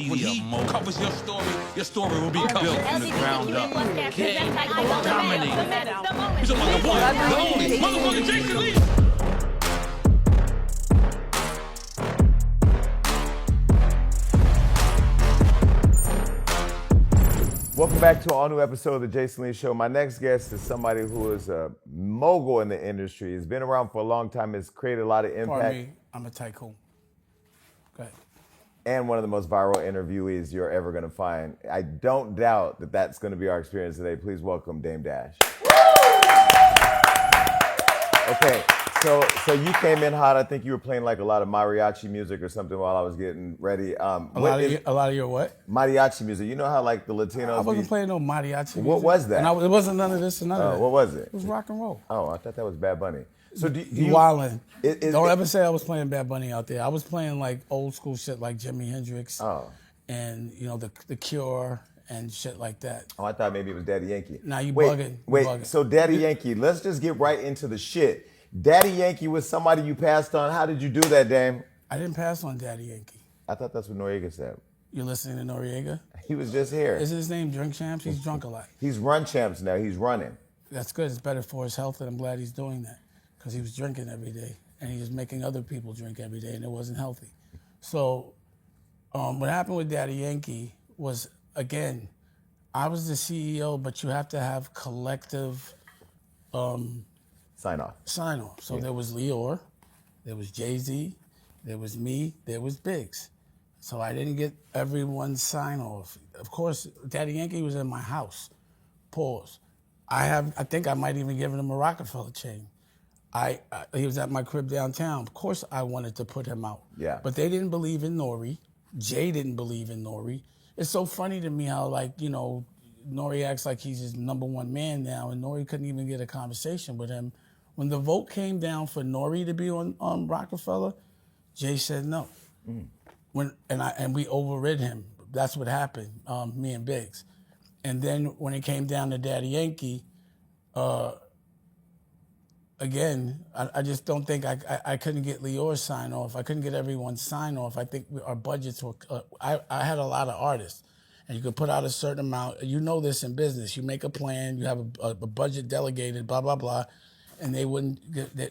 media moment. Covers your story will be built from the ground up. Game, dominate. He's a motherfucker. The only motherfucker Jason Lee. Welcome back to an all-new episode of the Jason Lee Show. My next guest is somebody who is a mogul in the industry. He's been around for a long time. Has created a lot of impact. Pardon me, I'm a tycoon. Go ahead. And one of the most viral interviewees you're ever going to find. I don't doubt that that's going to be our experience today. Please welcome Dame Dash. Okay, so you came in hot. I think you were playing like a lot of mariachi music or something while I was getting ready. A lot of your what? Mariachi music. You know how like the Latinos. I wasn't playing no mariachi music. What was that? And it wasn't none of this and none of that. What was it? It was rock and roll. Oh, I thought that was Bad Bunny. So do you wildin'. Don't ever say I was playing Bad Bunny out there. I was playing like old school shit like Jimi Hendrix. And you know the Cure and shit like that. Oh, I thought maybe it was Daddy Yankee. Nah, you bugging. Wait, so Daddy Yankee, let's just get right into the shit. Daddy Yankee was somebody you passed on. How did you do that, Dame? I didn't pass on Daddy Yankee. I thought that's what Noriega said. You're listening to Noriega? He was just here. Is his name Drink Champs? He's drunk a lot. He's run champs now. He's running. That's good. It's better for his health, and I'm glad he's doing that because he was drinking every day, and he was making other people drink every day, and it wasn't healthy. So what happened with Daddy Yankee was, again, I was the CEO, but you have to have collective sign off. So there was Lior, there was Jay-Z, there was me, there was Biggs. So I didn't get everyone's sign off. Of course, Daddy Yankee was in my house. Pause. I think I might even given him a Roc-A-Fella chain. He was at my crib downtown. Of course I wanted to put him out. Yeah. But they didn't believe in Nori. Jay didn't believe in Nori. It's so funny to me how, like, you know, Nori acts like he's his number one man now, and Nori couldn't even get a conversation with him. When the vote came down for Nori to be on Roc-A-Fella, Jay said no. And we overrid him. That's what happened, me and Biggs. And then when it came down to Daddy Yankee, again, I just don't think I couldn't get Lior's sign off. I couldn't get everyone's sign off. I think our budgets were, I had a lot of artists. And you could put out a certain amount. You know this in business. You make a plan, you have a budget delegated, blah, blah, blah. And they wouldn't,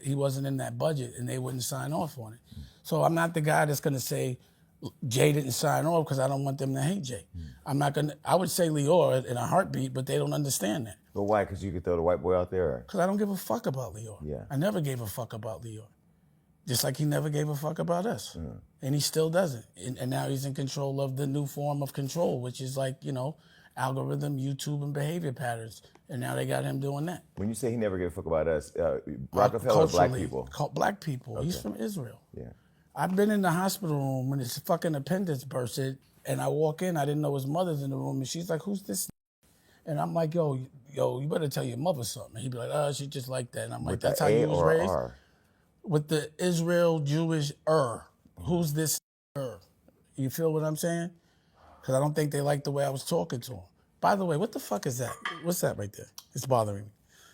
he wasn't in that budget and they wouldn't sign off on it. So I'm not the guy that's gonna say Jay didn't sign off because I don't want them to hate Jay. I would say Lior in a heartbeat, but they don't understand that. But why? Because you could throw the white boy out there? Because I don't give a fuck about Lior. Yeah. I never gave a fuck about Lior. Just like he never gave a fuck about us. And he still doesn't. And now he's in control of the new form of control, which is like, you know, algorithm, YouTube, and behavior patterns. And now they got him doing that. When you say he never gave a fuck about us, Roc-A-Fella or black people? Black people. Okay. He's from Israel. Yeah. I've been in the hospital room when his fucking appendix bursted, and I walk in, I didn't know his mother's in the room, and she's like, who's this? And I'm like, yo, you better tell your mother something. He'd be like, oh, she just like that. And I'm like, that's how you was raised? R? With the Israel Jewish Who's this You feel what I'm saying? Because I don't think they like the way I was talking to him. By the way, what the fuck is that? What's that right there? It's bothering me.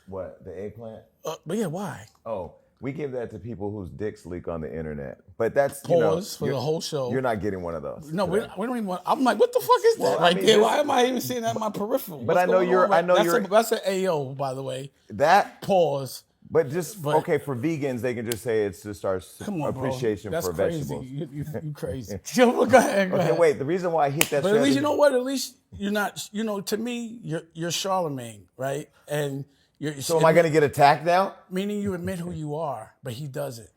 What, the eggplant? But yeah, why? Oh, we give that to people whose dicks leak on the internet. But that's, Pause for the whole show. You're not getting one of those. No, we don't even want, I'm like, what the fuck is that right there? Why am I even seeing that in my peripheral? But I know you're, That's an AO, by the way. That? Pause. But okay, for vegans, they can just say it's just our appreciation for vegetables. You crazy. Go ahead. Okay, wait. The reason why I hit that. But at least you know what? At least you're not. You know, to me, you're Charlamagne, right? And so am I going to get attacked now? Meaning you admit who you are, but he doesn't.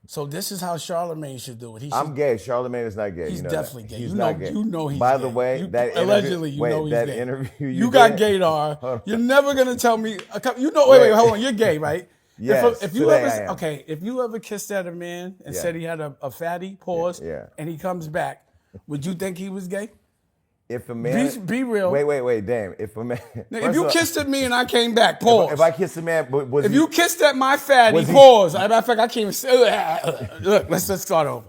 So this is how Charlamagne should do it. I'm gay. Charlamagne is not gay. He's definitely gay. He's not gay. You know he's By gay. the way, Allegedly, you know he's that gay. interview you got gaydar. You're never gonna tell me. You know. Wait, hold on. You're gay, right? Yes. If you ever kissed at a man and said he had a fatty, pause, and he comes back, would you think he was gay? If a man, be real. Wait, damn. If a man, if you kissed at me and I came back, pause. If I kissed a man, was if you kissed at my fatty, pause. As a matter of fact, I can't even say. Look, let's start over.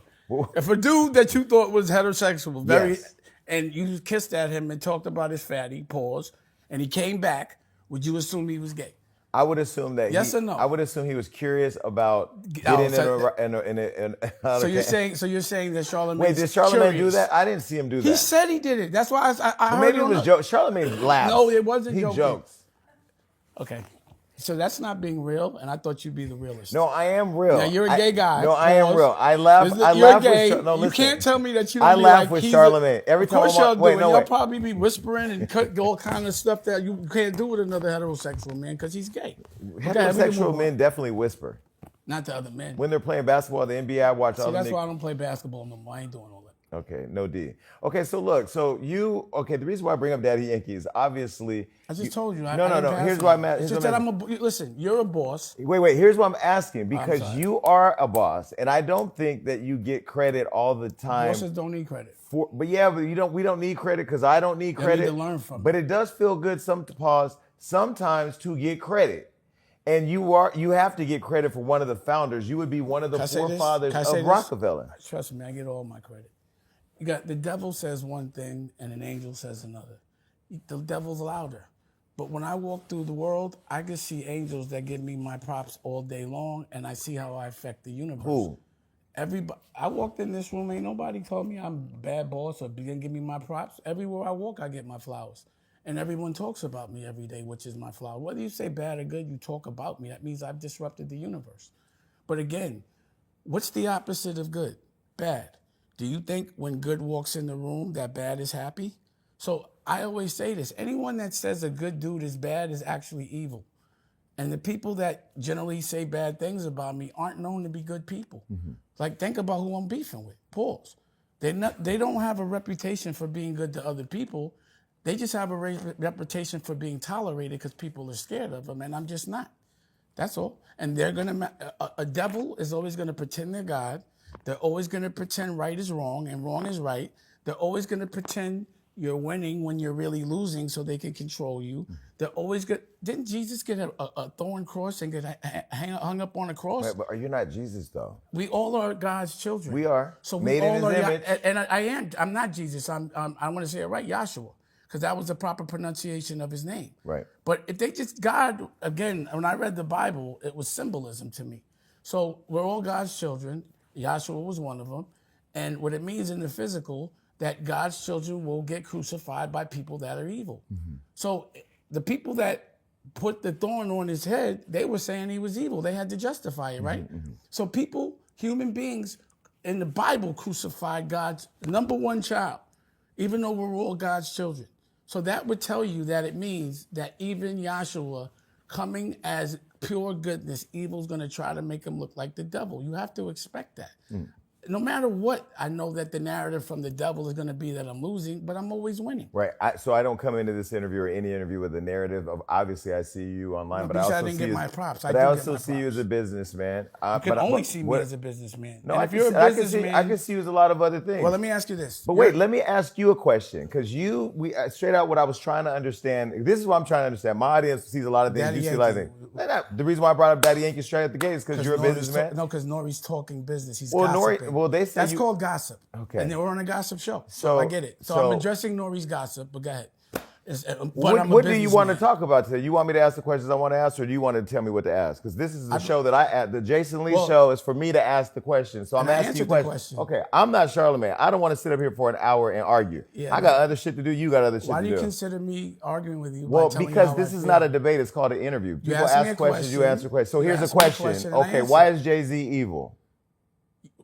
If a dude that you thought was heterosexual, and you kissed at him and talked about his fatty, pause, and he came back, would you assume he was gay? I would assume that. Yes or no? I would assume he was curious about getting in. So you're saying that Charlamagne? Wait, did Charlamagne do that? I didn't see him do that. He said he did it. That's why I heard maybe it was joke. Charlamagne laughed. No, it wasn't. He joking. jokes. Okay. So that's not being real, and I thought you'd be the realist. No, I am real. Now, you're a gay guy. No, I am real. I laugh. You're gay. No, you can't tell me that you don't I be laugh like, with Charlamagne. Every time y'all do. You'll probably be whispering and cut all kind of stuff that you can't do with another heterosexual man because he's gay. Heterosexual men definitely whisper. Not to other men. When they're playing basketball, the NBA, I watch all the that's why I don't play basketball no more. I ain't doing all that. Okay, no D. Okay, so look, the reason why I bring up Daddy Yankee is obviously... I just told you. No. Here's why I'm asking. It's just that listen, you're a boss. Wait, here's what I'm asking. Because you are a boss, and I don't think that you get credit all the time. Bosses don't need credit. But we don't need credit because I don't need credit. You need to learn from it. But it does feel good sometimes to get credit. And you have to get credit for one of the founders. You would be one of the forefathers of Roc-A-Fella. Trust me, I get all my credit. You got the devil says one thing and an angel says another. The devil's louder. But when I walk through the world, I can see angels that give me my props all day long, and I see how I affect the universe. Who? Everybody. I walked in this room, ain't nobody told me I'm a bad boss or didn't give me my props. Everywhere I walk, I get my flowers. And everyone talks about me every day, which is my flower. Whether you say bad or good, you talk about me. That means I've disrupted the universe. But again, what's the opposite of good? Bad. Do you think when good walks in the room that bad is happy? So I always say this. Anyone that says a good dude is bad is actually evil. And the people that generally say bad things about me aren't known to be good people. Mm-hmm. Like, think about who I'm beefing with. Pause. They don't have a reputation for being good to other people. They just have a reputation for being tolerated because people are scared of them, and I'm just not. That's all. And they're a devil is always gonna pretend they're God. They're always gonna pretend right is wrong and wrong is right. They're always gonna pretend you're winning when you're really losing so they can control you. They're always good. Didn't Jesus get a thorn cross and get hung up on a cross? Right, but you're not Jesus, though. We all are God's children. We are. So made we in all his are. image. And I am. I'm not Jesus. I want to say it right, Yahshua, because that was the proper pronunciation of his name. Right. But if they just, God, again, when I read the Bible, it was symbolism to me. So we're all God's children. Yahshua was one of them. And what it means in the physical, that God's children will get crucified by people that are evil. Mm-hmm. So the people that put the thorn on his head, they were saying he was evil. They had to justify it, right? Mm-hmm. So people, human beings in the Bible crucified God's number one child, even though we're all God's children. So that would tell you that it means that even Yahshua coming as pure goodness, evil's going to try to make him look like the devil. You have to expect that. Mm. No matter what, I know that the narrative from the devil is going to be that I'm losing, but I'm always winning. Right. So I don't come into this interview or any interview with the narrative of, obviously I see you online, but I also see you. But I also see you as a businessman. You can only see me as a businessman. No, if you're a businessman, I can see you as a lot of other things. Well, let me ask you this. But wait, let me ask you a question, because straight out what I was trying to understand. This is what I'm trying to understand. My audience sees a lot of things. Daddy you see Yankee. a lot of things. The reason why I brought up Daddy Yankee straight at the gate is because you're a businessman. No, because Nori's talking business. He's gossiping. They say that's called gossip. Okay. And they were on a gossip show. So I get it. So I'm addressing Nori's gossip, but go ahead. What do you want to talk about today? You want me to ask the questions I want to ask, or do you want to tell me what to ask? Because this is the show that the Jason Lee show is for me to ask the questions. So I'm asking you questions. Okay, I'm not Charlamagne. I don't want to sit up here for an hour and argue. I got other shit to do. You got other shit to do. Why do you consider me arguing with you? Well, because this is not a debate. It's called an interview. People ask questions, you answer questions. So here's a question. Okay, why is Jay-Z evil?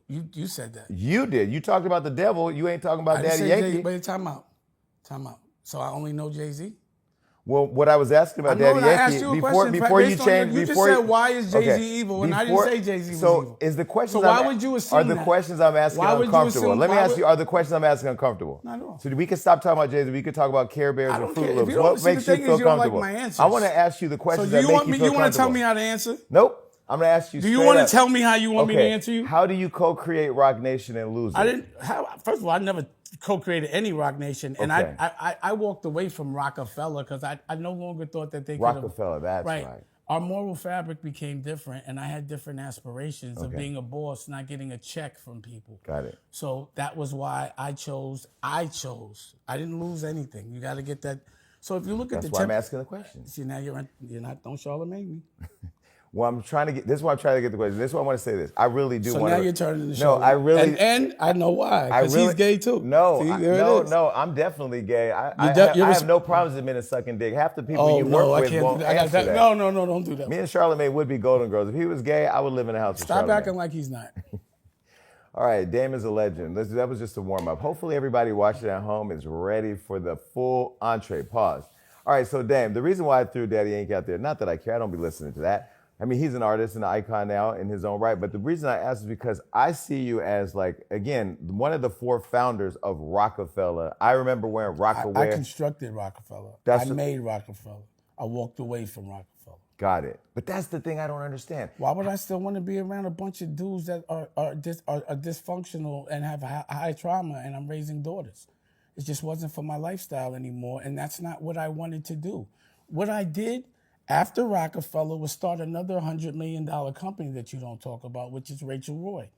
You said that. You did. You talked about the devil. You ain't talking about Daddy Yankee. Wait, time out. So I only know Jay-Z? Well, what I was asking about Daddy Yankee before you changed, you just said why is Jay-Z evil, and I didn't say Jay-Z was evil. So is the question? So why would you assume the questions I'm asking uncomfortable? Let me ask you: are the questions I'm asking uncomfortable? Not at all. So we can stop talking about Jay-Z. We could talk about Care Bears and Fruit Loops. What makes you feel comfortable? Like my answers. I want to ask you the questions that make you feel comfortable. You want to tell me how to answer? Nope. I'm going to ask you. Do you want to tell me how you want me to answer you? How do you co-create Roc Nation and lose it? First of all, I never co-created any Roc Nation, and I walked away from Roc-A-Fella because I no longer thought that they could have. Roc-A-Fella, that's right. Our moral fabric became different, and I had different aspirations of being a boss, not getting a check from people. Got it. So that was why I chose. I didn't lose anything. You got to get that So if you look at That's why I'm asking the question. See, now you're not, don't Charlamagne me. Well, I'm trying to get, this is why I'm trying to get the question. This is why I want to say this. I really do want to. So now you're turning the show. No, I really. And I know why, because he's gay too. No, See, no, I'm definitely gay. I have no problems admitting sucking dick. Half the people you work with won't answer that. No, don't do that. Me and Charlamagne would be golden girls. If he was gay, I would live in a house with Charlamagne. Stop acting like he's not. All right, Dame is a legend. That was just a warm-up. Hopefully everybody watching at home is ready for the full entree. Pause. All right, so Dame, the reason why I threw Daddy Yankee out there, not that I care, I don't be listening to that. I mean, he's an artist and an icon now in his own right, but the reason I asked is because I see you as, like, again, one of the 4 founders of Roc-A-Fella. I remember wearing Roc-A-Wear. I constructed Roc-A-Fella. I made Roc-A-Fella. I walked away from Roc-A-Fella. Got it. But that's the thing I don't understand. Why would I still want to be around a bunch of dudes that are dysfunctional and have high trauma, and I'm raising daughters? It just wasn't for my lifestyle anymore, and that's not what I wanted to do. What I did after Roc-A-Fella was start another $100 million company that you don't talk about, which is Rachel Roy.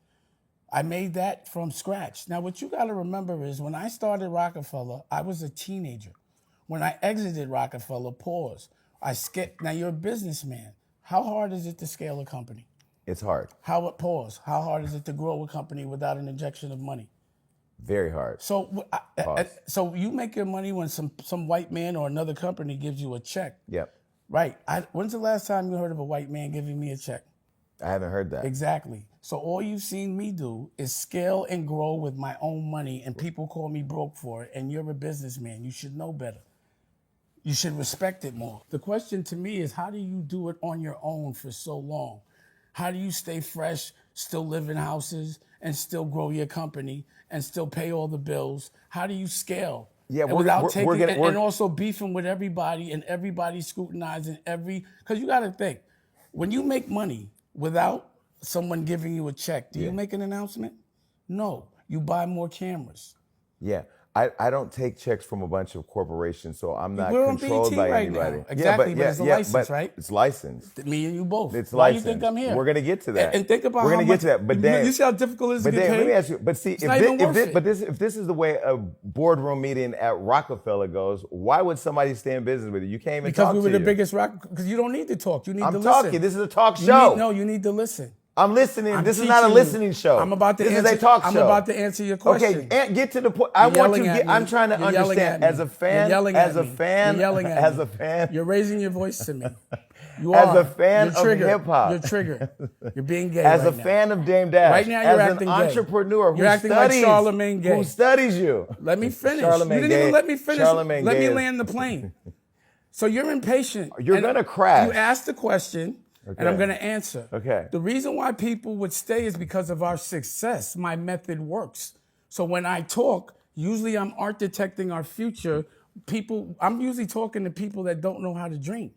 I made that from scratch. Now, what you got to remember is when I started Roc-A-Fella, I was a teenager. When I exited Roc-A-Fella, pause. Now, you're a businessman. How hard is it to scale a company? It's hard. How hard is it to grow a company without an injection of money? Very hard. So you make your money when some white man or another company gives you a check. Yep. Right. When's the last time you heard of a white man giving me a check? I haven't heard that. Exactly. So all you've seen me do is scale and grow with my own money, and people call me broke for it, and you're a businessman. You should know better. You should respect it more. The question to me is, how do you do it on your own for so long? How do you stay fresh, still live in houses, and still grow your company, and still pay all the bills? How do you scale? Yeah, and also beefing with everybody and everybody scrutinizing because you got to think, when you make money without someone giving you a check, do you make an announcement? No, you buy more cameras. Yeah. I don't take checks from a bunch of corporations, so I'm not controlled by anybody. Now. Exactly, but it's a license, right? It's licensed. Me and you both. It's Why licensed. do you think I'm here? We're gonna get to that. And think about we're gonna get to that. But then you see how difficult it is to get paid? Let me ask you. But see, if this is the way a boardroom meeting at Roc-A-Fella goes, why would somebody stay in business with you? You can't even talk to you. Because we were the biggest because you don't need to talk. You need to listen. I'm talking. This is a talk show. You need to listen. I'm listening. This is not a listening show. This is a talk show. I'm about to answer your question. Okay, get to the point. I'm trying to understand. As a fan, you're raising your voice to me. As a fan of hip hop, you're triggered. You're being gay. As a fan of Dame Dash, right now you're acting as an entrepreneur you're acting like Charlamagne gay. Who studies you? Let me finish. Charlamagne you didn't even let me finish. Let me land the plane. So you're impatient. You're gonna crash. You asked the question. Okay. And I'm going to answer. Okay. The reason why people would stay is because of our success. My method works. So when I talk, usually I'm architecting our future. I'm usually talking to people that don't know how to dream.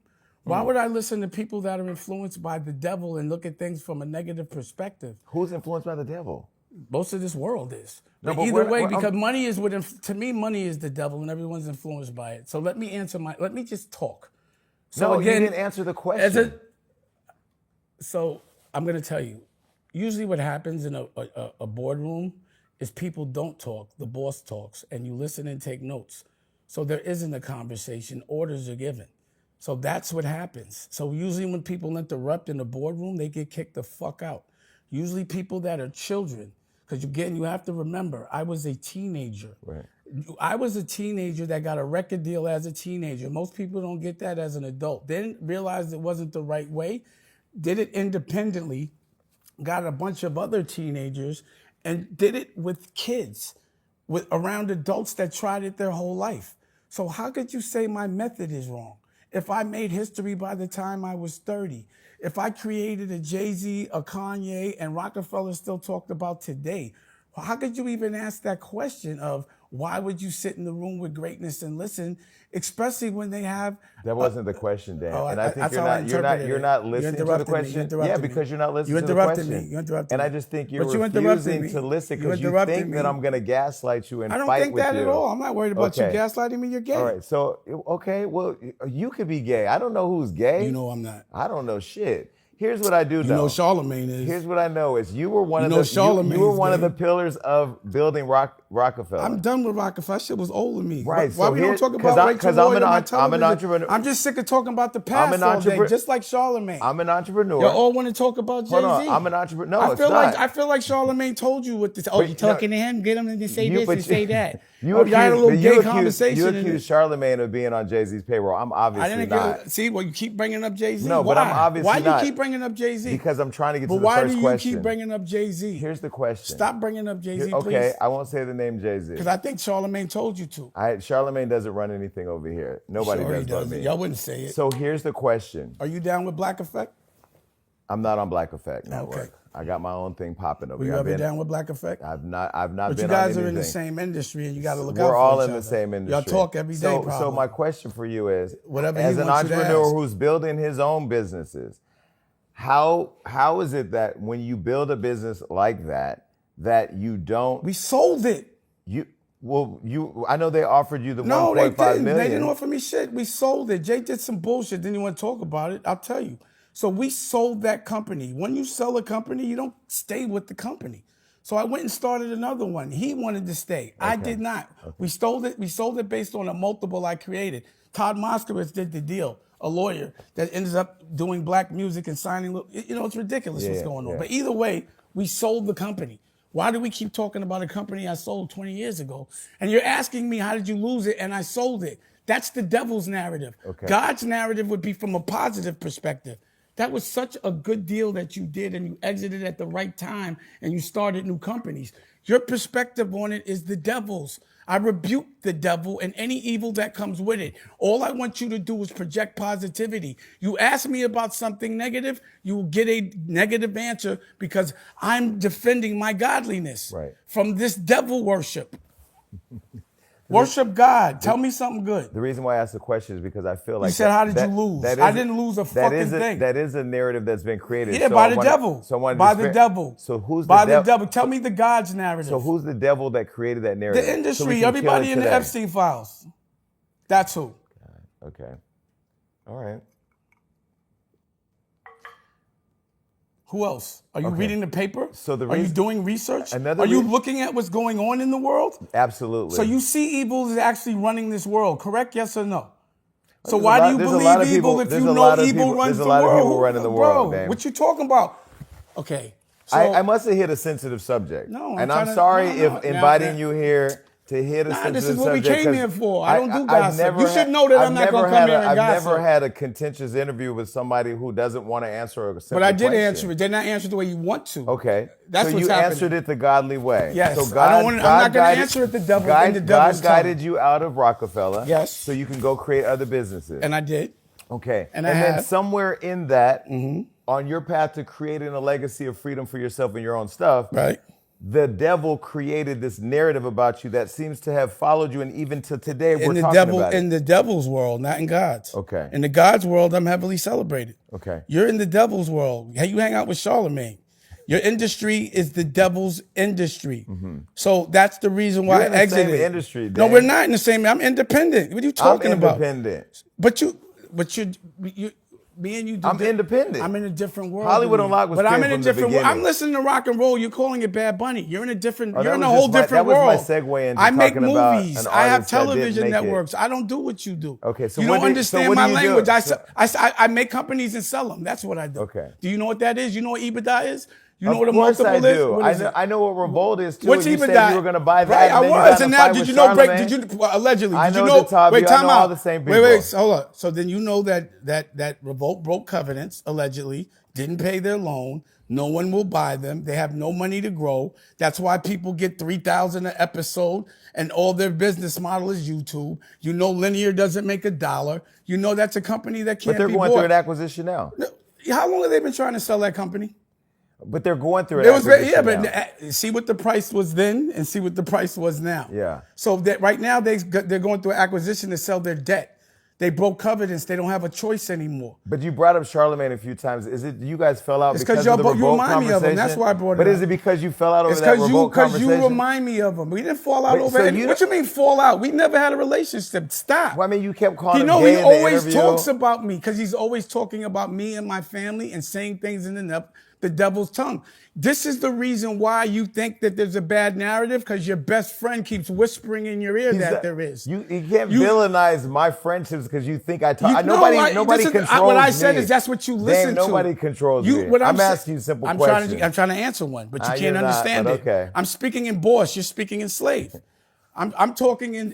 Why would I listen to people that are influenced by the devil and look at things from a negative perspective? Who's influenced by the devil? Most of this world is. But either way, because money is to me, money is the devil and everyone's influenced by it. So let me just talk. So no, again, you didn't answer the question. So I'm going to tell you, usually what happens in a boardroom is people don't talk, the boss talks, and you listen and take notes. So there isn't a conversation, orders are given. So that's what happens. So usually when people interrupt in the boardroom, they get kicked the fuck out. Usually people that are children, because again, you have to remember, I was a teenager. Right. I was a teenager that got a record deal as a teenager. Most people don't get that as an adult. They didn't realize it wasn't the right way. Did it independently, got a bunch of other teenagers, and did it with kids, around adults that tried it their whole life. So how could you say my method is wrong? If I made history by the time I was 30, if I created a Jay-Z, a Kanye, and Roc-A-Fella still talked about today, how could you even ask that question of why would you sit in the room with greatness and listen, especially when they have... That wasn't the question, Dan. Oh, and I think you're not listening to the question. Yeah, because you're not listening to the question. You interrupted me. And I just think you're refusing to listen because you think that I'm going to gaslight you and fight with you. I don't think that at all. I'm not worried about you gaslighting me. You're gay. All right. So, okay, well, you could be gay. I don't know who's gay. You know I'm not. I don't know shit. Here's what I do know. You know Charlamagne is. Here's what I know is you were one of the pillars of building Roc-A-Fella. I'm done with Roc-A-Fella. That shit was old to me. Right. Why we don't talk about Rachel Lloyd on my television? I'm an entrepreneur. I'm just sick of talking about the past all day, just like Charlamagne. I'm an entrepreneur. You all want to talk about Jay-Z. Hold on. I'm an entrepreneur. No, I feel like Charlamagne told you what this. Oh, you talking to him? Get him to say this and say that. You had a little gay conversation. You accused Charlamagne of being on Jay-Z's payroll. I'm obviously not. See, well, you keep bringing up Jay-Z. No, but I'm obviously not. Why do you keep bringing up Jay-Z? Because I'm trying to get to the first question. But why do you keep bringing up Jay-Z? Here's the question. Stop bringing up Jay-Z, please. Okay, I won't say the name Jay-Z. Because I think Charlamagne told you to. Charlamagne doesn't run anything over here. Nobody does but me. Y'all wouldn't say it. So here's the question. Are you down with Black Effect? I'm not on Black Effect Network. Okay. I got my own thing popping over here. Were you ever down with Black Effect? I've not been on anything. But you guys are in the same industry and you got to look out for each other. We're all in the same industry. Y'all talk every day, probably. So my question for you is, whatever as an entrepreneur who's building his own businesses, how is it that when you build a business like that you don't... We sold it. I know they offered you the $1.5 million. They didn't offer me shit. We sold it. Jay did some bullshit. Didn't even want to talk about it. I'll tell you. So we sold that company. When you sell a company, you don't stay with the company. So I went and started another one. He wanted to stay. Okay. I did not. Okay. We sold it based on a multiple I created. Todd Moskowitz did the deal, a lawyer that ends up doing black music and signing. It's ridiculous what's going on. But either way, we sold the company. Why do we keep talking about a company I sold 20 years ago? And you're asking me, how did you lose it? And I sold it. That's the devil's narrative. Okay. God's narrative would be from a positive perspective. That was such a good deal that you did, and you exited at the right time, and you started new companies. Your perspective on it is the devil's. I rebuke the devil and any evil that comes with it. All I want you to do is project positivity. You ask me about something negative, you will get a negative answer because I'm defending my godliness from this devil worship. Worship God. Tell me something good. The reason why I asked the question is because I feel like... You said, how did you lose? I didn't lose a fucking thing. That is a narrative that's been created. Yeah, by the devil. By the devil. So who's the devil? By the devil. Tell me the God's narrative. So who's the devil that created that narrative? The industry. Everybody in the Epstein files. That's who. Okay. All right. Who else? Are you reading the paper? So are you doing research? Are you looking at what's going on in the world? Absolutely. So you see evil is actually running this world, correct? Yes or no? So why do you believe evil if you know evil runs the world? There's a lot of people running the world, man. What you talking about? Okay. So, I must have hit a sensitive subject. No, I'm sorry if inviting you here to hit a sensitive subject. This is what we came here for. I don't do gossip. You should know that I'm not going to come here and gossip. I've never had a contentious interview with somebody who doesn't want to answer a simple question. But I did answer it. Did not answer it the way you want to. Okay. That's so what's happening. So you answered it the godly way. Yes. So I'm not going to answer it the devil in the devil's God guided you out of Roc-A-Fella. Yes. So you can go create other businesses. And I did. Okay. And then somewhere in that, on your path to creating a legacy of freedom for yourself and your own stuff, right, the devil created this narrative about you that seems to have followed you, and even to today we're talking about it. In the devil's world, not in God's. Okay. In the God's world, I'm heavily celebrated. Okay. You're in the devil's world. You hang out with Charlamagne. Your industry is the devil's industry. So that's the reason why I exited. You're in the same industry, Dan. No, we're not in the same. I'm independent. What are you talking about? I'm independent. But me and you. I'm independent. I'm in a different world. Hollywood Unlocked was. But I'm in a different world. I'm beginning. listening to rock and roll. You're calling it Bad Bunny. You're in a different. You're in a whole different world. That was my segue into I make talking about movies. an I have artist that didn't television make networks. it. I don't do what you do. Okay, so you don't understand my language. Do? I make companies and sell them. That's what I do. Okay. Do you know what that is? You know what EBITDA is? You know what a multiple is? I know what revolt is too. What's you EBITDA? said you were going to buy that. Right, I was. And now, did you know? Allegedly. Allegedly, I did know you know? the top. Wait, time out. All the same people. Wait, hold on. So then you know that revolt broke covenants. Allegedly, didn't pay their loan. No one will buy them. They have no money to grow. That's why people get $3,000 an episode, and all their business model is YouTube. You know, linear doesn't make $1. You know that's a company that can't be bought. But they're going through an acquisition now. How long have they been trying to sell that company? But they're going through it. But see what the price was then and see what the price was now. Yeah. So that right now they're going through an acquisition to sell their debt. They broke covenants. They don't have a choice anymore. But you brought up Charlamagne a few times. Is it you guys fell out because of the revolt you remind me of him. conversation? That's why I brought it But up. is it because you fell out over that revolt conversation? Because you remind me of him. We didn't fall out over anything. What you mean fall out? We never had a relationship. Stop. Well, I mean, you kept calling him he gay in the always interview. talks about me because he's always talking about me and my family and saying things in the devil's tongue. This is the reason why you think that there's a bad narrative, because your best friend keeps whispering in your ear that there is. You can't villainize my friendships because you think I talk. Nobody controls me. What I said is that's what you listen to. Nobody controls me. I'm asking you simple questions. I'm trying to answer one, but you can't understand not, it. Okay. I'm speaking in boss. You're speaking in slave. I'm talking in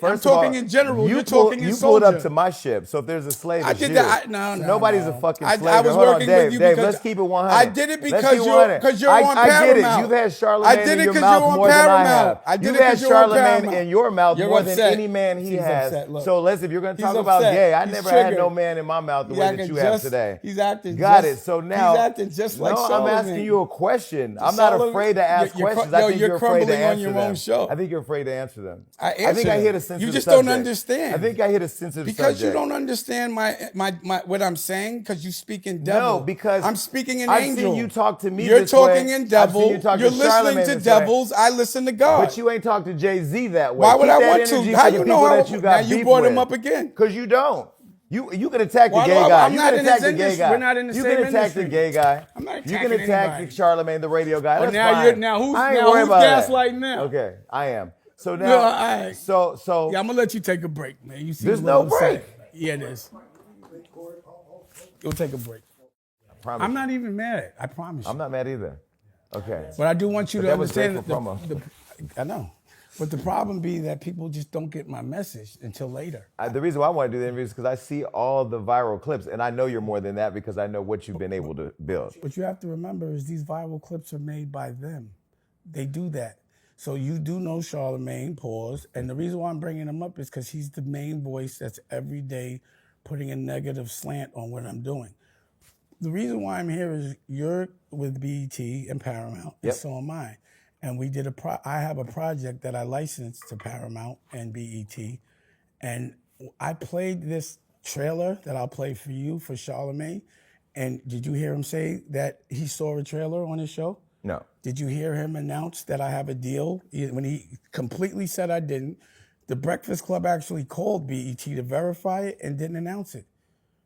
general. You're talking in soldier. You pulled up to my ship, so if there's a slave, I did you. that. No. Nobody's a fucking slave. I was working with you Dave, because let's keep it 100. I did it because you're on Paramount. I get it. You've had Charlamagne in your mouth more than I have. You've had Charlamagne in your mouth more than any man he has. So if you're going to talk about gay, I never had no man in my mouth the way that you have today. He's acting. Got it. So now he's acting just like Charlamagne. I'm asking you a question. I'm not afraid to ask questions. I think you're afraid to answer them. I think you're afraid to answer them. I think I hit a sense of the subject. You just don't understand. I think I hit a sensitive subject. Because you don't understand my what I'm saying, because you speak in devil. No, because I'm speaking in I've angel. seen you talk to me You're this talking way. in devil. You're listening to devils. I listen to God. But you ain't talk to Jay-Z that way. Why would I want to? How you know that you got now you brought him up again? Because you don't. You can attack the gay guy. I'm not in his industry. We're not in the same industry. You can attack the gay guy. I'm not attacking You can attack the Charlamagne, the radio guy. That's fine. Now who's gaslighting now? Okay, I am. So now, so yeah, I'm gonna let you take a break, man. You see, there's no break. Yeah, it is. Go take a break. I'm not even mad. I promise you. I'm not mad either. Okay. But I do want you to understand that. I know. But the problem be that people just don't get my message until later. The reason why I want to do the interview is because I see all the viral clips, and I know you're more than that because I know what you've been able to build. What you have to remember is these viral clips are made by them. They do that. So you do know Charlamagne, pause. And the reason why I'm bringing him up is because he's the main voice that's every day putting a negative slant on what I'm doing. The reason why I'm here is you're with BET and Paramount, and so am I. And we did I have a project that I licensed to Paramount and BET. And I played this trailer that I'll play for you for Charlamagne. And did you hear him say that he saw a trailer on his show? No. Did you hear him announce that I have a deal? When he completely said I didn't, the Breakfast Club actually called BET to verify it and didn't announce it.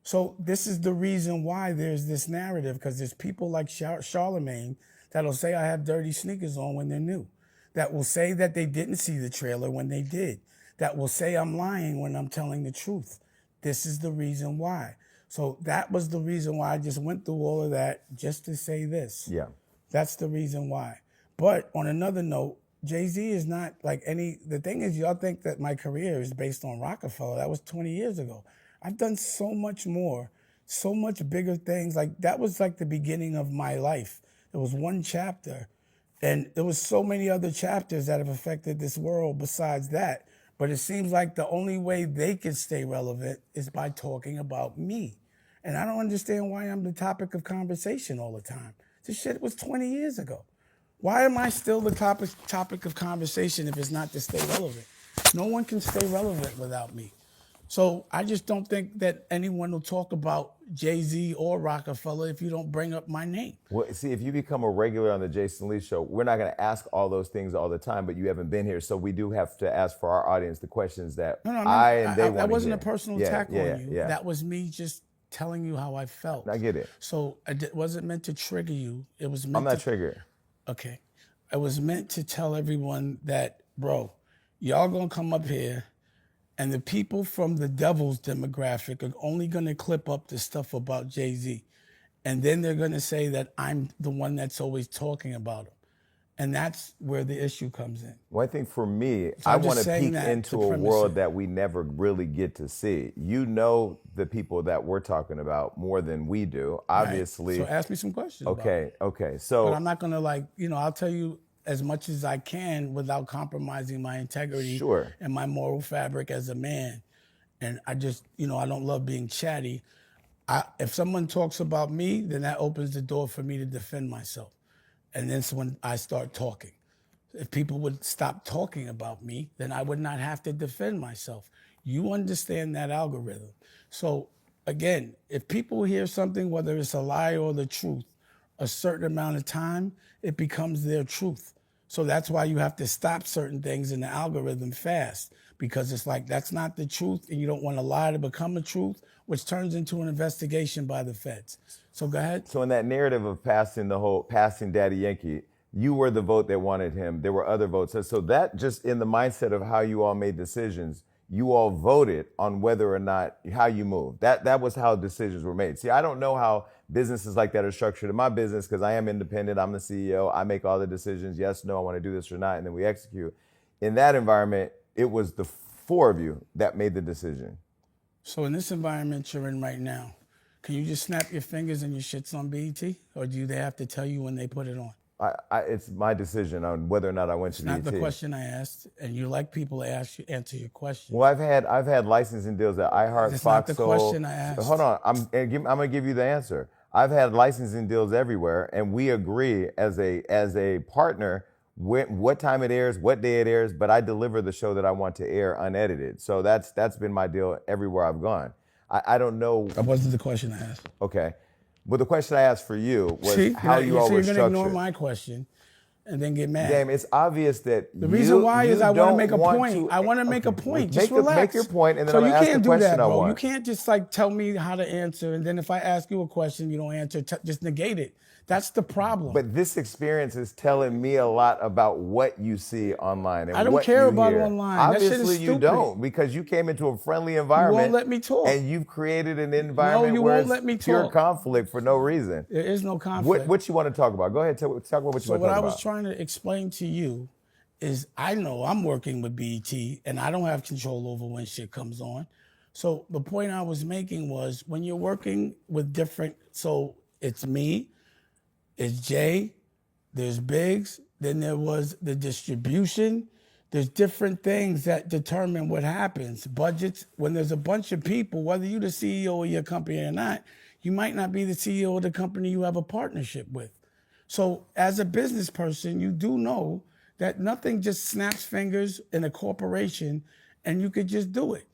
So this is the reason why there's this narrative, because there's people like Charlamagne that'll say I have dirty sneakers on when they're new, that will say that they didn't see the trailer when they did, that will say I'm lying when I'm telling the truth. This is the reason why. So that was the reason why I just went through all of that just to say this. Yeah. That's the reason why. But on another note, Jay-Z is not like the thing is, y'all think that my career is based on Roc-A-Fella. That was 20 years ago. I've done so much more, so much bigger things. Like that was like the beginning of my life. It was one chapter, and there was so many other chapters that have affected this world besides that. But it seems like the only way they can stay relevant is by talking about me. And I don't understand why I'm the topic of conversation all the time. This shit was 20 years ago. Why am I still the topic of conversation if it's not to stay relevant? No one can stay relevant without me. So I just don't think that anyone will talk about Jay-Z or Roc-A-Fella if you don't bring up my name. Well, see, if you become a regular on the Jason Lee show, we're not going to ask all those things all the time, but you haven't been here. So we do have to ask for our audience the questions that they want to hear. That wasn't a personal attack on you. Yeah. That was me just telling you how I felt. I get it. So it wasn't meant to trigger you. It was meant I'm not triggered. Okay. It was meant to tell everyone that, bro, y'all gonna come up here and the people from the devil's demographic are only gonna clip up the stuff about Jay-Z. And then they're gonna say that I'm the one that's always talking about him. And that's where the issue comes in. Well, I think for me, I want to peek into a world that we never really get to see. You know the people that we're talking about more than we do, obviously. Right. So ask me some questions. Okay. So. But I'm not going to I'll tell you as much as I can without compromising my integrity and my moral fabric as a man. And I just, I don't love being chatty. If someone talks about me, then that opens the door for me to defend myself. And then when I start talking. If people would stop talking about me, then I would not have to defend myself. You understand that algorithm. So again, if people hear something, whether it's a lie or the truth, a certain amount of time, it becomes their truth. So that's why you have to stop certain things in the algorithm fast, because it's like, that's not the truth, and you don't want a lie to become a truth, which turns into an investigation by the feds. So go ahead. So in that narrative of passing Daddy Yankee, you were the vote that wanted him. There were other votes. So that just in the mindset of how you all made decisions, you all voted on whether or not how you move. That was how decisions were made. See, I don't know how businesses like that are structured in my business because I am independent. I'm the CEO. I make all the decisions. Yes, no, I want to do this or not, and then we execute. In that environment, it was the four of you that made the decision. So in this environment you're in right now, can you just snap your fingers and your shit's on BET? Or do they have to tell you when they put it on? It's my decision on whether or not I went to BET. It's not the question I asked, and you like people to answer your question. Well, I've had licensing deals at iHeart, That's Fox, not the question I asked. Hold on, I'm gonna give you the answer. I've had licensing deals everywhere, and we agree as a partner what time it airs, what day it airs, but I deliver the show that I want to air unedited. So that's been my deal everywhere I've gone. I don't know. That wasn't the question I asked. Okay. Well, the question I asked for you was how you all were structured. You're going to ignore my question and then get mad. Damn, it's obvious that the reason why is I want to make a point. I want to make a point. Just relax. Make your point, and then I'm going to ask the question I want. You can't just like tell me how to answer, and then if I ask you a question, you don't answer. Just negate it. That's the problem. But this experience is telling me a lot about what you see online and I don't what care you about hear. online. Obviously, that shit is you stupid. don't, because you came into a friendly environment. You won't let me talk. And you've created an environment you where won't it's let me pure talk. conflict for no reason. There is no conflict. What you want to talk about? Go ahead, talk about what you want to talk about. So what I was trying to explain to you is I know I'm working with BET, and I don't have control over when shit comes on. So the point I was making was when you're working with different, so it's me, it's Jay, there's Biggs, then there was the distribution. There's different things that determine what happens. Budgets, when there's a bunch of people, whether you're the CEO of your company or not, you might not be the CEO of the company you have a partnership with. So as a business person, you do know that nothing just snaps fingers in a corporation and you could just do it.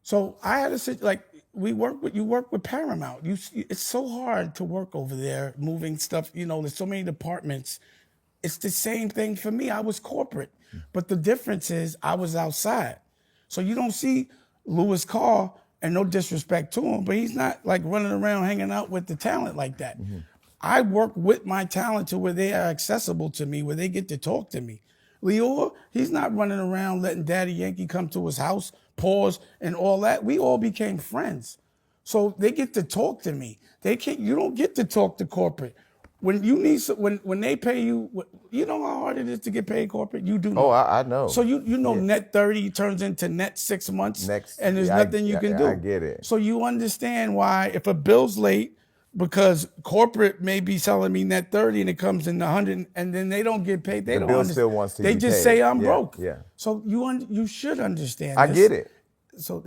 So I had a like, you work with Paramount. It's so hard to work over there, moving stuff. You know, there's so many departments. It's the same thing for me. I was corporate, but the difference is I was outside. So you don't see Louis Carr, and no disrespect to him, but he's not like running around hanging out with the talent like that. Mm-hmm. I work with my talent to where they are accessible to me, where they get to talk to me. Lior, he's not running around letting Daddy Yankee come to his house, pause, and all that. We all became friends. So they get to talk to me. You don't get to talk to corporate. When you need, when they pay you, you know how hard it is to get paid corporate? You do know. Oh, I know. So you know net 30 turns into net 6 months, and there's nothing you can do. I get it. So you understand why if a bill's late, because corporate may be selling me net 30 and it comes in 100 and then they don't get paid. The bill still wants to be paid. They just say I'm broke. Yeah. So you should understand I this. get it. So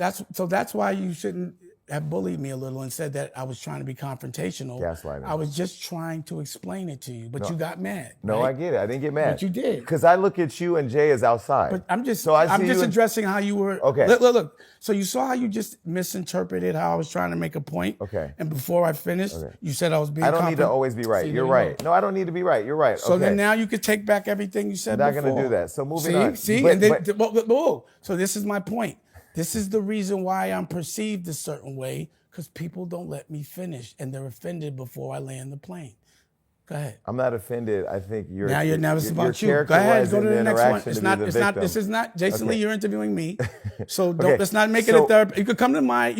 that's why you shouldn't have bullied me a little and said that I was trying to be confrontational. Gaslighting. I was just trying to explain it to you, but you got mad. No, right? I get it. I didn't get mad. But you did. Because I look at you and Jay as outside. But I'm just addressing how you were. Okay. Look. So you saw how you just misinterpreted how I was trying to make a point. Okay. And before I finished, you said I was being I don't need to always be right. You're right. No, I don't need to be right. You're right. So then now you could take back everything you said I'm before. not going to do that. So moving on. So this is my point. This is the reason why I'm perceived a certain way, because people don't let me finish and they're offended before I land the plane. Go ahead. I'm not offended. I think you're. Now you're nervous about you. Go ahead, go to the next one. It's not. This is not Jason Lee. You're interviewing me, so don't. Let's not make it a therapy. You could come to my.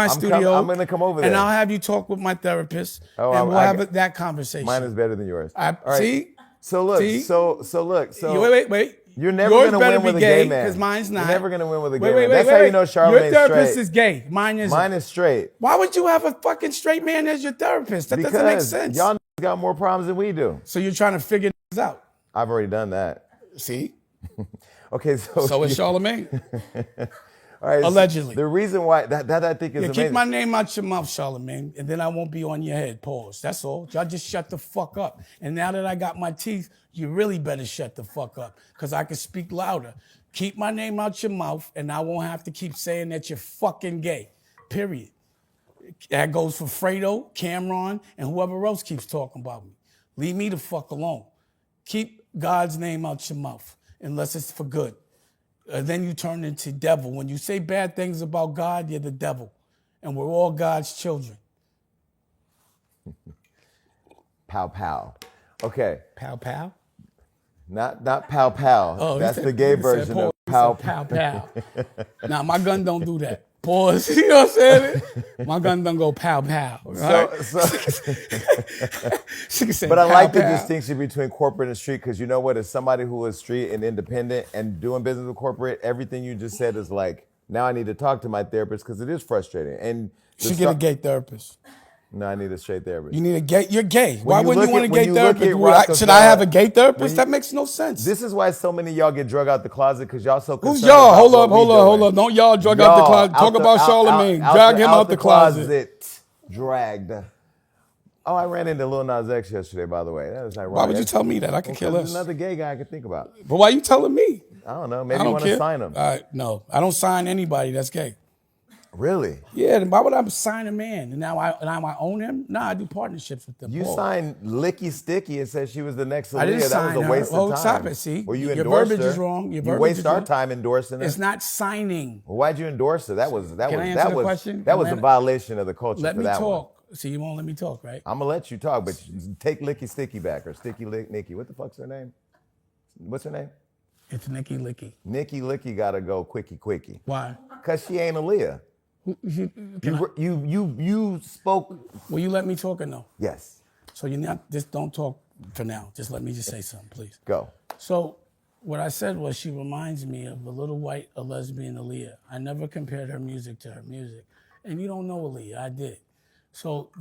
Studio. I'm going to come over there, and I'll have you talk with my therapist, and we'll have that conversation. Mine is better than yours. All right. See. So look. So look. Wait. You're never going to win with a gay man. Because mine's not. You're never going to win with a gay man. That's how you know Charlamagne Your therapist is gay. Mine isn't. Mine is straight. Why would you have a fucking straight man as your therapist? That doesn't make sense. Y'all got more problems than we do. So you're trying to figure this out. I've already done that. See? Okay, so is Charlamagne. All right, Allegedly. The reason why that I think is amazing. Keep my name out your mouth, Charlamagne, and then I won't be on your head. Pause. That's all. Y'all just shut the fuck up. And now that I got my teeth, you really better shut the fuck up, because I can speak louder. Keep my name out your mouth, and I won't have to keep saying that you're fucking gay. Period. That goes for Fredo, Cameron, and whoever else keeps talking about me. Leave me the fuck alone. Keep God's name out your mouth, unless it's for good. Then you turn into devil. When you say bad things about God, you're the devil. And we're all God's children. Pow pow. Okay. Pow pow? Not pow pow. Oh, that's the gay version of pow pow. Pow. Now, my gun don't do that. Pause. You know what I'm saying? My gun don't go pow pow. Right? But I like the distinction between corporate and street, because you know what? As somebody who is street and independent and doing business with corporate, everything you just said is like, now I need to talk to my therapist, because it is frustrating. And you should get a gay therapist. No, I need a straight therapist. You need a gay. You're gay. Why wouldn't you want a gay therapist? Should I have a gay therapist? That makes no sense. This is why so many of y'all get drug out the closet, because y'all so concerned. Who's y'all? Hold up. Don't y'all drug out the closet. Talk about Charlamagne. Drag him out the closet. Dragged. Oh, I ran into Lil Nas X yesterday, by the way. That was ironic. Why would you tell me that? I could kill us. There's another gay guy I could think about. But why are you telling me? I don't know. Maybe you want to sign him. No, I don't sign anybody that's gay. Really? Yeah, then why would I sign a man? And now I own him? Nah, I do partnerships with them. You signed Licky Sticky and said she was the next Aaliyah. I didn't sign that was a waste of time. Stop it, see? Well, you your endorsed verbiage her. is wrong. You waste our time endorsing her. It's not signing. Well, why'd you endorse her? That was Can I answer the question? That was a violation of the culture. Let for me that talk. One. See, you won't let me talk, right? I'm gonna let you talk, but take Licky Sticky back, or Sticky Nicki. What the fuck's her name? What's her name? It's Nicki Licky. Nicki Licky gotta go quickie. Why? Cause she ain't Aaliyah. You spoke. Will you let me talk or no? Yes. So just don't talk for now. Just let me just say something, please. Go. So what I said was, she reminds me of a little white, a lesbian Aaliyah. I never compared her music to her music. And you don't know Aaliyah, I did. So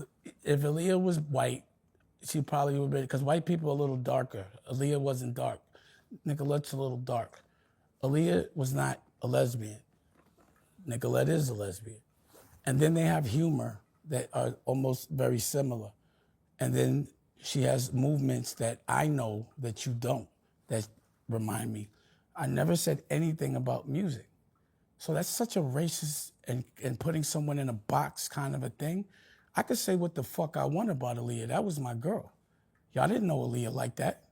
if Aaliyah was white, she probably would be, because white people are a little darker. Aaliyah wasn't dark. Nicolette's a little dark. Aaliyah was not a lesbian. Nicolette is a lesbian. And then they have humor that are almost very similar. And then she has movements that I know that you don't, that remind me. I never said anything about music. So that's such a racist and putting someone in a box kind of a thing. I could say what the fuck I want about Aaliyah. That was my girl. Y'all didn't know Aaliyah like that.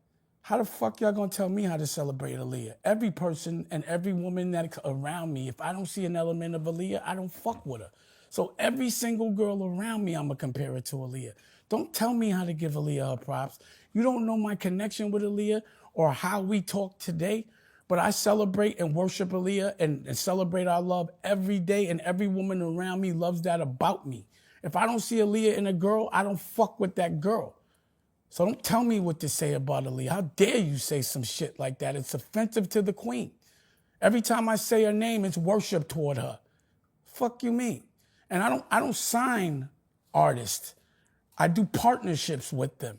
How the fuck y'all gonna tell me how to celebrate Aaliyah? Every person and every woman that's around me, if I don't see an element of Aaliyah, I don't fuck with her. So every single girl around me, I'm gonna compare her to Aaliyah. Don't tell me how to give Aaliyah her props. You don't know my connection with Aaliyah or how we talk today, but I celebrate and worship Aaliyah and celebrate our love every day, and every woman around me loves that about me. If I don't see Aaliyah in a girl, I don't fuck with that girl. So don't tell me what to say about Aaliyah. How dare you say some shit like that? It's offensive to the queen. Every time I say her name, it's worship toward her. Fuck you mean? And I don't sign artists. I do partnerships with them.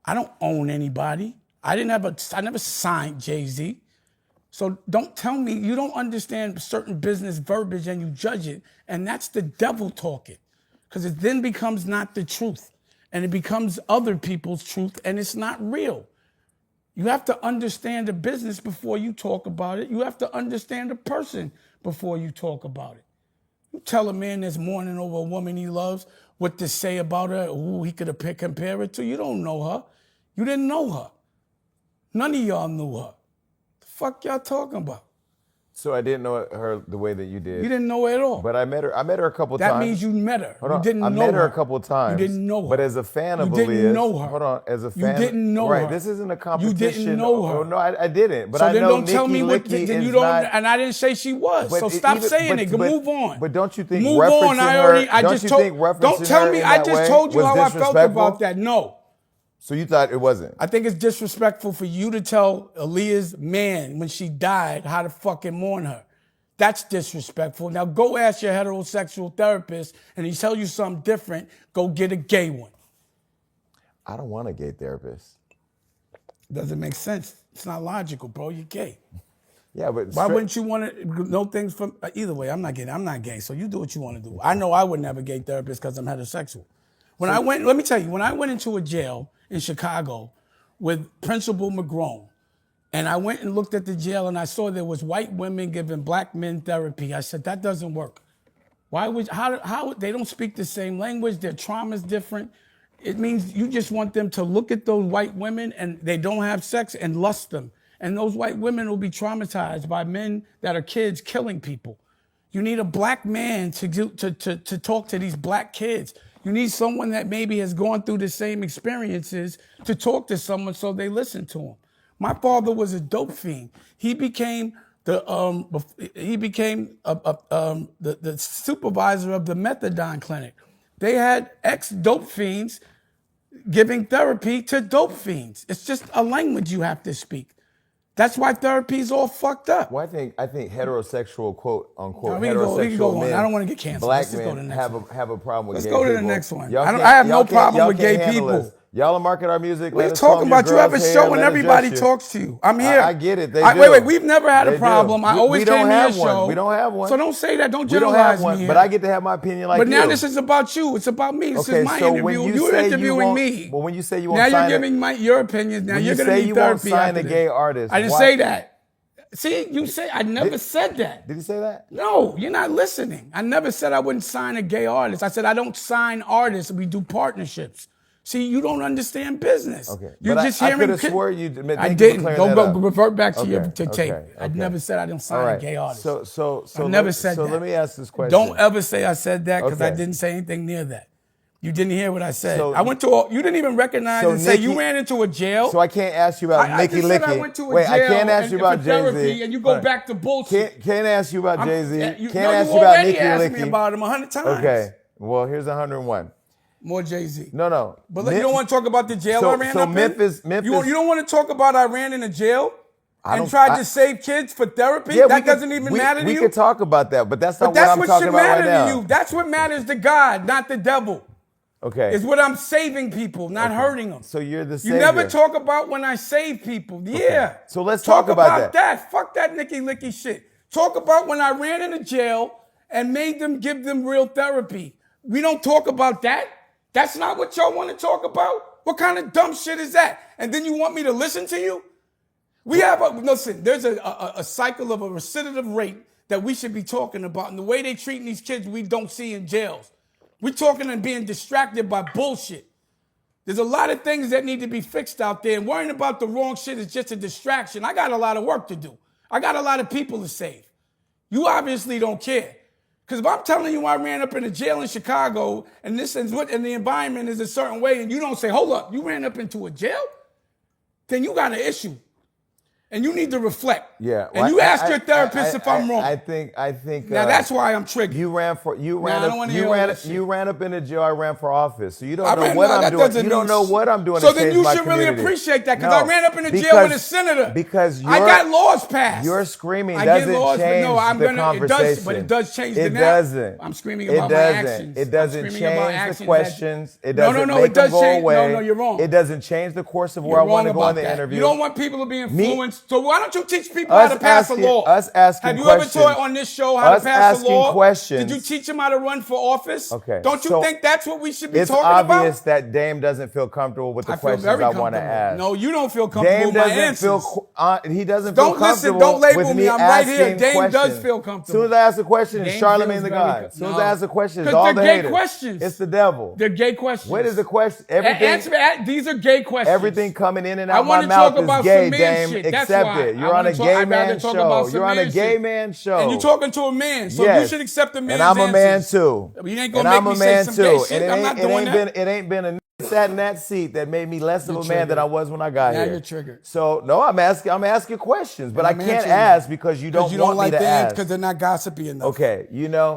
I don't own anybody. I never signed Jay-Z. So don't tell me, you don't understand certain business verbiage and you judge it, and that's the devil talking. Because it then becomes not the truth. And it becomes other people's truth, and it's not real. You have to understand the business before you talk about it. You have to understand the person before you talk about it. You tell a man that's mourning over a woman he loves what to say about her, who he could compare her to. You don't know her. You didn't know her. None of y'all knew her. The fuck y'all talking about? So I didn't know her the way that you did. You didn't know her at all. But I met her a couple times. That means you met her. Hold on. You didn't know her. I met her a couple times. You didn't know her. But as a fan of Aaliyah. You didn't know her. Hold on. As a fan. You didn't know her. Right. This isn't a competition. You didn't know her. Oh, no, I didn't. But so I then know don't tell me what. Licky Then you is don't. not, and I didn't say she was. So stop saying it. Move on. But don't you think move referencing on? I already. Her, I don't just you told. think referencing Don't tell her me. in I that just way told you was how I felt about that. No. So you thought it wasn't? I think it's disrespectful for you to tell Aaliyah's man when she died how to fucking mourn her. That's disrespectful. Now go ask your heterosexual therapist, and he tell you something different, go get a gay one. I don't want a gay therapist. Doesn't make sense. It's not logical, bro. You're gay. Yeah, but why wouldn't you want to know things from either way? I'm not gay, so you do what you want to do. I know I wouldn't have a gay therapist because I'm heterosexual. Let me tell you, when I went into a jail in Chicago with Principal McGrone, and I went and looked at the jail and I saw there was white women giving black men therapy, I said, that doesn't work. How they don't speak the same language, their trauma's different. It means you just want them to look at those white women and they don't have sex and lust them. And those white women will be traumatized by men that are kids killing people. You need a black man to talk to these black kids. You need someone that maybe has gone through the same experiences to talk to someone so they listen to him. My father was a dope fiend. He became the supervisor of the methadone clinic. They had ex-dope fiends giving therapy to dope fiends. It's just a language you have to speak. That's why therapy is all fucked up. Well, I think heterosexual, quote unquote, we can go on. I don't want to get canceled. Black men have a problem with gay people. Let's go to the next one. I have no problem with gay people. Y'all will market our music. We're talking about you have a show and everybody talks to you. I'm here. I get it. Wait. We've never had a problem. I always came to your show. We don't have one. So don't say that. Don't generalize me here. But I get to have my opinion like you. But now this is about you. It's about me. This is my interview. You're interviewing me. Well, when you say you won't now sign you're giving your opinions. Now you're going to need therapy. You won't sign a gay artist. I didn't say that. See, you say I never said that. Did he say that? No, you're not listening. I never said I wouldn't sign a gay artist. I said I don't sign artists. We do partnerships. See, you don't understand business. Okay, you're but just I hearing. could have swore you. I didn't. Go revert back to your tape. Okay. I never said I don't sign a gay artist. So I never said that. So let me ask this question. Don't ever say I said that because I didn't say anything near that. You didn't hear what I said. I went to you didn't even recognize and say you ran into a jail. So I can't ask you about Nicki Licky. I went to a jail I can't ask you about Jay-Z. And you go back to bullshit. Can't ask you about Jay-Z. Can't ask you about Nicki Licky. You already asked me about him 100 times. Okay. Well, here's 101. More Jay-Z. No. But you don't want to talk about the jail I ran up Memphis, in? You don't want to talk about I ran in a jail? And tried to save kids for therapy? Yeah, that doesn't even matter to you? We could talk about that, but that's not what I'm talking about right now. That's what should matter to you. That's what matters to God, not the devil. Okay. Is what I'm saving people, not hurting them. So you're the savior. You never talk about when I save people. Yeah. Okay. So let's talk about that. Fuck that Nicki Licky shit. Talk about when I ran into jail and made them give them real therapy. We don't talk about that. That's not what y'all want to talk about. What kind of dumb shit is that? And then you want me to listen to you? Listen, there's a cycle of a recidivism rate that we should be talking about. And the way they treating these kids, we don't see in jails. We're talking and being distracted by bullshit. There's a lot of things that need to be fixed out there, and worrying about the wrong shit is just a distraction. I got a lot of work to do. I got a lot of people to save. You obviously don't care. Because if I'm telling you I ran up in a jail in Chicago, and the environment is a certain way, and you don't say, hold up, you ran up into a jail? Then you got an issue. And you need to reflect. Yeah. Well, and you ask your therapist if I'm wrong. I think. Now that's why I'm triggered. You ran up in a jail. I ran for office. So you don't know what I'm doing. You don't know what I'm doing. So then you should really appreciate that because I ran up in a jail with a senator. Because I got laws passed. Your screaming doesn't change the conversation. But it does change the narrative. It doesn't. I'm screaming about my actions. It doesn't change the questions. It doesn't make them go away. No, you're wrong. It doesn't change the course of where I want to go in the interview. You don't want people to be influenced. So why don't you teach people how to pass a law? Have you ever taught on this show how to pass a law? Questions. Did you teach them how to run for office? Okay. Don't you think that's what we should be talking about? It's obvious that Dame doesn't feel comfortable with the questions I want to ask. No, you don't feel comfortable with my answers. He doesn't feel comfortable don't label with me. I'm right here. Dame questions. does feel comfortable. As soon as I ask a question, it's Charlamagne the God. As soon as I ask a question, it's all the haters. They're gay questions. It's the devil. They're gay questions. What is the question? Everything. These are gay questions. Everything coming in and out my mouth is gay, Dame. Accept it. You're on a gay man show. You're on a gay man show. And you're talking to a man, so you should accept the man's answers. And I'm a man answers. too. You ain't gonna make me say some gay shit. I'm not doing that. It ain't been a sat in that seat that made me less of a man than I was when I got here. Now you're triggered. So no, I'm asking questions, but I can't ask because you don't want me to ask. Because they're not gossipy enough. Okay,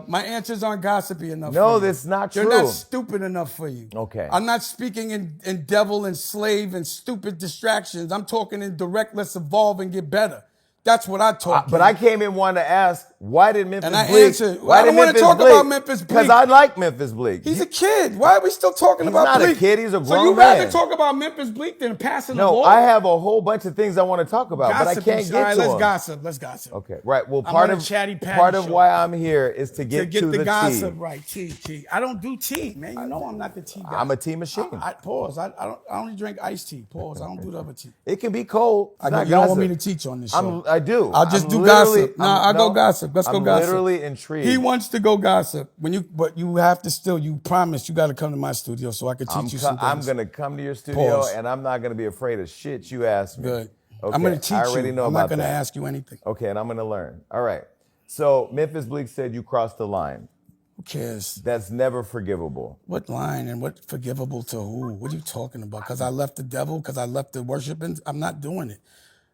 my answers aren't gossipy enough. No, that's not true. They're not stupid enough for you. Okay, I'm not speaking in devil and slave and stupid distractions. I'm talking in direct. Let's evolve and get better. That's what I talk. But I came in wanting to ask, Why did Memphis And I Bleek? answered, I don't want to talk about Memphis Bleek. Because I like Memphis Bleek. He's a kid. Why are we still talking about Bleek? He's not a kid. He's a grown man. So you rather talk about Memphis Bleek than passing the law? No, I have a whole bunch of things I want to talk about, but I can't get to them. Let's gossip. Let's gossip. Okay, right. Well, part of why I'm here is to get to the gossip. tea. Right, tea. I don't do tea, man. You know I'm not the tea guy. I'm a tea machine. Pause. I only drink iced tea. Pause. I don't do the other tea. It can be cold. You don't want me to teach on this show. I do. I'll just do gossip. I'll go gossip. Let's go gossip. I'm literally intrigued. He wants to go gossip. But you have to still, you promise you got to come to my studio so I can teach you some things. I'm going to come to your studio and I'm not going to be afraid of shit you ask me. Good. Okay. I'm going to teach you. I already know I'm about not going to that. ask you anything. Okay, and I'm going to learn. All right. So Memphis Bleek said you crossed the line. Who cares? That's never forgivable. What line and what forgivable to who? What are you talking about? Because I left the devil? Because I left the worshiping? I'm not doing it.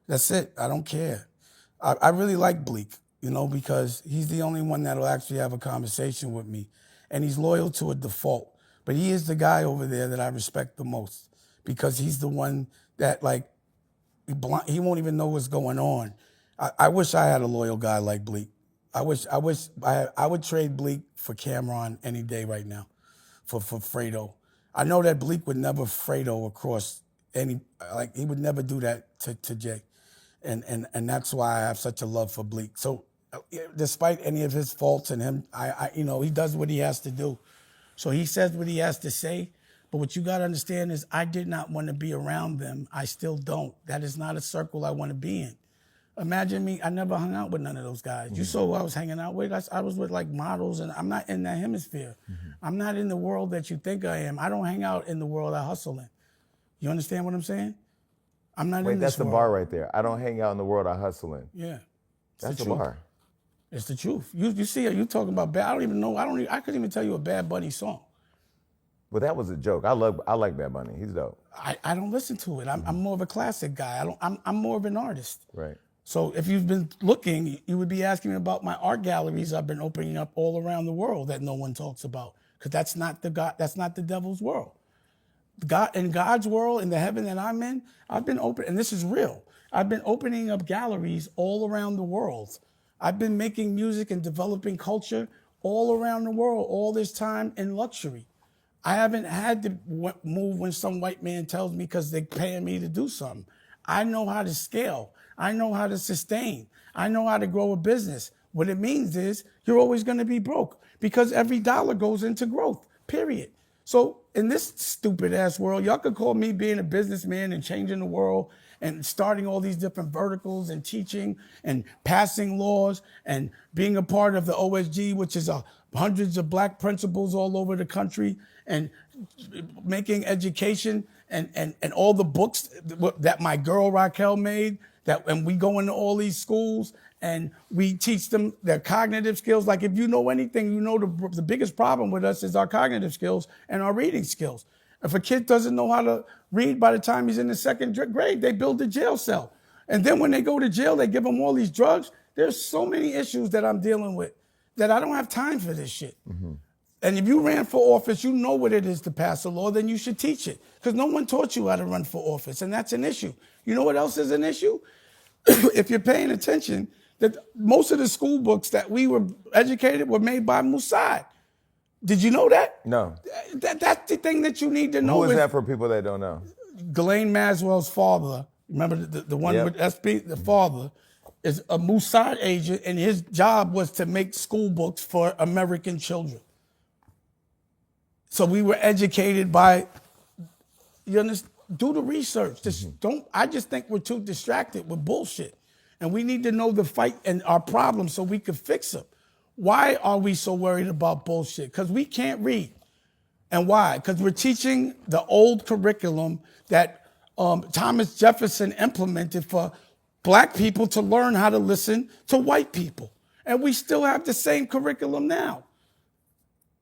That's it. I don't care. I really like Bleek, because he's the only one that'll actually have a conversation with me. And he's loyal to a default. But he is the guy over there that I respect the most because he's the one that, he won't even know what's going on. I wish I had a loyal guy like Bleek. I would trade Bleek for Cameron any day right now, for Fredo. I know that Bleek would never Fredo across he would never do that to Jay. And that's why I have such a love for Bleek. So despite any of his faults and him, he does what he has to do. So he says what he has to say. But what you got to understand is I did not want to be around them. I still don't. That is not a circle I want to be in. Imagine me, I never hung out with none of those guys. You saw who I was hanging out with. I was with models, and I'm not in that hemisphere. I'm not in the world that you think I am. I don't hang out in the world I hustle in. You understand what I'm saying? I'm not in this world. Wait, that's the bar right there. I don't hang out in the world I hustle in. Yeah. That's the bar. It's the truth. You see it. You talking about bad. I don't even know. I couldn't even tell you a Bad Bunny song. Well, that was a joke. I like Bad Bunny. He's dope. I don't listen to it. I'm more of a classic guy. I'm more of an artist. Right. So if you've been looking, you would be asking me about my art galleries I've been opening up all around the world that no one talks about, because that's not the devil's world. In God's world, in the heaven that I'm in, I've been open, and this is real. I've been opening up galleries all around the world. I've been making music and developing culture all around the world all this time in luxury. I haven't had to move when some white man tells me because they're paying me to do something. I know how to scale. I know how to sustain. I know how to grow a business. What it means is you're always going to be broke because every dollar goes into growth, period. So in this stupid ass world, y'all could call me being a businessman and changing the world and starting all these different verticals and teaching and passing laws and being a part of the OSG, which is hundreds of black principals all over the country, and making education and all the books that my girl Raquel made, and we go into all these schools and we teach them their cognitive skills. Like if you know anything, you know the biggest problem with us is our cognitive skills and our reading skills. If a kid doesn't know how to read by the time he's in the second grade, they build a jail cell. And then when they go to jail, they give them all these drugs. There's so many issues that I'm dealing with that I don't have time for this shit. Mm-hmm. And if you ran for office, you know what it is to pass a law, then you should teach it. Because no one taught you how to run for office, and that's an issue. You know what else is an issue? If you're paying attention, that most of the school books that we were educated were made by Mossad. Did you know that? No. That's the thing that you need to know. Who is that for people that don't know? Ghislaine Maxwell's father, remember the one with SB, the father, is a Mossad agent, and his job was to make school books for American children. So we were educated by, you understand? Do the research. I just think we're too distracted with bullshit. And we need to know the fight and our problems so we can fix them. Why are we so worried about bullshit? Because we can't read. And why? Because we're teaching the old curriculum that Thomas Jefferson implemented for black people to learn how to listen to white people. And we still have the same curriculum now.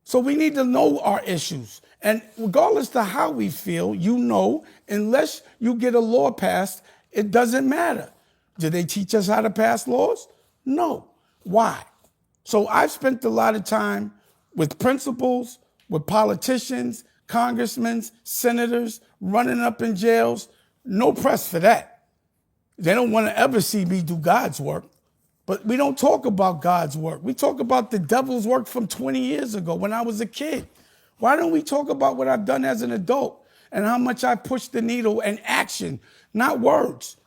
So we need to know our issues. And regardless to how we feel, unless you get a law passed, it doesn't matter. Did they teach us how to pass laws? No. Why? So I've spent a lot of time with principals, with politicians, congressmen, senators, running up in jails. No press for that. They don't want to ever see me do God's work. But we don't talk about God's work. We talk about the devil's work from 20 years ago when I was a kid. Why don't we talk about what I've done as an adult and how much I pushed the needle and action, not words?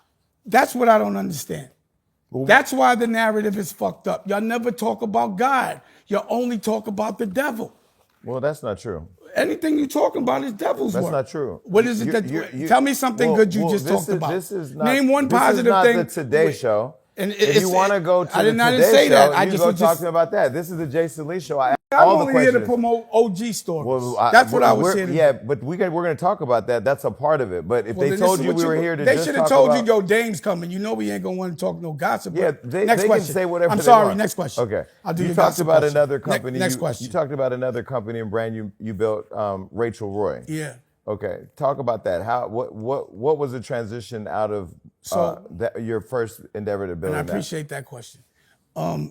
That's what I don't understand. That's why the narrative is fucked up. Y'all never talk about God. You only talk about the devil. Well, that's not true. Anything you're talking about is devil's work. That's not true. What is it tell me something good you just talked about. This is not, Name one positive thing. This is not the Today Show. And if you want to go to the Today Show, you go talking about that. This is the Jason Lee Show. I'm only here to promote OG stories. Well, that's what I was saying. Yeah, but we're going to talk about that. That's a part of it. But if they told you we were here to just talk about... They should have told you, yo, Dame's coming. You know we ain't going to want to talk no gossip. Yeah, they can say whatever they want. I'm sorry, next question. Okay. I'll do you talked about question. Another company. Next question. You talked about another company and brand you built, Rachel Roy. Yeah. Okay, talk about that. What was the transition out of your first endeavor to build? And I appreciate that question.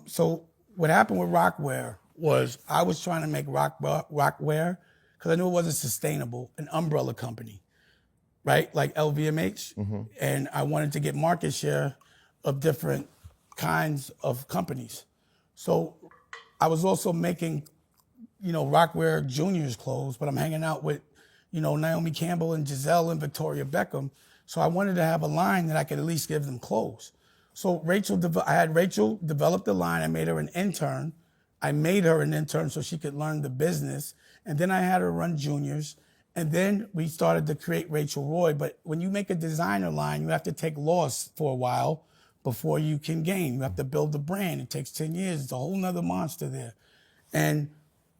So what happened with Rockwear was I was trying to make Rockwear because I knew it wasn't sustainable, an umbrella company, right? Like LVMH. Mm-hmm. And I wanted to get market share of different kinds of companies. So I was also making, Rockwear Junior's clothes, but I'm hanging out with, Naomi Campbell and Giselle and Victoria Beckham. So I wanted to have a line that I could at least give them clothes. So I had Rachel develop the line. I made her an intern. So she could learn the business. And then I had her run Juniors. And then we started to create Rachel Roy. But when you make a designer line, you have to take loss for a while before you can gain. You have to build the brand. It takes 10 years. It's a whole nother monster there. And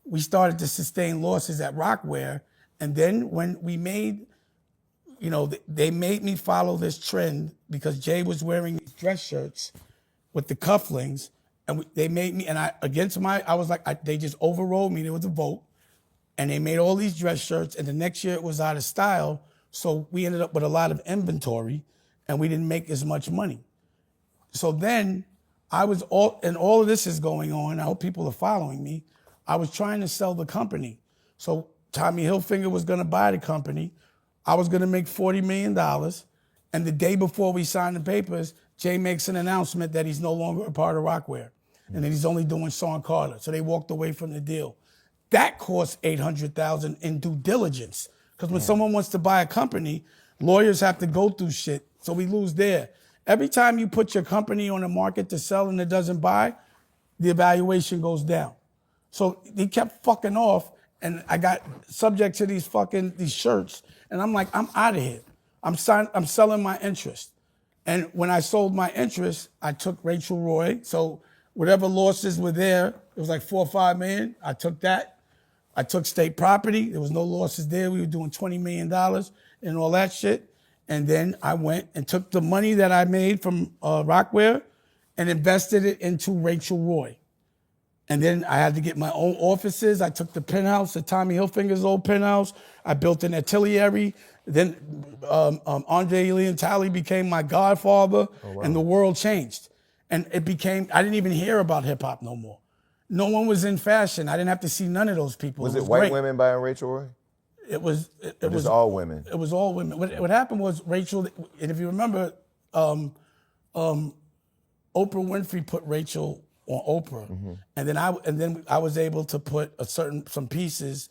we started to sustain losses at Rockwear. And then when we made, they made me follow this trend because Jay was wearing these dress shirts with the cufflinks. And they made me, and I was like, they just overrode me. There was a vote. And they made all these dress shirts. And the next year it was out of style. So we ended up with a lot of inventory and we didn't make as much money. So then and all of this is going on. I hope people are following me. I was trying to sell the company. So Tommy Hilfiger was going to buy the company. I was going to make $40 million. And the day before we signed the papers, Jay makes an announcement that he's no longer a part of Rockwear and that he's only doing Sean Carter. So they walked away from the deal. That cost $800,000 in due diligence. Because when someone wants to buy a company, lawyers have to go through shit. So we lose there. Every time you put your company on the market to sell and it doesn't buy, the evaluation goes down. So he kept fucking off. And I got subject to these shirts. And I'm like, I'm out of here. I'm selling my interest. And when I sold my interest, I took Rachel Roy. So whatever losses were there, it was like $4 or $5 million. I took that. I took state property. There was no losses there. We were doing $20 million and all that shit. And then I went and took the money that I made from Rockwear and invested it into Rachel Roy. And then I had to get my own offices. I took the penthouse, the Tommy Hilfiger's old penthouse. I built an atelier. Then Andre Leontali became my godfather, and the world changed. And I didn't even hear about hip hop no more. No one was in fashion. I didn't have to see none of those people. Was it white women buying Rachel Roy? It was all women. It was all women. What happened was Rachel, and if you remember, Oprah Winfrey put Rachel on Oprah, and then I was able to put some pieces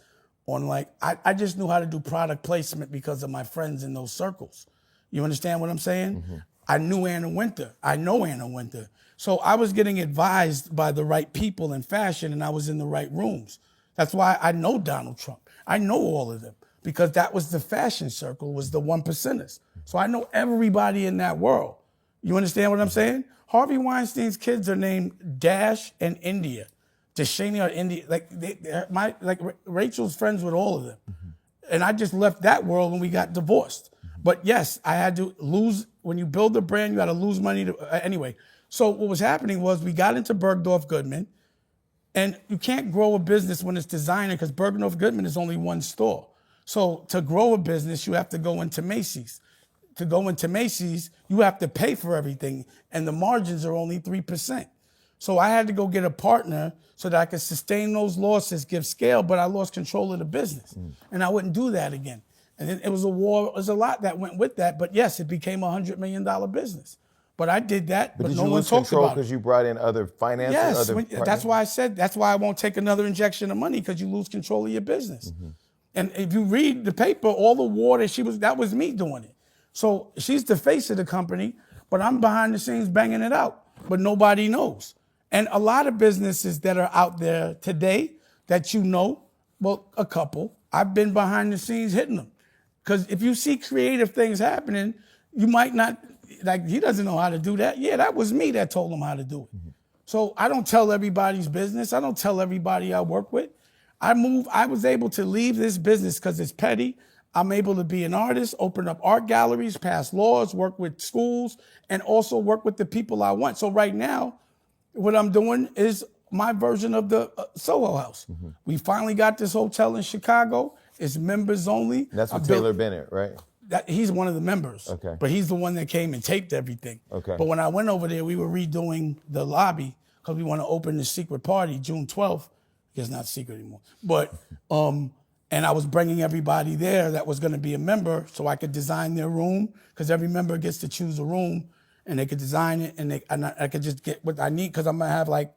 on, like, I just knew how to do product placement because of my friends in those circles. You understand what I'm saying? Mm-hmm. I knew Anna Wintour. I know Anna Wintour. So I was getting advised by the right people in fashion, and I was in the right rooms. That's why I know Donald Trump. I know all of them because that was the fashion circle, was the 1%ers. So I know everybody in that world. You understand what I'm saying? Harvey Weinstein's kids are named Dash and India. Deshani or India. Rachel's friends with all of them. Mm-hmm. And I just left that world when we got divorced. Mm-hmm. But yes, I had to lose. When you build a brand, you got to lose money. Anyway, so what was happening was we got into Bergdorf Goodman. And you can't grow a business when it's designer because Bergdorf Goodman is only one store. So to grow a business, you have to go into Macy's. To go into Macy's, you have to pay for everything, and the margins are only 3%. So I had to go get a partner so that I could sustain those losses, give scale, but I lost control of the business. And I wouldn't do that again. And then it was a war, it was a lot that went with that, but yes, it became a $100 million business. But I did that, but did no you one lose talks control about it. because you brought in other finances? Yes, that's why I said, that's why I won't take another injection of money, because you lose control of your business. And if you read the paper, all the war that was me doing it. So she's the face of the company, but I'm behind the scenes banging it out, but nobody knows. And a lot of businesses that are out there today that well, a couple, I've been behind the scenes hitting them. Because if you see creative things happening, you might not, like, he doesn't know how to do that. Yeah, that was me that told him how to do it. So I don't tell everybody's business. I don't tell everybody I work with. I was able to leave this business because it's petty. I'm able to be an artist, open up art galleries, pass laws, work with schools, and also work with the people I want. So right now, what I'm doing is my version of the Soho House. We finally got this hotel in Chicago. It's members only. That's with Taylor Bennett, right? He's one of the members. Okay. But he's the one that came and taped everything. Okay. But when I went over there, we were redoing the lobby because we want to open the secret party June 12th. It's not secret anymore. But, and I was bringing everybody there that was going to be a member so I could design their room, because every member gets to choose a room and they could design it, and I could just get what I need, because I'm going to have like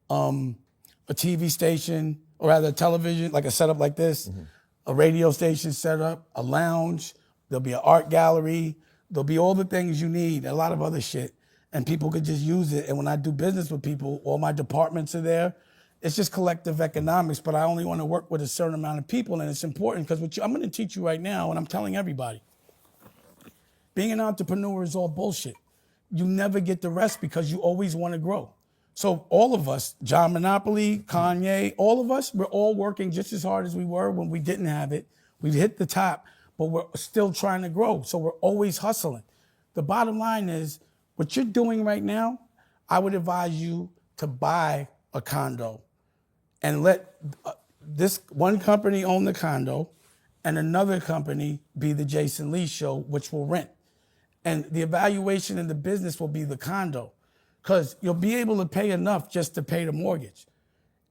a TV station, or rather a television, like a setup like this, a radio station set up, a lounge, there'll be an art gallery, there'll be all the things you need, a lot of other shit, and people could just use it. And when I do business with people, all my departments are there. It's just collective economics, but I only want to work with a certain amount of people, and it's important because I'm going to teach you right now, and I'm telling everybody, being an entrepreneur is all bullshit. You never get the rest because you always want to grow. So all of us, John Monopoly, Kanye, all of us, we're all working just as hard as we were when we didn't have it. We've hit the top, but we're still trying to grow. So we're always hustling. The bottom line is, what you're doing right now, I would advise you to buy a condo and let this one company own the condo and another company be the Jason Lee show, which will rent. And the evaluation in the business will be the condo, because you'll be able to pay enough just to pay the mortgage.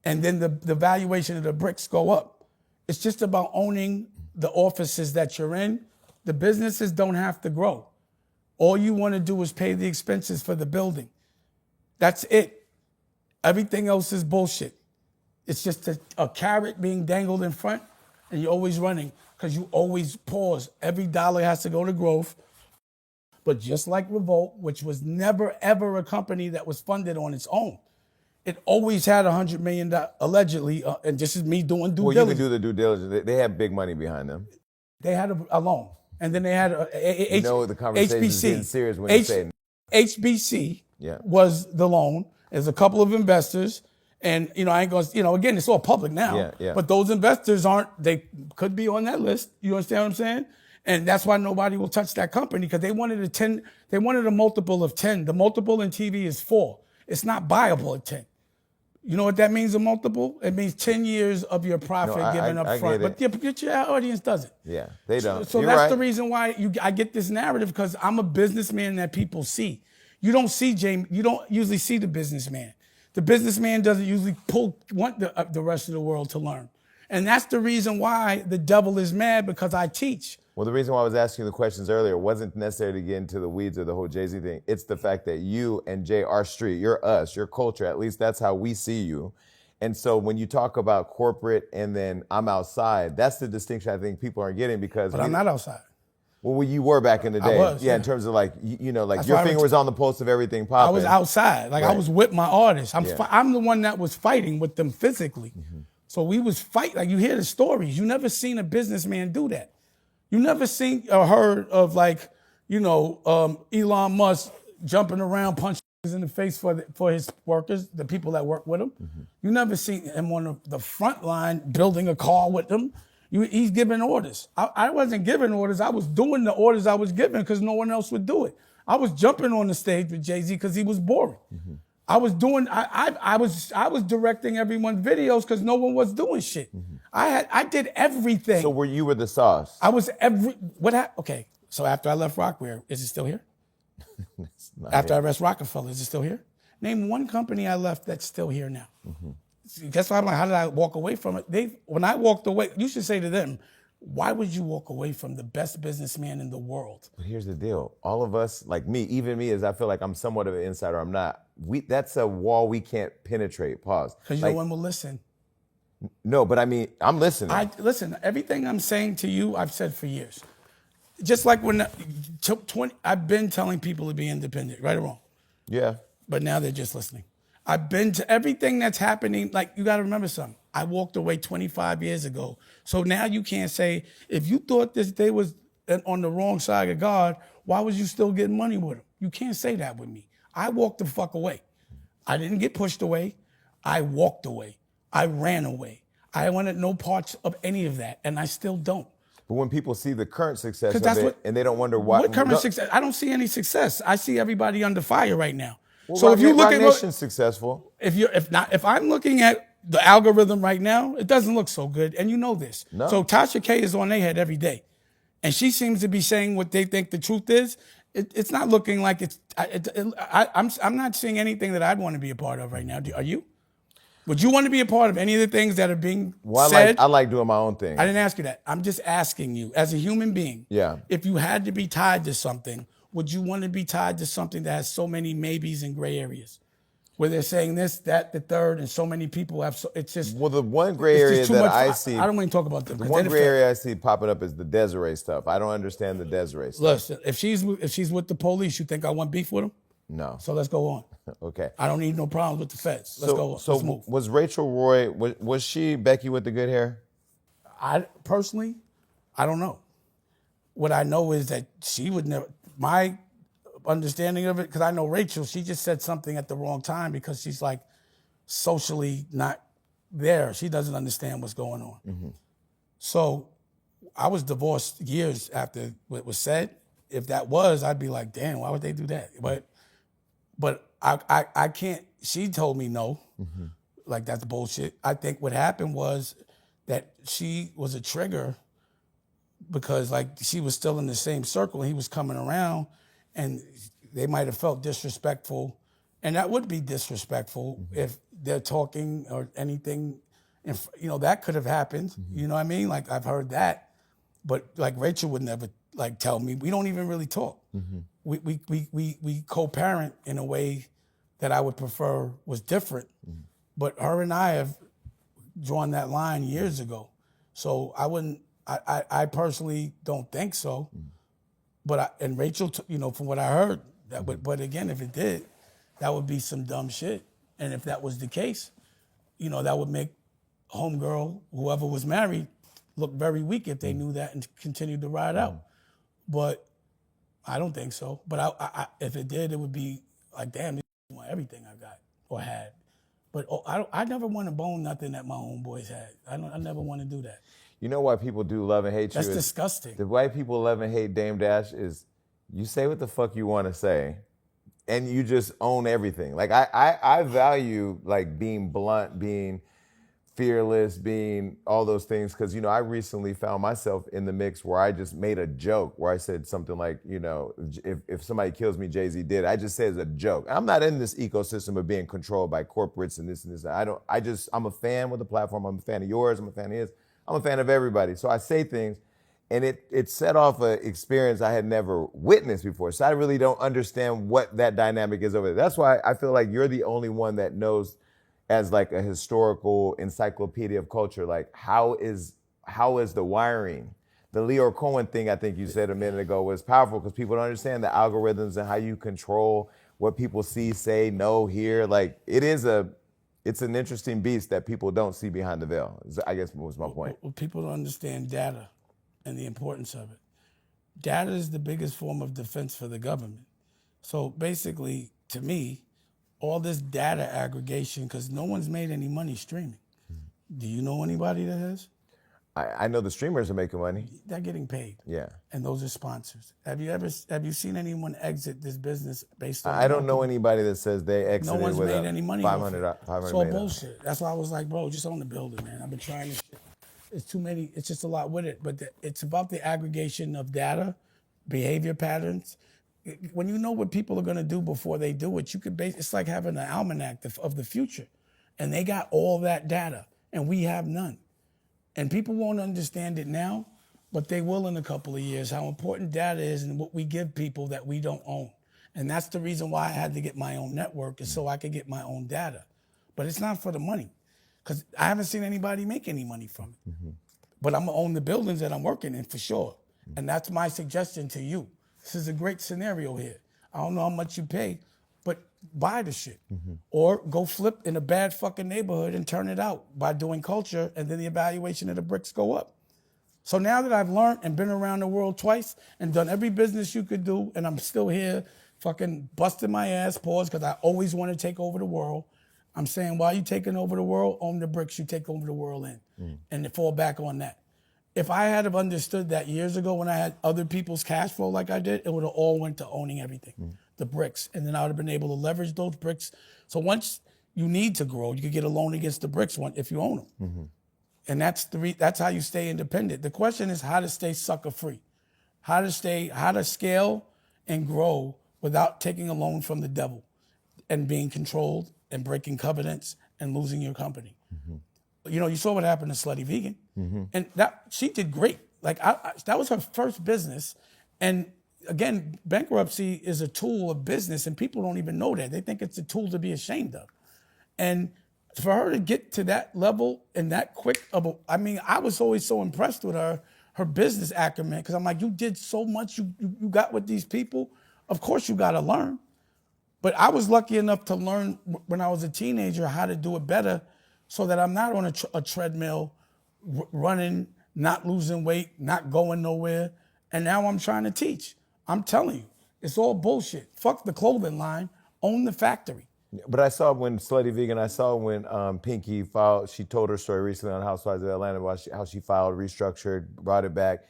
And then the valuation of the bricks go up. It's just about owning the offices that you're in. The businesses don't have to grow. All you want to do is pay the expenses for the building. That's it. Everything else is bullshit. It's just a carrot being dangled in front, and you're always running because you always pause. Every dollar has to go to growth. But just like Revolt, which was never, ever a company that was funded on its own, it always had $100 million, allegedly, and this is me doing due diligence. Well, you can do the due diligence. They have big money behind them. They had a loan, and then they had the conversation is getting serious when you say HBC was the loan. There's a couple of investors, and I ain't gonna, again, it's all public now. Yeah. But those investors they could be on that list. You understand what I'm saying? And that's why nobody will touch that company, because they wanted a multiple of 10. The multiple in TV is 4. It's not buyable at 10. You know what that means, a multiple? It means 10 years of your profit given up front. But your audience doesn't. Yeah, they don't. So that's the reason why I get this narrative, because I'm a businessman that people see. You don't usually see the businessman. The businessman doesn't usually want the rest of the world to learn. And that's the reason why the devil is mad, because I teach. Well, the reason why I was asking you the questions earlier wasn't necessarily to get into the weeds of the whole Jay-Z thing. It's the fact that you and Jay are street. You're us, your culture. At least that's how we see you. And so when you talk about corporate and then I'm outside, that's the distinction I think people aren't getting, because... But I'm not outside. Well, you were back in the day. I was, in terms of like your finger was on the pulse of everything popping. I was outside. I was with my artists. I'm the one that was fighting with them physically. Mm-hmm. So we was fighting. Like, you hear the stories. You never seen a businessman do that. You never seen or heard of Elon Musk jumping around, punching in the face for his workers, the people that work with him. Mm-hmm. You never seen him on the front line building a car with them. He's giving orders. I wasn't giving orders. I was doing the orders I was given because no one else would do it. I was jumping on the stage with Jay-Z because he was boring. Mm-hmm. I was directing everyone's videos because no one was doing shit. Mm-hmm. I did everything. So you were the sauce. I was okay. So after I left Rockware, is it still here? After I left Roc-A-Fella, is it still here? Name one company I left that's still here now. Mm-hmm. That's why I'm like, how did I walk away from it? When I walked away, you should say to them, Why would you walk away from the best businessman in the world? But here's the deal. All of us, like me, even me, as I feel like I'm somewhat of an insider, I'm not. That's a wall we can't penetrate. Pause. Because no one will listen. No, but I mean, I'm listening. Listen, everything I'm saying to you, I've said for years. Just like when I've been telling people to be independent, right or wrong. Yeah. But now they're just listening. I've been to everything that's happening. Like, you got to remember something. I walked away 25 years ago. So now you can't say, if you thought they was on the wrong side of God, why was you still getting money with them? You can't say that with me. I walked the fuck away. I didn't get pushed away. I walked away. I ran away. I wanted no parts of any of that, and I still don't. But when people see the current success of it, and they don't wonder why. What current success? I don't see any success. I see everybody under fire right now. Well, so if you look at Nation's successful. If I'm looking at the algorithm right now, it doesn't look so good, and you know this. No. So Tasha K is on their head every day, and she seems to be saying what they think the truth is. It's not looking like it's. I'm not seeing anything that I'd want to be a part of right now. Are you? Would you want to be a part of any of the things that are being said? I like doing my own thing. I didn't ask you that. I'm just asking you, as a human being, if you had to be tied to something, would you want to be tied to something that has so many maybes and gray areas? Where they're saying this, that, the third, and so many people have, it's just... Well, the one gray area that I see... I don't want to talk about them. The one gray area I see popping up is the Desiree stuff. I don't understand the Desiree stuff. Listen, if she's with the police, you think I want beef with them? No. So let's go on. Okay. I don't need no problems with the feds. Let's go. So let's move. Was Rachel Roy, was she Becky with the good hair? Personally, I don't know. What I know is that she would never, my understanding of it, because I know Rachel, she just said something at the wrong time because she's like socially not there. She doesn't understand what's going on. Mm-hmm. So I was divorced years after what was said. If that was, I'd be like, damn, why would they do that? But I can't, she told me no, like that's bullshit. I think what happened was that she was a trigger because like she was still in the same circle and he was coming around and they might have felt disrespectful. And that would be disrespectful if they're talking or anything, and that could have happened. You know what I mean? Like I've heard that, but like Rachel would never like tell me. We don't even really talk. We co-parent in a way that I would prefer was different. But her and I have drawn that line years ago. So I personally don't think so. But and Rachel, from what I heard, but again, if it did, that would be some dumb shit. And if that was the case, that would make homegirl, whoever was married, look very weak if they knew that and continued to ride out. But I don't think so. But I if it did, it would be like, damn, this want everything I got or had. But I never want to bone nothing that my homeboys had. I never want to do that. You know why people do love and hate you? That's disgusting. The way people love and hate Dame Dash is you say what the fuck you want to say and you just own everything. Like I value like being blunt, being fearless, being all those things. Cause I recently found myself in the mix where I just made a joke where I said something like, if somebody kills me, Jay-Z did. I just said it's a joke. I'm not in this ecosystem of being controlled by corporates and this and this. I'm a fan with the platform. I'm a fan of yours. I'm a fan of his. I'm a fan of everybody. So I say things and it set off an experience I had never witnessed before. So I really don't understand what that dynamic is over there. That's why I feel like you're the only one that knows as like a historical encyclopedia of culture, like how is the wiring? The Leo Cohen thing I think you said a minute ago was powerful because people don't understand the algorithms and how you control what people see, say, know, hear. Like it's an interesting beast that people don't see behind the veil, I guess was my point. Well, people don't understand data and the importance of it. Data is the biggest form of defense for the government. So basically, to me, all this data aggregation, because no one's made any money streaming. Do you know anybody that has? I know the streamers are making money. They're getting paid. Yeah. And those are sponsors. Have you seen anyone exit this business based on? I don't know anybody that says they exited. No one's with made any money. 500 It's all bullshit. That's why I was like, bro, just own the building, man. I've been trying this shit. It's too many. It's just a lot with it. But it's about the aggregation of data, behavior patterns. When you know what people are going to do before they do it, you could it's like having an almanac of the future. And they got all that data, and we have none. And people won't understand it now, but they will in a couple of years, how important data is and what we give people that we don't own. And that's the reason why I had to get my own network, is so I could get my own data. But it's not for the money, because I haven't seen anybody make any money from it. But I'm gonna own the buildings that I'm working in for sure. And that's my suggestion to you. This is a great scenario here. I don't know how much you pay, but buy the shit. Or go flip in a bad fucking neighborhood and turn it out by doing culture, and then the evaluation of the bricks go up. So now that I've learned and been around the world twice and done every business you could do, and I'm still here fucking busting my ass, pause, because I always want to take over the world. I'm saying, while you taking over the world, own the bricks you take over the world in, and to fall back on that. If I had have understood that years ago when I had other people's cash flow like I did, it would have all went to owning everything, the bricks, and then I would have been able to leverage those bricks. So once you need to grow, you could get a loan against the bricks if you own them. And that's how you stay independent. The question is how to stay sucker free, how to scale and grow without taking a loan from the devil and being controlled and breaking covenants and losing your company. You know, you saw what happened to Slutty Vegan, and she did great. Like that was her first business, and again, bankruptcy is a tool of business, and people don't even know that. They think it's a tool to be ashamed of, and for her to get to that level and that quick I was always so impressed with her business acumen, because I'm like, you did so much, you got with these people. Of course you got to learn. But I was lucky enough to learn when I was a teenager how to do it better, so that I'm not on a treadmill, running, not losing weight, not going nowhere. And now I'm trying to teach. I'm telling you, it's all bullshit. Fuck the clothing line, own the factory. But I saw when Slutty Vegan, I saw when Pinky filed, she told her story recently on Housewives of Atlanta about how she filed, restructured, brought it back.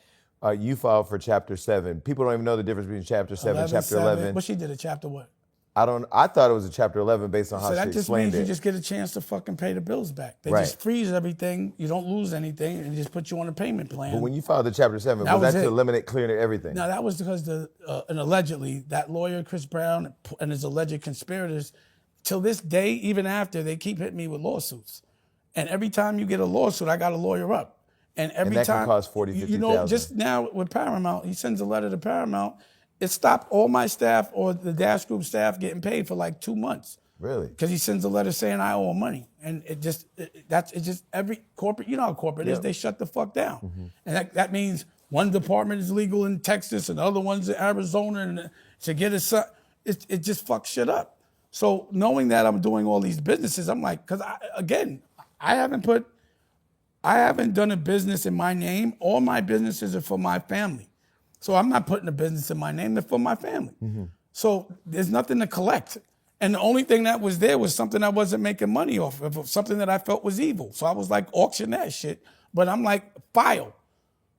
You filed for Chapter 7. People don't even know the difference between Chapter 7 and Chapter 11. But she did a Chapter what? I thought it was a Chapter 11 based on how she explained it. So that just means you just get a chance to fucking pay the bills back. They just freeze everything. You don't lose anything, and just put you on a payment plan. But when you filed the Chapter 7, was that to eliminate clearing everything? No, that was because and allegedly, that lawyer, Chris Brown, and his alleged conspirators, till this day, even after, they keep hitting me with lawsuits. And every time you get a lawsuit, I got a lawyer up. And every that time, can cost $40,000, $50,000. You know, just now with Paramount, he sends a letter to Paramount. It stopped all my staff or the Dash Group staff getting paid for like 2 months. Really? Because he sends a letter saying I owe him money, and it's just every corporate. You know how corporate is. They shut the fuck down, and that means one department is legal in Texas and other ones in Arizona, and to get it just fucks shit up. So knowing that I'm doing all these businesses, I'm like, because I haven't done a business in my name. All my businesses are for my family. So I'm not putting a business in my name, they're for my family. So there's nothing to collect. And the only thing that was there was something I wasn't making money off of, something that I felt was evil. So I was like, auction that shit. But I'm like, file,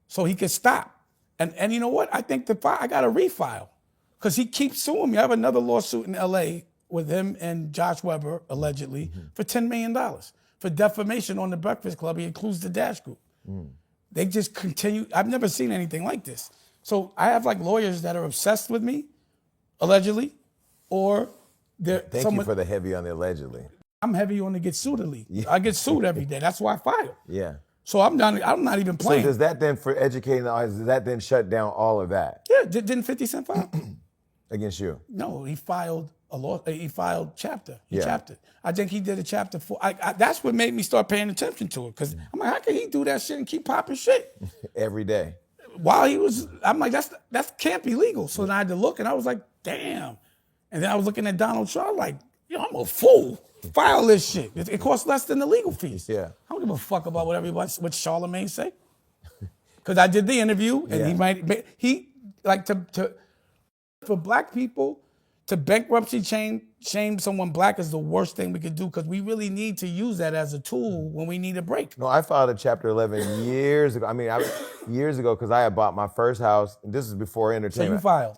so he could stop. And you know what? I think I got to refile, because he keeps suing me. I have another lawsuit in LA with him and Josh Weber, allegedly, for $10 million for defamation on the Breakfast Club. He includes the Dash Group. They just continue. I've never seen anything like this. So I have like lawyers that are obsessed with me, allegedly, or they're. Thank you for the heavy on the allegedly. I'm heavy on the get suedly. Yeah. I get sued every day. That's why I file. Yeah. So I'm not even playing. So does that then, for educating the audience, does that then shut down all of that? Yeah. Didn't 50 Cent file against you? No, he filed he filed chapter. Chapter. I think he did a Chapter 4. That's what made me start paying attention to it, because I'm like, how can he do that shit and keep popping shit every day? While he was, I'm like, that can't be legal. So then I had to look, and I was like, damn. And then I was looking at Donald Trump, like, yo, I'm a fool. File this shit. It costs less than the legal fees. Yeah. I don't give a fuck about what Charlamagne say. Because I did the interview, and for black people, to bankruptcy shame someone black is the worst thing we could do, because we really need to use that as a tool when we need a break. No, I filed a Chapter 11 years ago. Years ago, because I had bought my first house. And this is before entertainment. So you filed.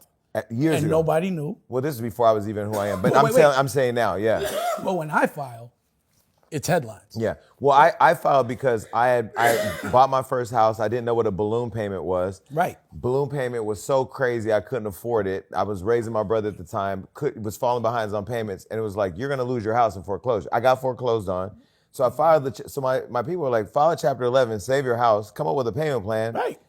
Years ago. And nobody knew. Well, this is before I was even who I am. But I'm saying now, yeah. But when I file, it's headlines. Yeah. Well, I filed because I bought my first house. I didn't know what a balloon payment was. Right. Balloon payment was so crazy I couldn't afford it. I was raising my brother at the time, was falling behind on payments, and it was like, you're gonna lose your house in foreclosure. I got foreclosed on. So I filed my people were like, file a Chapter 11, save your house, come up with a payment plan. Right.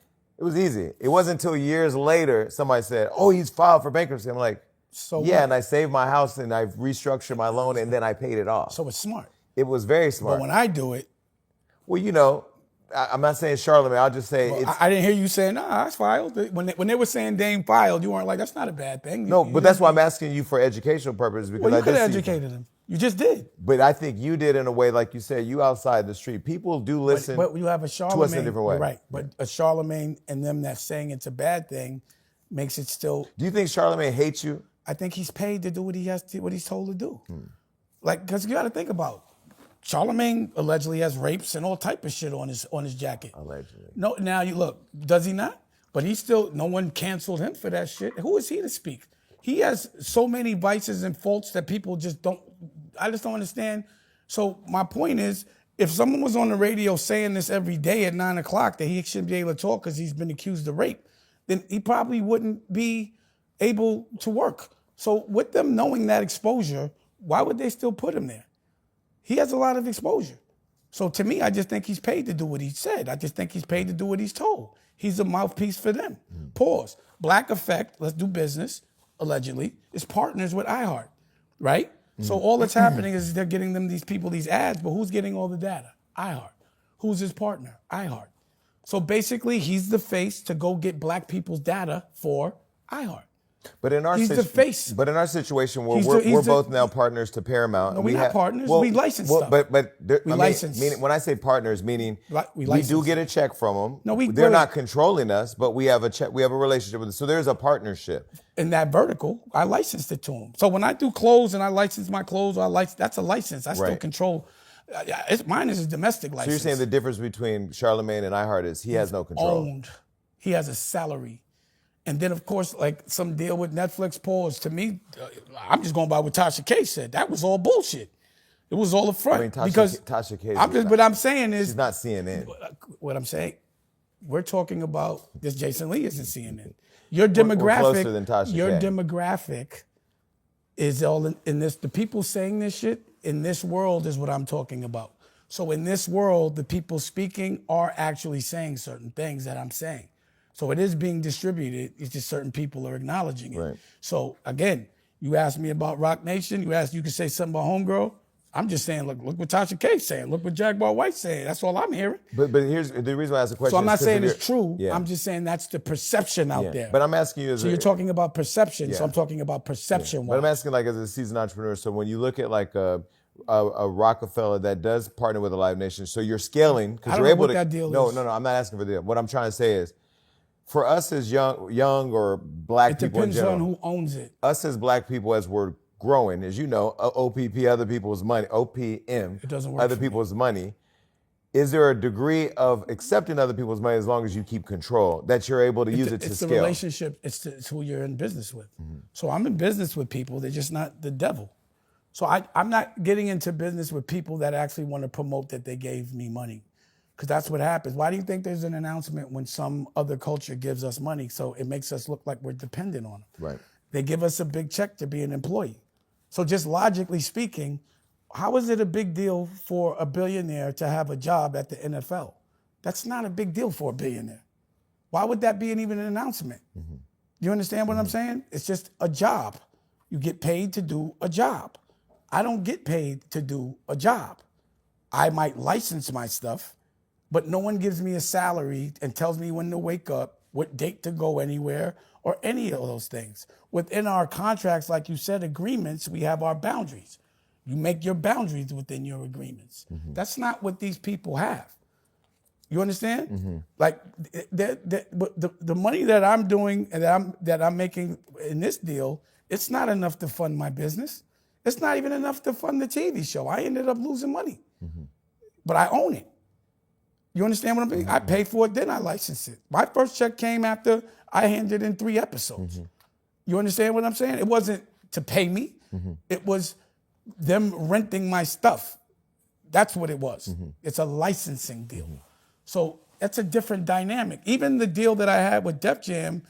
It was easy. It wasn't until years later somebody said, "Oh, he's filed for bankruptcy." I'm like, so yeah, what? and I saved my house and I restructured my loan and then I paid it off. So it's smart. It was very smart. But when I do it, well, you know, I'm not saying Charlamagne. I'll just say it's. I didn't hear you saying, "Nah, that's filed." When they were saying Dame filed, you weren't like, "That's not a bad thing." No, but that's why I'm asking you for educational purposes because well, you I could did have see- educated him. You just did. But I think you did in a way, like you said, you outside the street. People do listen. But you have a Charlamagne, to us in a different way. Right? But a Charlamagne and them that's saying it's a bad thing makes it still. Do you think Charlamagne hates you? I think he's paid to do what what he's told to do. Like, because you got to think about Charlamagne allegedly has rapes and all type of shit on his jacket. Allegedly. No, now you look, does he not? But he still, no one canceled him for that shit. Who is he to speak? He has so many vices and faults that people I just don't understand. So my point is, if someone was on the radio saying this every day at 9 o'clock that he shouldn't be able to talk because he's been accused of rape, then he probably wouldn't be able to work. So with them knowing that exposure, why would they still put him there? He has a lot of exposure. So to me, I just think he's paid to do what he said. I just think he's paid to do what he's told. He's a mouthpiece for them. Pause. Black Effect, let's do business, allegedly, is partners with iHeart, right? So all that's happening is they're getting them these ads, but who's getting all the data? iHeart. Who's his partner? iHeart. So basically, he's the face to go get black people's data for iHeart. But in our He's the face. But in our situation, where He's we're the- both now partners to Paramount. No, we're not partners. We license stuff. But We license. Meaning, when I say partners, meaning We we license. do get a check from them. No, they're not controlling us, but we have a check. We have a relationship with them. So there's a partnership. In that vertical, I licensed it to him. So when I do clothes and I license my clothes, that's a license. I still Right. control. Mine is a domestic license. So you're saying the difference between Charlamagne and iHeart is he has no control. Owned. He has a salary. And then, of course, like some deal with Netflix pause. To me, I'm just going by what Tasha K said. That was all bullshit. It was all a front. I mean, Tasha K. What I'm saying is, she's not CNN. what I'm saying, we're talking about this. Jason Lee isn't CNN. Your demographic, We're closer than Tasha your K. demographic is all in this. The people saying this shit in this world is what I'm talking about. So in this world, the people speaking are actually saying certain things that I'm saying. So it is being distributed. It's just certain people are acknowledging it. Right. So again, you asked me about Roc Nation. You could say something about Homegirl. I'm just saying, look what Tasha K's saying. Look what Jaguar White's saying. That's all I'm hearing. But here's the reason why I asked the question. So I'm not is 'cause saying of it's true. Yeah. I'm just saying that's the perception out there. But I'm asking you. So you're talking about perception. So Yeah. I'm talking about perception. But I'm asking, like, as a seasoned entrepreneur, so when you look at like a Roc-A-Fella that does partner with a Live Nation, so you're scaling because I you're don't know able what to. that deal no, is. no, I'm not asking for the deal. What I'm trying to say is, for us as young or black It people in depends general, on who owns it. us as black people, as we're growing, as you know, OPP, other people's money, OPM, It doesn't work other for me. people's money. Is there a degree of accepting other people's money as long as you keep control that you're able to use it to It's scale? the relationship. It's who you're in business with. So I'm in business with people. They're just not the devil. So I'm not getting into business with people that actually want to promote that they gave me money. Because that's what happens. Why do you think there's an announcement when some other culture gives us money? So it makes us look like we're dependent on them. Right. They give us a big check to be an employee. So just logically speaking, how is it a big deal for a billionaire to have a job at the NFL? That's not a big deal for a billionaire. Why would that be even an announcement? You understand what I'm saying? It's just a job. You get paid to do a job. I don't get paid to do a job. I might license my stuff, but no one gives me a salary and tells me when to wake up, what date to go anywhere, or any of those things. Within our contracts, like you said, agreements, we have our boundaries. You make your boundaries within your agreements. That's not what these people have. You understand? Like the money that I'm doing and that I'm making in this deal, it's not enough to fund my business. It's not even enough to fund the TV show. I ended up losing money, but I own it. You understand what I'm saying? I pay for it, then I license it. My first check came after I handed in 3 episodes. You understand what I'm saying? It wasn't to pay me. It was them renting my stuff. That's what it was. It's a licensing deal. So that's a different dynamic. Even the deal that I had with Def Jam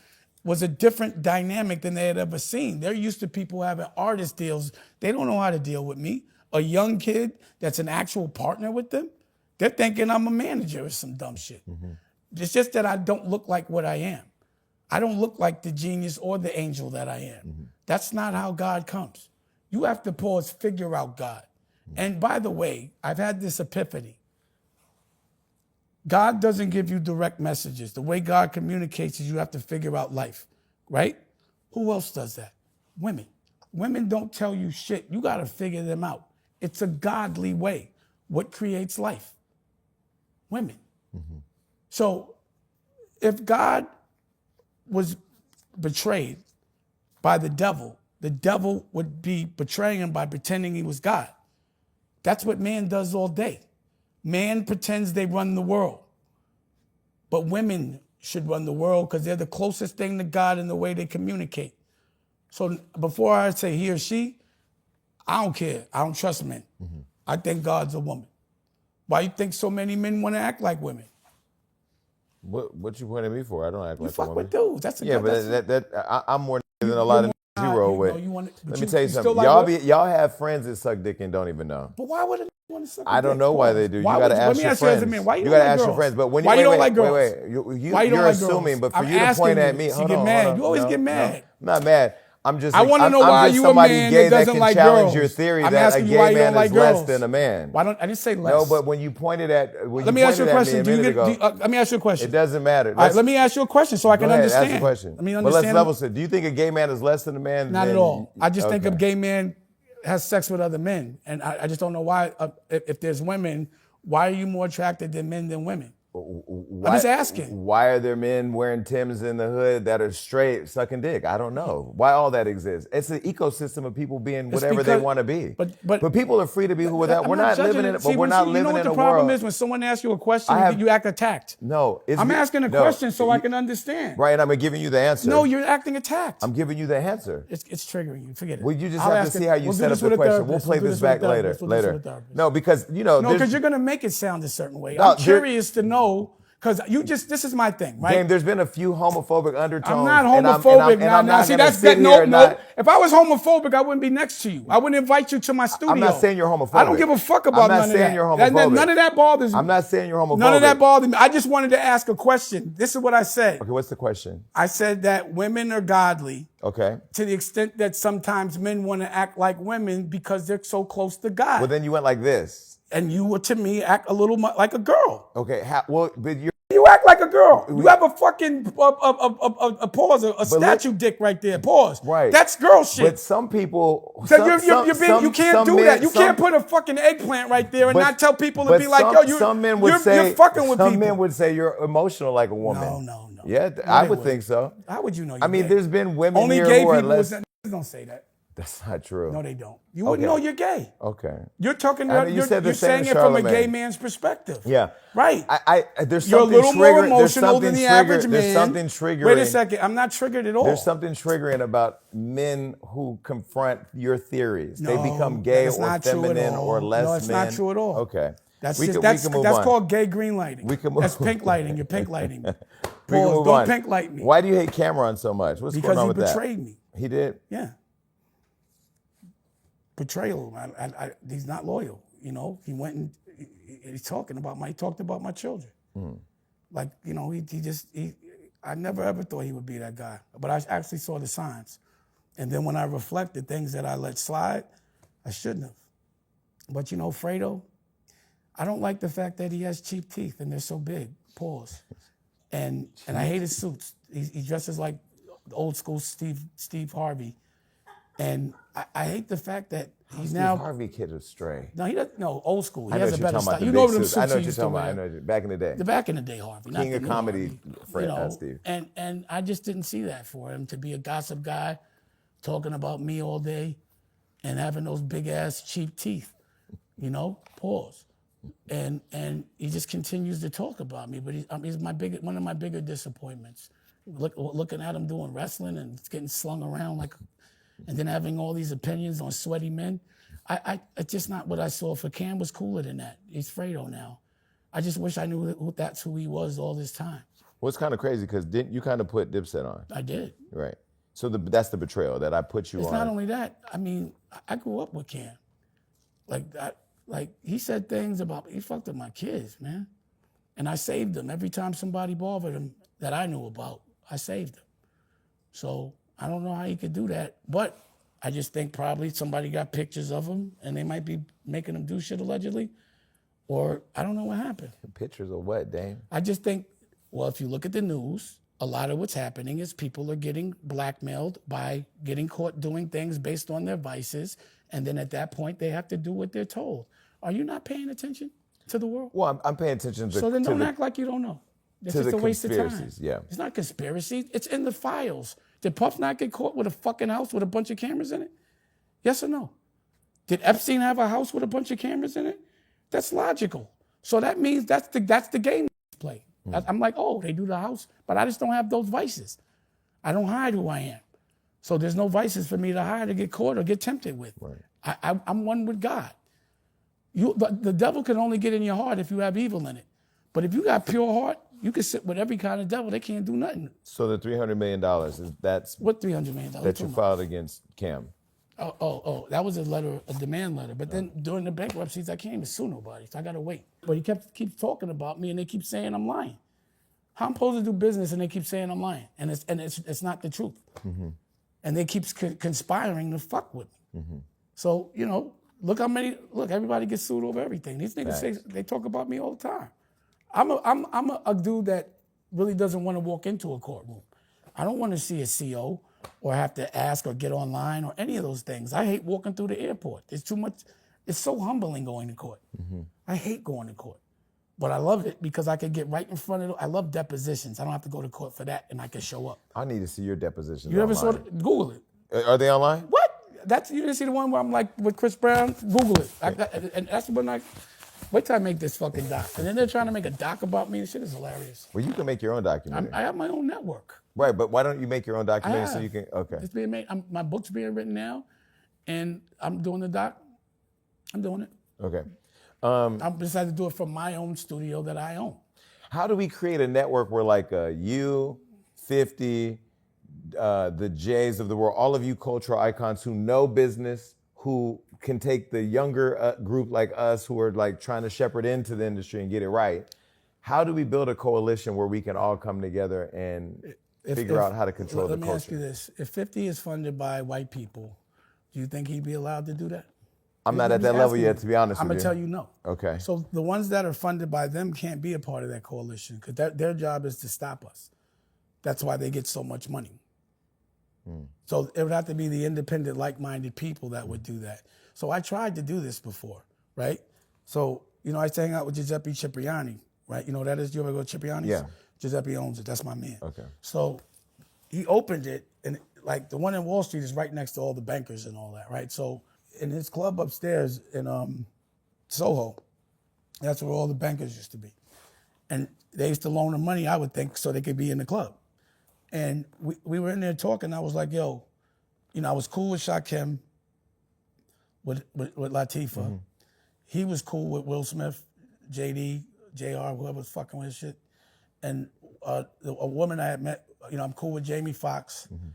was a different dynamic than they had ever seen. They're used to people having artist deals. They don't know how to deal with me. A young kid that's an actual partner with them, they're thinking I'm a manager or some dumb shit. It's just that I don't look like what I am. I don't look like the genius or the angel that I am. Mm-hmm. That's not how God comes. You have to pause, figure out God. And by the way, I've had this epiphany. God doesn't give you direct messages. The way God communicates is you have to figure out life, right? Who else does that? Women. Women don't tell you shit. You got to figure them out. It's a godly way. What creates life? Women. Mm-hmm. So if God was betrayed by the devil would be betraying him by pretending he was God. That's what man does all day. Man pretends they run the world. But women should run the world because they're the closest thing to God in the way they communicate. So before I say he or she, I don't care. I don't trust men. Mm-hmm. I think God's a woman. Why you think so many men want to act like women? What you pointing at me for? I don't act like a woman. You fuck with dudes. That's a but I'm more than a lot of you roll with. Let me tell you something. Y'all have friends that suck dick and don't even know. But why would a want to suck I don't know why they do. You got to ask your friends. Why you got to ask your friends. But when why you don't like girls? Wait. You're assuming, but for you to point at me, hold on. You always get mad. I'm not mad. I'm just. I want to know why you a man that doesn't like girls. Challenge your theory that a gay man is less than a man. Why don't I didn't say less? No, but when you pointed at, let me ask you a question. Let me ask you a question. It doesn't matter. All right, let me ask you a question so I can understand. Ask a question. Let me understand. But let's level set. Do you think a gay man is less than a man? Not at all. I just think a gay man has sex with other men, and I just don't know why. If there's women, why are you more attracted to men than women? I'm just asking. Why are there men wearing Timbs in the hood that are straight sucking dick? I don't know. Why all that exists. It's an ecosystem of people being whatever they want to be. But people are free to be who without. We're not living in. But we're not living in a world. You know what the problem is when someone asks you a question, you act attacked. No, I'm asking a question so I can understand. Right, and I'm giving you the answer. No, you're acting attacked. I'm giving you the answer. It's triggering you. Forget it. Well, you just have to see how you set up the question. We'll play this back later. No, because because you're gonna make it sound a certain way. I'm curious to know. Because this is my thing, right? Game, there's been a few homophobic undertones. I'm not homophobic now. See, that's that. No. If I was homophobic, I wouldn't be next to you. I wouldn't invite you to my studio. I'm not saying you're homophobic. I don't give a fuck about none of that. I'm not saying you're homophobic. None of that bothers me. I'm not saying you're homophobic. None of that bothers me. I just wanted to ask a question. This is what I said. Okay, what's the question? I said that women are godly. Okay. To the extent that sometimes men want to act like women because they're so close to God. Well, then you went like this. And you were, to me, act a little like a girl. Okay, but you're... You act like a girl. You have a fucking a statue dick right there. Pause. Right. That's girl shit. But some people, you can't do that. You can't put a fucking eggplant right there and not tell people to be like, yo, you're fucking with people. Some men would say you're emotional like a woman. No. Yeah, I would think so. How would you know? I mean, there's been women only here gay who are people less. Don't say that. That's not true. No, they don't. You wouldn't know you're gay. Okay. You're talking. You're saying it from a gay man's perspective. Yeah. Right. There's you're something a little more emotional than the average man. There's something triggering. Wait a second. I'm not triggered at all. There's something triggering about men who confront your theories. They become gay or feminine or less. No, it's not true at all. Okay. That's called gay green lighting. That's pink lighting. You're pink lighting. Don't pink light me. Why do you hate Cameron so much? What's going on with that? Because he betrayed me. He did? Yeah. Betrayal. He's not loyal. You know, he went and he talked about my children. Like, you know, I never ever thought he would be that guy, but I actually saw the signs. And then when I reflected things that I let slide, I shouldn't have. But you know, Fredo, I don't like the fact that he has cheap teeth and they're so big. Pause. And I hate his suits. He dresses like old school Steve Harvey. And I hate the fact that he's now... Steve Harvey kid is stray. No, he doesn't. No, old school. He has a better style. You know what them suits I know what he you're used talking to about. wear. I know back in the day. The back in the day Harvey. King of comedy, Steve. And I just didn't see that for him to be a gossip guy, talking about me all day, and having those big ass cheap teeth. You know, pause. And he just continues to talk about me, but he's one of my bigger disappointments. Looking at him doing wrestling and getting slung around and then having all these opinions on sweaty men. It's just not what I saw. For Cam was cooler than that. He's Fredo now. I just wish I knew that's who he was all this time. Well, it's kind of crazy because didn't you kind of put Dipset on? I did. Right. So that's the betrayal that I put you on. It's not only that. I mean, I grew up with Cam. Like he said things about, he fucked up my kids, man. And I saved them. Every time somebody bothered him that I knew about, I saved them. So I don't know how he could do that, but I just think probably somebody got pictures of him and they might be making him do shit allegedly, or I don't know what happened. Pictures of what, Dame? I just think, well, if you look at the news, a lot of what's happening is people are getting blackmailed by getting caught doing things based on their vices, and then at that point they have to do what they're told. Are you not paying attention to the world? Well, I'm paying attention to. So then don't act like you don't know. It's just a waste of time. Yeah. It's not conspiracy. It's in the files. Did Puff not get caught with a fucking house with a bunch of cameras in it? Yes or no? Did Epstein have a house with a bunch of cameras in it? That's logical. So that means that's the game they play. I'm like, oh, they do the house, but I just don't have those vices. I don't hide who I am. So there's no vices for me to hide or get caught or get tempted with. Right. I'm one with God. The devil can only get in your heart if you have evil in it. But if you got pure heart, you can sit with every kind of devil. They can't do nothing. So the $300 million, that's what $300 million that you filed against Cam? Oh, that was a demand letter. But then during the bankruptcies, I can't even sue nobody, so I gotta wait. But he keeps talking about me, and they keep saying I'm lying. How I'm supposed to do business, and they keep saying I'm lying, and it's not the truth. Mm-hmm. And they keep conspiring to fuck with me. Mm-hmm. So look everybody gets sued over everything. These niggas say they talk about me all the time. I'm a dude that really doesn't want to walk into a courtroom. I don't want to see a CO or have to ask or get online or any of those things. I hate walking through the airport. It's too much. It's so humbling going to court. Mm-hmm. I hate going to court. But I love it because I can get right in front of it. I love depositions. I don't have to go to court for that, and I can show up. I need to see your depositions. You ever saw it? Google it. Are they online? What? You didn't see the one where I'm like with Chris Brown? Google it. And that's when wait till I make this fucking doc. And then they're trying to make a doc about me. This shit is hilarious. Well, you can make your own documentary. I have my own network. Right, but why don't you make your own documentary so you can, okay. It's being made. My book's being written now, and I'm doing the doc. I'm doing it. Okay. I decided to do it from my own studio that I own. How do we create a network where like you, 50, the Jays of the world, all of you cultural icons who know business, who can take the younger group like us who are like trying to shepherd into the industry and get it right? How do we build a coalition where we can all come together and figure out how to control the culture? Let me ask you this. If 50 is funded by white people, do you think he'd be allowed to do that? I'm not at that level yet, to be honest with you. I'm going to tell you no. Okay. So the ones that are funded by them can't be a part of that coalition because their job is to stop us. That's why they get so much money. So it would have to be the independent, like-minded people that would do that. So I tried to do this before, right? So, I used to hang out with Giuseppe Cipriani, right? You know what that is? You ever go to Cipriani's? Yeah. Giuseppe owns it. That's my man. Okay. So he opened it, and like the one in Wall Street is right next to all the bankers and all that, right? So in his club upstairs in Soho, that's where all the bankers used to be. And they used to loan them money, I would think, so they could be in the club. And we were in there talking. I was like, yo, I was cool with Shaquem, with Latifah. Mm-hmm. He was cool with Will Smith, JD, JR, whoever was fucking with his shit. And a woman I had met, I'm cool with Jamie Foxx. Mm-hmm.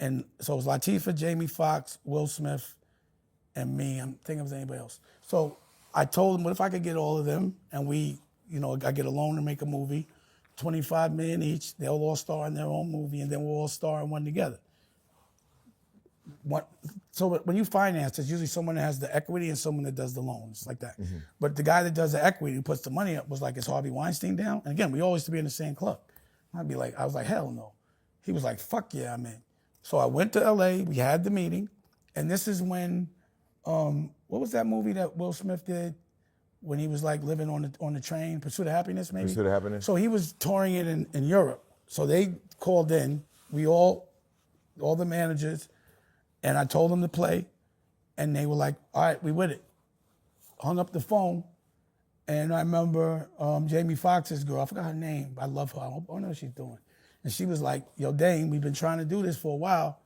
And so it was Latifah, Jamie Foxx, Will Smith, and me. I'm thinking of anybody else. So I told him, what if I could get all of them and I get a loan to make a movie, $25 million each, they'll all star in their own movie, and then we'll all star in one together. So when you finance, it's usually someone that has the equity and someone that does the loans, like that. Mm-hmm. But the guy that does the equity, who puts the money up, was like, is Harvey Weinstein down? And again, we always used to be in the same club. I was like, hell no. He was like, fuck yeah, I'm in. So I went to LA, we had the meeting, and this is when, what was that movie that Will Smith did when he was like living on the train, Pursuit of Happiness maybe? Pursuit of Happiness. So he was touring it in Europe. So they called in, all the managers, and I told them to play, and they were like, all right, we with it. Hung up the phone, and I remember Jamie Foxx's girl, I forgot her name, I love her, I don't know what she's doing. And she was like, yo, Dame, we've been trying to do this for a while,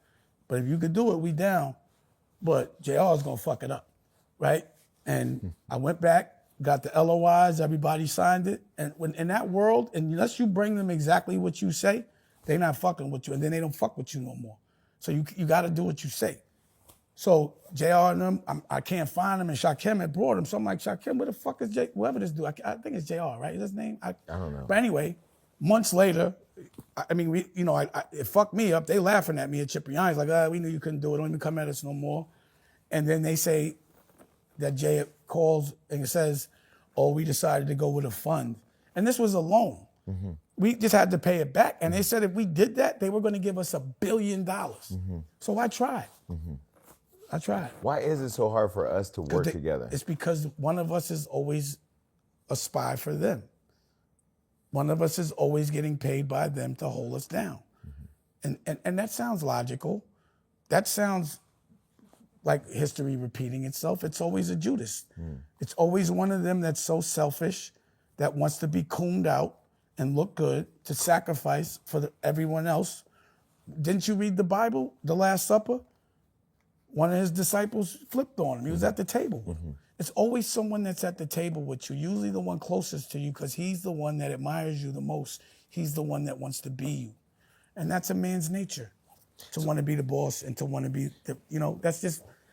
but if you could do it, we down. But JR's gonna fuck it up, right? And I went back, got the LOIs, everybody signed it, and when in that world, and unless you bring them exactly what you say, they're not fucking with you, and then they don't fuck with you no more. So you got to do what you say. So JR and them, I can't find them, and Shaquem had brought him. So I'm like, Shaquem, where the fuck is whoever this dude? I think it's JR, right? Is his name? I don't know. But anyway, months later, I mean, it fucked me up. They laughing at me at Cipriani's, like, we knew you couldn't do it. Don't even come at us no more. And then they say that Jay calls and says, oh, we decided to go with a fund. And this was a loan. Mm-hmm. We just had to pay it back. And they said if we did that, they were going to give us $1 billion. Mm-hmm. So I tried. Mm-hmm. I tried. Why is it so hard for us to work together? It's because one of us is always a spy for them. One of us is always getting paid by them to hold us down. Mm-hmm. And that sounds logical. That sounds like history repeating itself. It's always a Judas. Mm. It's always one of them that's so selfish that wants to be cooned out and look good to sacrifice for everyone else. Didn't you read the Bible, the Last Supper? One of his disciples flipped on him. He was at the table. Mm-hmm. It's always someone that's at the table with you, usually the one closest to you, because he's the one that admires you the most. He's the one that wants to be you. And that's a man's nature, to want to be the boss and to want to be,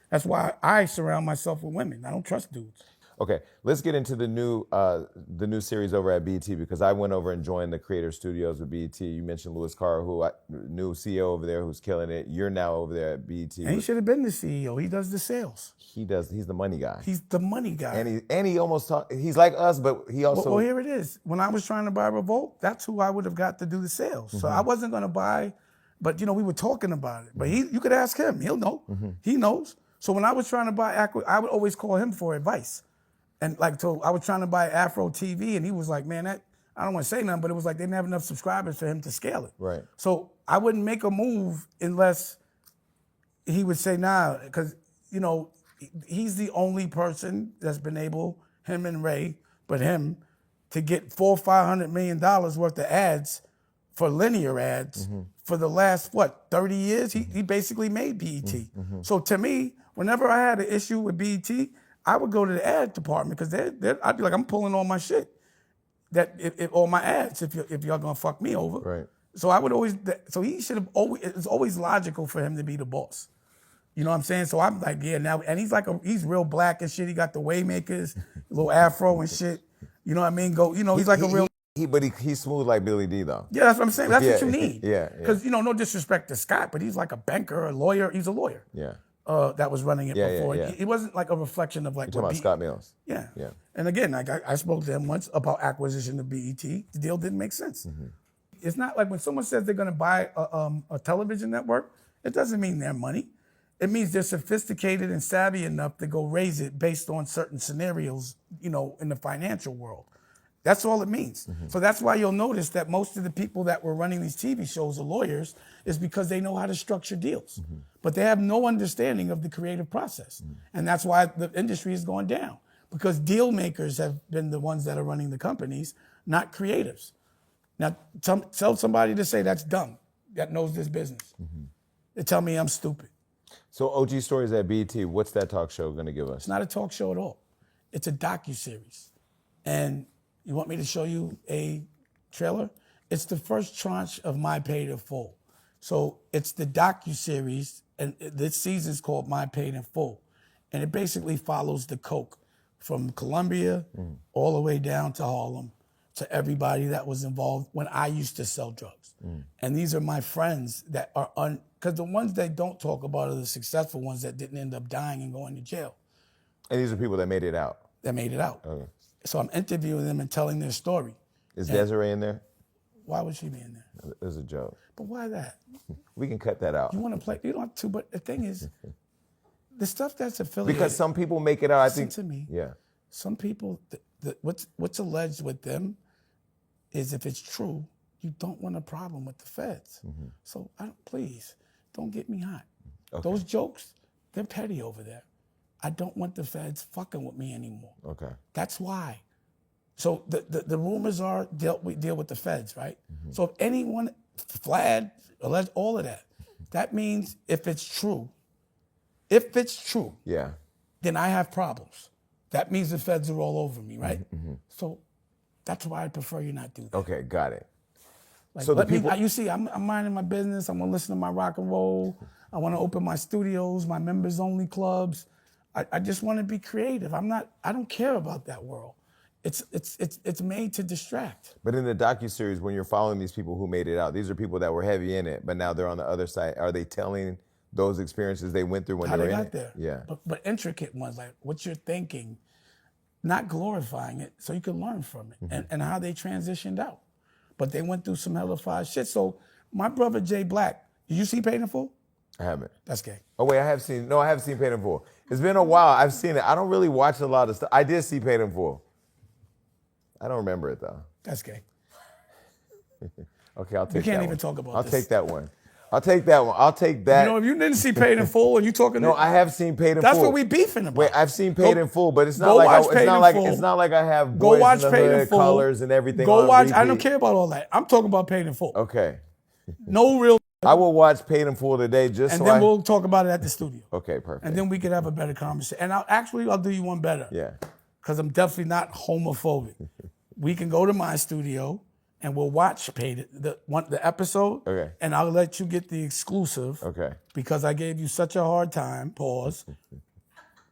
that's why I surround myself with women. I don't trust dudes. Okay, let's get into the new series over at BET, because I went over and joined the creator studios with BET. You mentioned Louis Carr, new CEO over there who's killing it. You're now over there at BET. And he should have been the CEO. He does the sales. He's the money guy. He's the money guy. And he almost he's like us, but he also... Well, here it is. When I was trying to buy Revolt, that's who I would have got to do the sales. Mm-hmm. So I wasn't going to buy, but we were talking about it. But you could ask him. He'll know. Mm-hmm. He knows. So when I was trying to buy I would always call him for advice. And I was trying to buy Afro TV, and he was like, man, I don't want to say nothing, but it was like they didn't have enough subscribers for him to scale it. Right. So I wouldn't make a move unless he would say, nah, because, he's the only person that's been able, him and Ray, but him, to get $400 or $500 million worth of ads for linear ads for the last, 30 years? He basically made BET. Mm-hmm. So to me, whenever I had an issue with BET, I would go to the ad department, because I'd be like, I'm pulling all my shit, all my ads, if y'all gonna fuck me over. Right. So he should have it's always logical for him to be the boss. You know what I'm saying? So I'm like, yeah, now, and he's real black and shit. He got the Waymakers, little afro and shit. You know what I mean? He's like a real... But he's smooth like Billy D, though. Yeah, that's what I'm saying. That's what you need. Yeah. Because, no disrespect to Scott, but he's like a banker, a lawyer. He's a lawyer. Yeah. That was running it before. Yeah. It wasn't like a reflection of like... You're talking about Scott Mills. Yeah. Yeah. And again, I spoke to him once about acquisition of BET. The deal didn't make sense. Mm-hmm. It's not like when someone says they're going to buy a television network, it doesn't mean their money. It means they're sophisticated and savvy enough to go raise it based on certain scenarios, in the financial world. That's all it means. Mm-hmm. So that's why you'll notice that most of the people that were running these TV shows are lawyers, is because they know how to structure deals. Mm-hmm. But they have no understanding of the creative process. Mm-hmm. And that's why the industry is going down, because deal makers have been the ones that are running the companies, not creatives. Now, tell somebody to say that's dumb, that knows this business. Mm-hmm. They tell me I'm stupid. So OG Stories at BET, what's that talk show going to give us? It's not a talk show at all. It's a docuseries. And you want me to show you a trailer? It's the first tranche of My Paid in Full. So it's the docuseries, and this season's called My Paid in Full. And it basically follows the coke from Colombia all the way down to Harlem, to everybody that was involved when I used to sell drugs. And these are my friends that are because the ones they don't talk about are the successful ones that didn't end up dying and going to jail. And these are people that made it out? That made it out. Okay. So I'm interviewing them and telling their story. Is Desiree in there? Why would she be in there? It was a joke. But why that? We can cut that out. You want to play? You don't have to, but the thing is, the stuff that's affiliated... Because some people make it out, I think... Listen to me. Yeah. Some people, what's alleged with them is, if it's true, you don't want a problem with the feds. Mm-hmm. So please, don't get me hot. Okay. Those jokes, they're petty over there. I don't want the feds fucking with me anymore. Okay. That's why. So the rumors are we deal with the feds, right? Mm-hmm. So if anyone, Vlad, alleged, all of that, that means if it's true, yeah, then I have problems. That means the feds are all over me, right? Mm-hmm. So that's why I prefer you not do that. Okay, got it. Like, So the people, you see, I'm minding my business. I'm gonna listen to my rock and roll. I want to open my studios, my members only clubs. I just want to be creative. I don't care about that world. It's made to distract. But in the docuseries, when you're following these people who made it out, these are people that were heavy in it, but now they're on the other side. Are they telling those experiences they went through when they were in it? How they got there. Yeah. But intricate ones, like what you're thinking, not glorifying it, so you can learn from it, and how they transitioned out. But they went through some hellified shit. So my brother Jay Black, did you see Paid in Full? I haven't. That's gay. Oh wait, I have seen Paid in Full. It's been a while. I've seen it. I don't really watch a lot of stuff. I did see Paid in Full. I don't remember it though. That's gay. Okay, I'll take that one. We can't even talk about I'll this. take that one. I'll take that one. I'll take that. You know, if you didn't see Paid in Full and you talking No, I have seen Paid in Full. That's what we beefing about. Wait, I've seen Paid in Full, but it's not go like watch Paid in Full. It's not like I have Go Boys watch in the Paid in Hood, Full. Colors, and everything. Go on watch. repeat. I don't care about all that. I'm talking about Paid in Full. Okay. No real. I will watch Paid in Full today just And so then we'll talk about it at the studio. Okay, perfect. And then we could have a better conversation. And I'll do you one better. Yeah. Because I'm definitely not homophobic. We can go to my studio and we'll watch the episode. Okay. And I'll let you get the exclusive. Okay. Because I gave you such a hard time. Pause.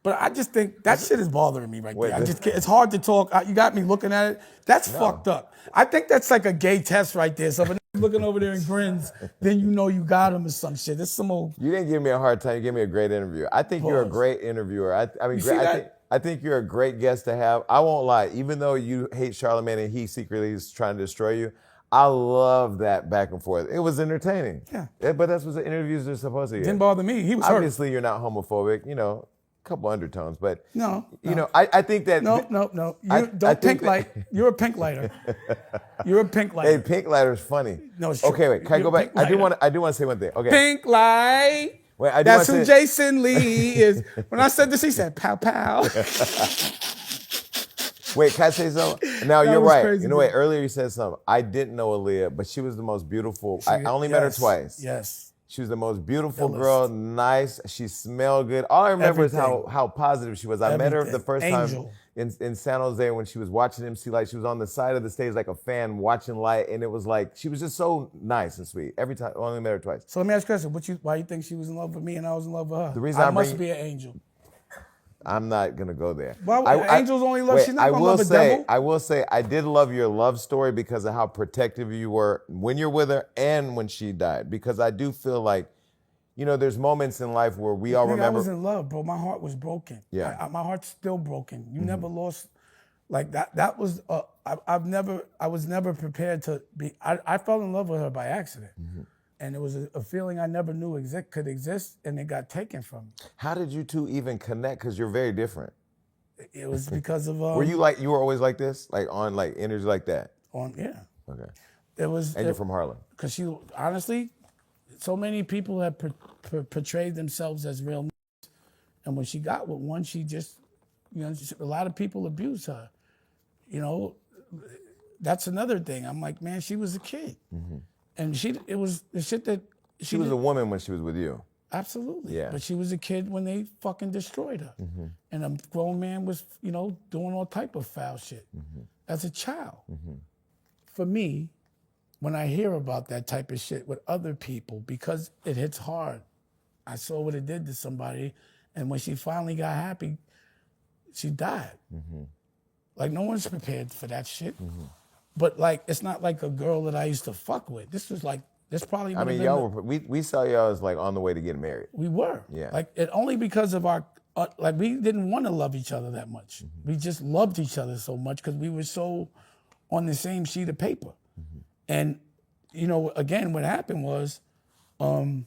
But I just think that shit is bothering me right there. It's hard to talk. You got me looking at it. That's fucked up. I think that's like a gay test right there. So if a nigga looking over there and grins, then you know you got him or some shit. It's some old. You didn't give me a hard time. You gave me a great interview. I think you're a great interviewer. I think you're a great guest to have. I won't lie. Even though you hate Charlamagne and he secretly is trying to destroy you, I love that back and forth. It was entertaining. Yeah. But that's what the interviews are supposed to be. Didn't bother me. He was Obviously, you're not homophobic. You know, a couple undertones, but no. You know, I think that no. Don't pink light. You're a pink lighter. You're a pink lighter. Hey, pink lighter's funny. No, it's true. Okay, wait. Can I go back? I do want to say one thing. Okay. Pink light. Wait, that's who Jason Lee is. When I said this, he said pow pow. Wait, can I say something? Now you're right. Crazy, you know what? Earlier you said something. I didn't know Aaliyah, but she was the most beautiful. I only met her twice. Yes. She was the most beautiful girl, nice. She smelled good. All I remember is how positive she was. I met her the first time in San Jose when she was watching MC Light. She was on the side of the stage like a fan watching Light, and it was like, she was just so nice and sweet. Every time, I only met her twice. So let me ask you a question. Why you think she was in love with me and I was in love with her? The reason I must be an angel. I'm not going to go there. Angels only love, she's not going to love a devil. I will say, I did love your love story because of how protective you were when you're with her and when she died. Because I do feel like, you know, there's moments in life where we all remember. I was in love, bro. My heart was broken. Yeah. My heart's still broken. You never lost, like that was, I was never prepared to be, I fell in love with her by accident. And it was a feeling I never knew could exist, and it got taken from me. How did you two even connect? Because you're very different. It was you were always like this? Like on like energy like that? Yeah. Okay. You're from Harlem? Because she, honestly, so many people have portrayed themselves as real, and when she got with one, she just, you know, a lot of people abused her. You know, that's another thing. I'm like, man, she was a kid. And it was the shit that she was a woman when she was with you. Absolutely. Yeah. But she was a kid when they fucking destroyed her. And a grown man was, you know, doing all type of foul shit as a child. For me, when I hear about that type of shit with other people, because it hits hard, I saw what it did to somebody, and when she finally got happy, she died. Like, no one's prepared for that shit. But like, it's not like a girl that I used to fuck with. This was like, this probably. I mean, y'all were. We saw y'all as like on the way to getting married. We were. Yeah. Like, it only because of our, like, we didn't want to love each other that much. We just loved each other so much because we were so on the same sheet of paper. And, you know, again, what happened was, there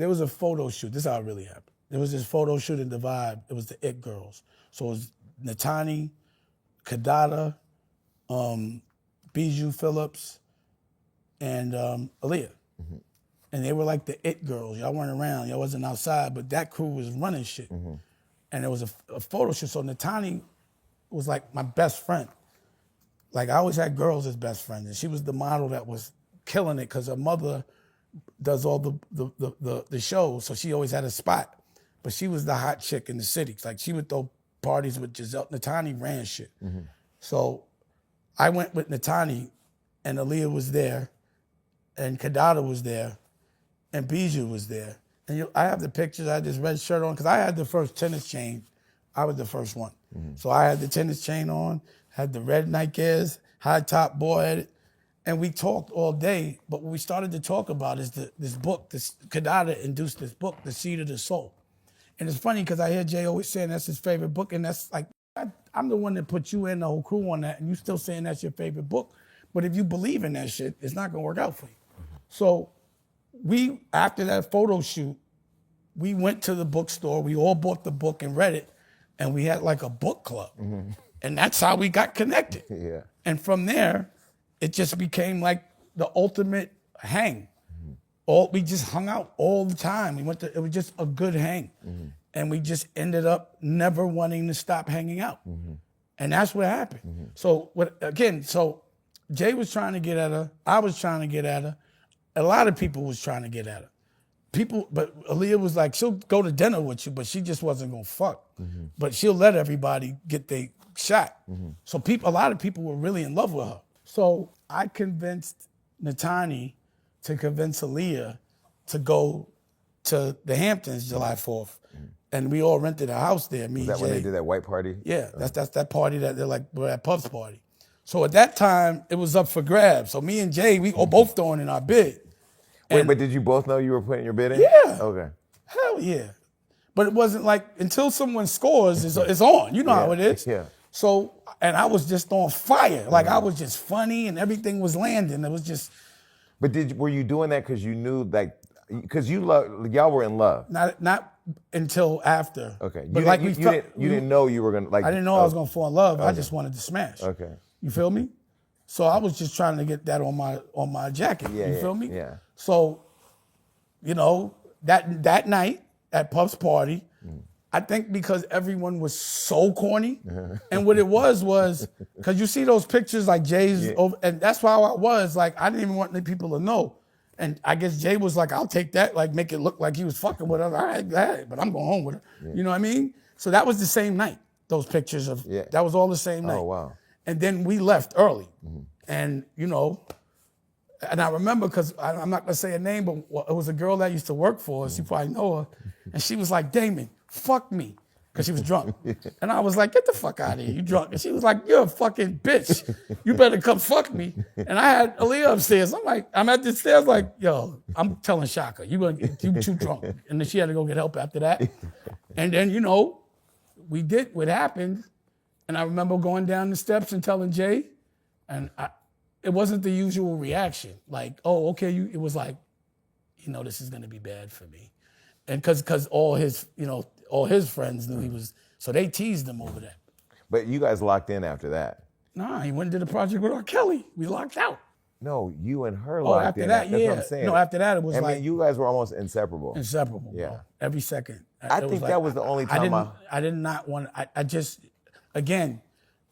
was a photo shoot. This is how it really happened. There was this photo shoot in the Vibe. It was the It Girls. So it was Natani, Kadada, Bijou Phillips, and Aaliyah. And they were like the It Girls. Y'all weren't around. Y'all wasn't outside, but that crew was running shit. And there was a photo shoot. So Natani was like my best friend. Like, I always had girls as best friends. And she was the model that was killing it because her mother does all the shows. So she always had a spot. But she was the hot chick in the city. Like, she would throw parties with Giselle. Natani ran shit. So I went with Natani and Aaliyah was there, and Kadada was there, and Bijou was there. And I have the pictures. I had this red shirt on because I had the first tennis chain. I was the first one. So I had the tennis chain on, had the red Nikes, high top ball headed, and we talked all day. But what we started to talk about is this book. Kadada induced this book, The Seed of the Soul. And it's funny because I hear Jay always saying that's his favorite book, and that's like, I'm the one that put you and the whole crew on that, and you still saying that's your favorite book. But if you believe in that shit, it's not gonna work out for you. So we, after that photo shoot, we went to the bookstore, we all bought the book and read it, and we had like a book club. And that's how we got connected. Yeah. And from there, it just became like the ultimate hang. We just hung out all the time. It was just a good hang. And we just ended up never wanting to stop hanging out. And that's what happened. So Jay was trying to get at her, I was trying to get at her, a lot of people was trying to get at her. But Aaliyah was like, she'll go to dinner with you, but she just wasn't gonna fuck. But she'll let everybody get their shot. So a lot of people were really in love with her. So I convinced Natani to convince Aaliyah to go to the Hamptons July 4th. And we all rented a house there, me and Jay. Was that when they did that white party? Yeah, that's that party that they're like, we're at Puff's party. So at that time, it was up for grabs. So me and Jay, we all both throwing in our bid. Wait, but did you both know you were putting your bid in? Yeah. Okay. Hell yeah. But it wasn't like, until someone scores, it's on. You know how it is. Yeah. So, and I was just on fire. Like I was just funny and everything was landing. It was just. But were you doing that because you knew, like, because y'all were in love? Not until after. Okay. But you didn't know you were gonna, like. I didn't know I was gonna fall in love. I just wanted to smash. Okay. You feel me? So I was just trying to get that on my jacket. Yeah, you feel me? Yeah. So, that night at Puff's party, I think because everyone was so corny, and what it was because you see those pictures like Jay's, over, and that's how I was. Like I didn't even want the people to know, and I guess Jay was like, "I'll take that, like make it look like he was fucking with her." All right, but I'm going home with her. Yeah. You know what I mean? So that was the same night. Those pictures of that was all the same night. Oh wow! And then we left early, and and I remember because I'm not gonna say a name, but it was a girl that used to work for us. You probably know her, and she was like, "Damon, fuck me," because she was drunk. And I was like, "Get the fuck out of here, you drunk." And she was like, "You're a fucking bitch. You better come fuck me." And I had Aaliyah upstairs. I'm at the stairs like, "Yo, I'm telling Shaka, you too drunk." And then she had to go get help after that. And then, we did what happened. And I remember going down the steps and telling Jay, and it wasn't the usual reaction. Like, "Oh, okay," it was like, this is gonna be bad for me. And because all his friends knew he was, so they teased him over that. But you guys locked in after that. Nah, he went and did a project with R. Kelly. We locked out. No, you and her locked after in. that, That's yeah. what I'm saying. No, after that it was I mean, you guys were almost inseparable. Inseparable, yeah. bro. Every second. I think that was the only time I did not want, I just, again,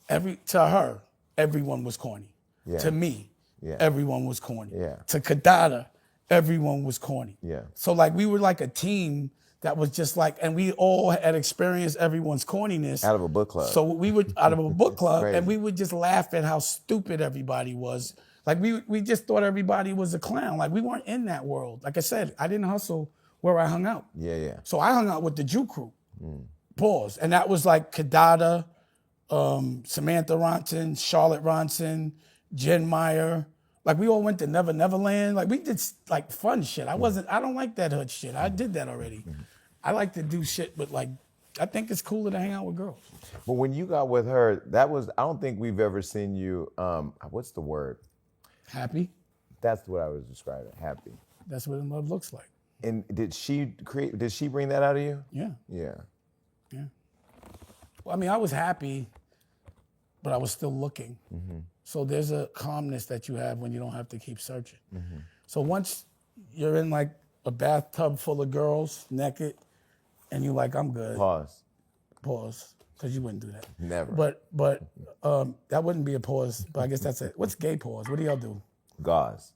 to her, everyone was corny. Yeah. To me, everyone was corny. Yeah. To Kadada, everyone was corny. Yeah. So like we were like a team that was just like, and we all had experienced everyone's corniness. Out of a book club. So we would, out of a book club, Crazy. and we would just laugh at how stupid everybody was. Like we just thought everybody was a clown. Like we weren't in that world. Like I said, I didn't hustle where I hung out. Yeah. So I hung out with the Jew crew. Pause. And that was like Kadada, Samantha Ronson, Charlotte Ronson, Jen Meyer. Like we all went to Never Neverland. Like we did like fun shit. I don't like that hood shit. I did that already. I like to do shit, but like, I think it's cooler to hang out with girls. But when you got with her, I don't think we've ever seen you, what's the word? Happy? That's what I was describing, happy. That's what love looks like. And did she bring that out of you? Yeah. Yeah. Yeah. Well, I mean, I was happy, but I was still looking. So there's a calmness that you have when you don't have to keep searching. So once you're in like a bathtub full of girls naked, and you're like, I'm good. Pause, because you wouldn't do that. Never. But that wouldn't be a pause. But I guess that's it. What's gay pause? What do y'all do? Gauze.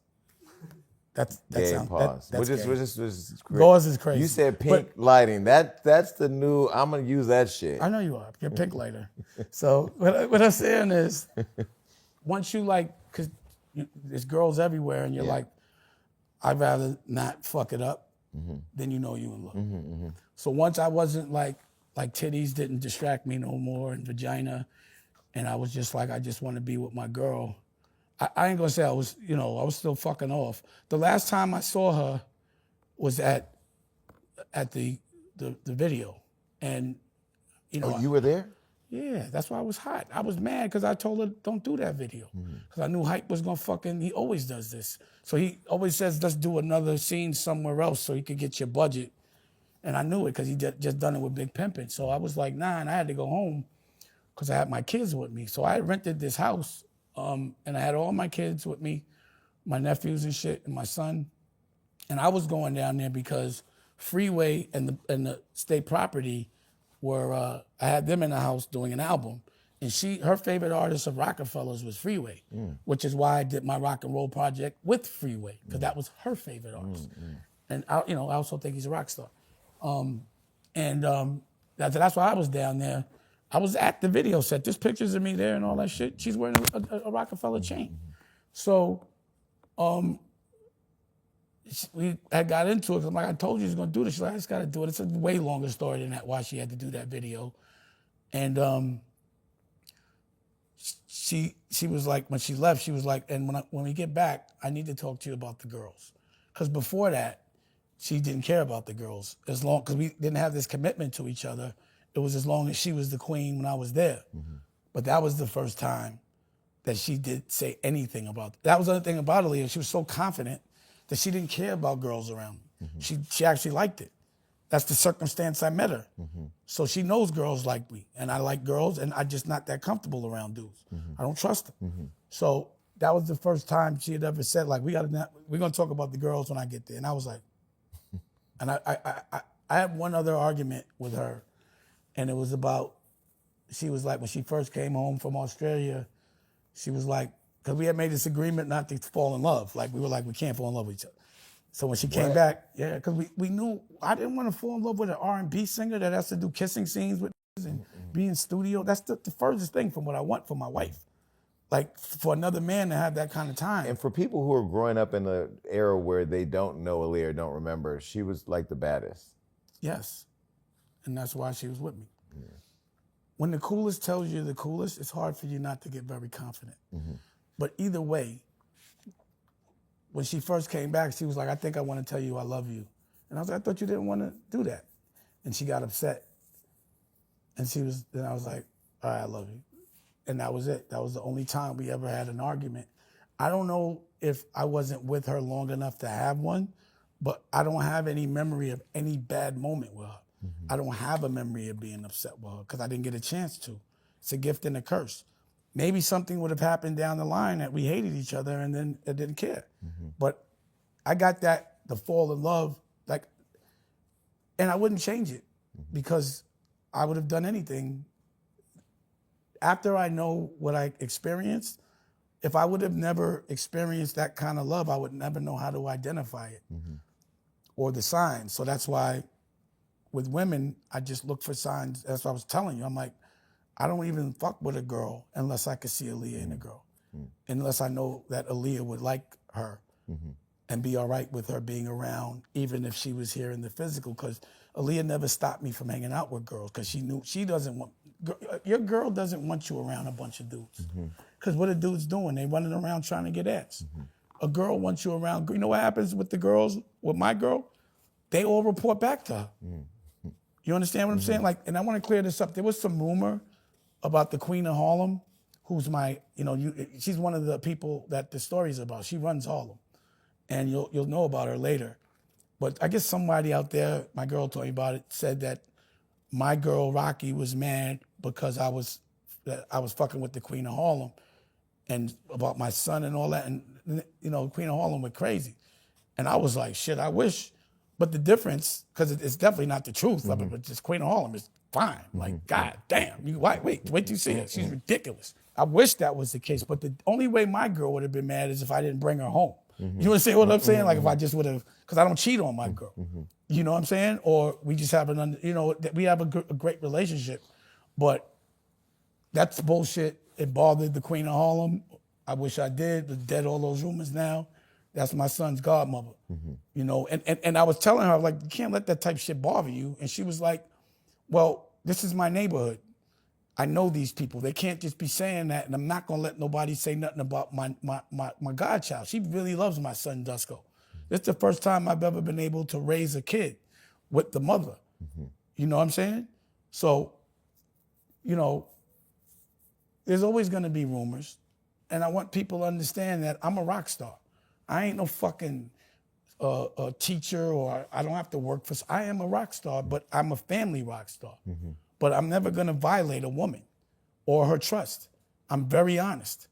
That Gay sounds. pause. That's We're gay. just Gauze is crazy. You said pink lighting. That's the new. I'm gonna use that shit. I know you are. You're pink lighter. So what I'm saying is, once you like, because there's girls everywhere, and you're like, I'd rather not fuck it up than you know you in love. So once I wasn't like titties didn't distract me no more, and vagina, and I was just like, I just want to be with my girl. I ain't gonna say I was, I was still fucking off. The last time I saw her was at the video, and you were there? Yeah, that's why I was hot. I was mad because I told her, don't do that video. Because I knew Hype was going to he always does this. So he always says, let's do another scene somewhere else so he could get your budget. And I knew it because he just done it with Big Pimpin'. So I was like, nah, and I had to go home because I had my kids with me. So I rented this house, and I had all my kids with me, my nephews and shit, and my son. And I was going down there because Freeway and the state property were, I had them in the house doing an album. And her favorite artist of Roc-A-Fella's was Freeway, which is why I did my rock and roll project with Freeway, because that was her favorite artist. And I also think he's a rock star. That's why I was down there. I was at the video set. There's pictures of me there and all that shit. She's wearing a Roc-A-Fella chain. So we had got into it. I'm like, I told you she was gonna do this. She's like, I just gotta do it. It's a way longer story than that, why she had to do that video. And she was like, when she left, she was like, and when we get back, I need to talk to you about the girls. Because before that, she didn't care about the girls because we didn't have this commitment to each other. It was as long as she was the queen when I was there. But that was the first time that she did say anything about that. Was the other thing about Aaliyah. She was so confident that she didn't care about girls around me. She actually liked it. That's the circumstance I met her. So she knows girls like me, and I like girls, and I'm just not that comfortable around dudes. I don't trust them. So that was the first time she had ever said, like, we're gonna talk about the girls when I get there. And I was like, and I had one other argument with her, and it was about, she was like, when she first came home from Australia, she was like, because we had made this agreement not to fall in love. Like, we were like, we can't fall in love with each other. So when she came back, because we knew I didn't want to fall in love with an R&B singer that has to do kissing scenes with and be in studio. That's the furthest thing from what I want for my wife. Like, for another man to have that kind of time. And for people who are growing up in the era where they don't know Aaliyah or don't remember, she was like the baddest. Yes. And that's why she was with me. When the coolest tells you the coolest, it's hard for you not to get very confident. But either way, when she first came back, she was like, I think I want to tell you I love you. And I was like, I thought you didn't want to do that. And she got upset. And then I was like, all right, I love you. And that was it. That was the only time we ever had an argument. I don't know if I wasn't with her long enough to have one, but I don't have any memory of any bad moment with her. I don't have a memory of being upset with her because I didn't get a chance to. It's a gift and a curse. Maybe something would have happened down the line that we hated each other and then I didn't care. But I got the fall in love, like, and I wouldn't change it because I would have done anything. After I know what I experienced, if I would have never experienced that kind of love, I would never know how to identify it or the signs. So that's why with women, I just look for signs. That's what I was telling you. I'm like, I don't even fuck with a girl unless I could see Aaliyah in a girl. Unless I know that Aaliyah would like her and be all right with her being around, even if she was here in the physical. Because Aaliyah never stopped me from hanging out with girls because she knew she doesn't want, your girl doesn't want you around a bunch of dudes. Because what are dudes doing? They running around trying to get ass. A girl wants you around. You know what happens with the girls, with my girl? They all report back to her. You understand what I'm saying? Like, and I want to clear this up. There was some rumor about the Queen of Harlem, who's my, she's one of the people that the story's about. She runs Harlem, and you'll know about her later. But I guess somebody out there, my girl told me about it, said that my girl Rocky was mad because I was fucking with the Queen of Harlem, and about my son and all that, and Queen of Harlem went crazy, and I was like, shit, I wish. But the difference, because it's definitely not the truth of it, but just Queen of Harlem is fine. Like, God damn, wait till you see her. She's ridiculous. I wish that was the case, but the only way my girl would have been mad is if I didn't bring her home. You understand what I'm saying? Like, if I just would have, because I don't cheat on my girl. You know what I'm saying? Or we just have we have a great relationship, but that's bullshit. It bothered the Queen of Harlem, I wish I did, but dead all those rumors now. That's my son's godmother. You know, and I was telling her, like, you can't let that type of shit bother you. And she was like, well, this is my neighborhood. I know these people. They can't just be saying that, and I'm not gonna let nobody say nothing about my godchild. She really loves my son, Dusko. This is the first time I've ever been able to raise a kid with the mother. You know what I'm saying? So, you know, there's always gonna be rumors. And I want people to understand that I'm a rock star. I ain't no fucking a teacher, or I don't have to work for, I am a rock star, but I'm a family rock star. But I'm never gonna violate a woman or her trust. I'm very honest.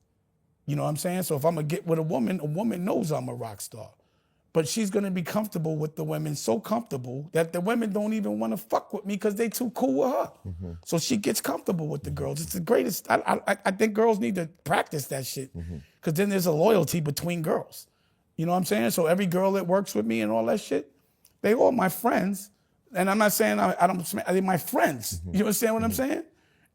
You know what I'm saying? So if I'm gonna get with a woman knows I'm a rock star. But she's gonna be comfortable with the women, so comfortable that the women don't even wanna fuck with me because they too cool with her. So she gets comfortable with the girls. It's the greatest. I think girls need to practice that shit, because then there's a loyalty between girls. You know what I'm saying? So every girl that works with me and all that shit, they all my friends. And I'm not saying they're my friends. You understand what I'm saying?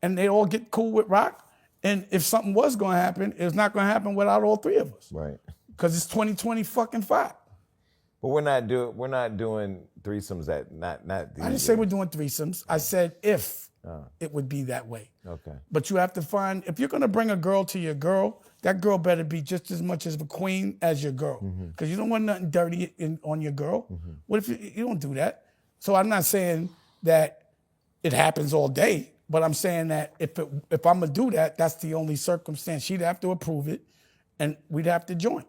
And they all get cool with Roc. And if something was gonna happen, it's not gonna happen without all three of us. Right. Because it's 2020 fucking 5. But we're not doing threesomes at not these I didn't say we're doing threesomes. I said if it would be that way. Okay. But you have to find, if you're gonna bring a girl to your girl, that girl better be just as much as a queen as your girl. Because you don't want nothing dirty on your girl. What if you don't do that? So I'm not saying that it happens all day, but I'm saying that if I'm gonna do that, that's the only circumstance. She'd have to approve it, and we'd have to join.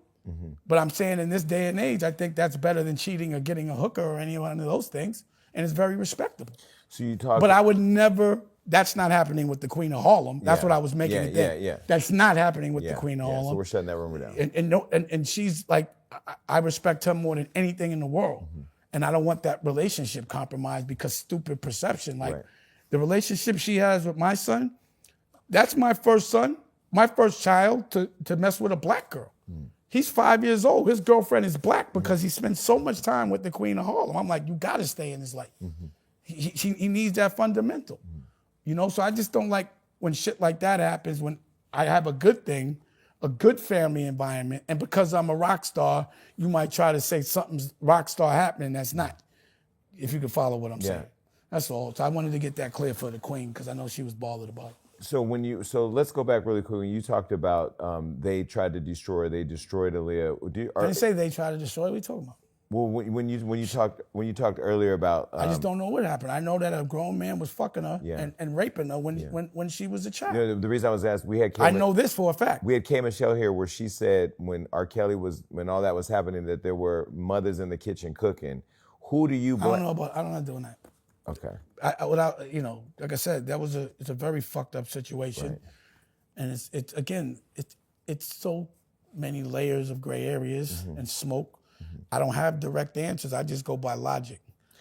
But I'm saying in this day and age, I think that's better than cheating or getting a hooker or any one of those things, and it's very respectable. So you talk. But I would never. That's not happening with the Queen of Harlem. That's what I was making it then. Yeah. That's not happening with the Queen of Harlem. So we're shutting that rumor down. And she's like, I respect her more than anything in the world. And I don't want that relationship compromised because stupid perception. Like the relationship she has with my son, that's my first son, my first child to mess with a black girl. He's 5 years old. His girlfriend is black because he spends so much time with the Queen of Harlem. I'm like, you gotta stay in his life. He needs that fundamental. You know, so I just don't like when shit like that happens, when I have a good thing, a good family environment, and because I'm a rock star, you might try to say something's rock star happening that's not, if you can follow what I'm saying. That's all. So I wanted to get that clear for the Queen because I know she was bothered about it. So let's go back really quick. When you talked about they destroyed Aaliyah. I didn't say they tried to destroy. What are we talking about? Well, when you talked earlier about, I just don't know what happened. I know that a grown man was fucking her and raping her when she was a child. You know, the reason I was asked, I know this for a fact. We had K Michelle here where she said when R. Kelly when all that was happening, that there were mothers in the kitchen cooking. Who do you blame? I'm not doing that. Okay. Without, you know, like I said, it's a very fucked up situation, and it's so many layers of gray areas and smoke. I don't have direct answers. I just go by logic.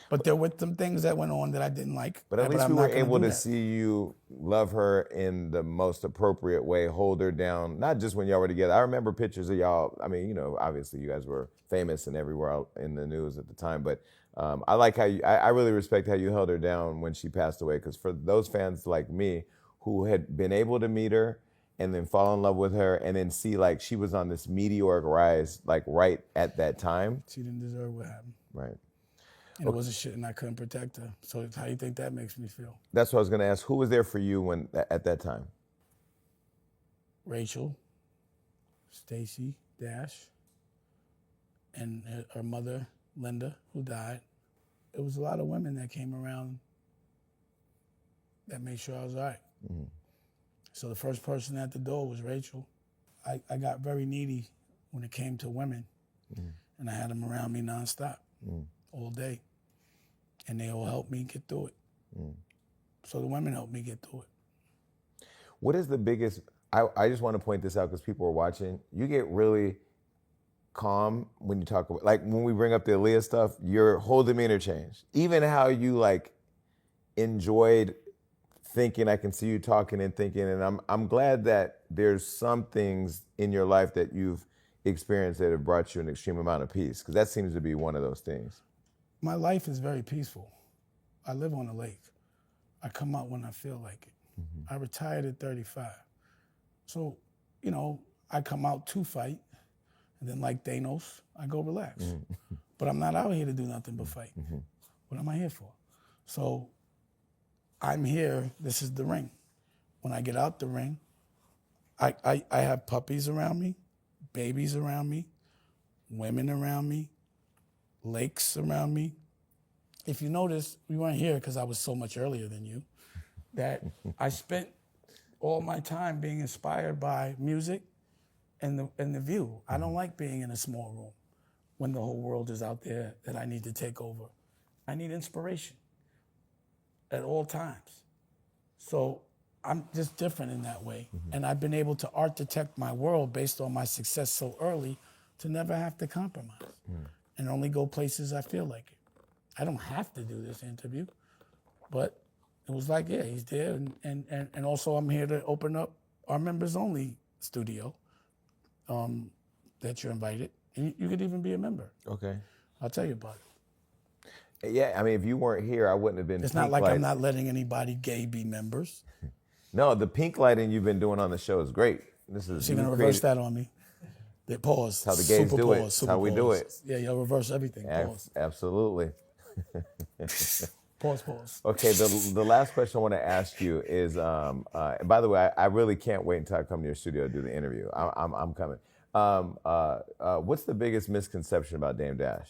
But there were some things that went on that I didn't like. But at least we were able to see you love her in the most appropriate way, hold her down, not just when y'all were together. I remember pictures of y'all. I mean, you know, obviously you guys were famous and everywhere out in the news at the time. But I like how I really respect how you held her down when she passed away. Because for those fans like me who had been able to meet her and then fall in love with her and then see like she was on this meteoric rise like right at that time. She didn't deserve what happened. Right. And it was a shit and I couldn't protect her. So how do you think that makes me feel? That's what I was going to ask. Who was there for you at that time? Rachel, Stacy, Dash, and her mother, Linda, who died. It was a lot of women that came around that made sure I was all right. So the first person at the door was Rachel. I got very needy when it came to women, and I had them around me nonstop, all day. And they all helped me get through it. So the women helped me get through it. What is the biggest, I just want to point this out because people are watching, you get really calm when you talk about, like when we bring up the Aaliyah stuff, your whole demeanor changed. Even how you like enjoyed thinking, I can see you talking and thinking, and I'm glad that there's some things in your life that you've experienced that have brought you an extreme amount of peace, because that seems to be one of those things. My life is very peaceful. I live on a lake. I come out when I feel like it. I retired at 35. So, you know, I come out to fight, and then like Thanos, I go relax. But I'm not out here to do nothing but fight. What am I here for? So I'm here, this is the ring. When I get out the ring, I have puppies around me, babies around me, women around me, lakes around me. If you notice, we weren't here because I was so much earlier than you, that I spent all my time being inspired by music and the view. I don't like being in a small room when the whole world is out there that I need to take over. I need inspiration at all times. So I'm just different in that way. And I've been able to architect my world based on my success so early to never have to compromise and only go places I feel like it. I don't have to do this interview, but it was like, yeah, he's there. And also I'm here to open up our members only studio that you're invited. And you could even be a member. Okay. I'll tell you about it. Yeah, I mean, if you weren't here, I wouldn't have been. It's not like I'm not letting anybody gay be members. No, the pink lighting you've been doing on the show is great. This is. You're gonna reverse that on me. They pause. How the gays super do pause, it. super How we do pause. it. Yeah, you'll reverse everything. Pause. Absolutely. Pause. Okay, the last question I want to ask you is, by the way, I really can't wait until I come to your studio to do the interview. I'm coming. What's the biggest misconception about Dame Dash?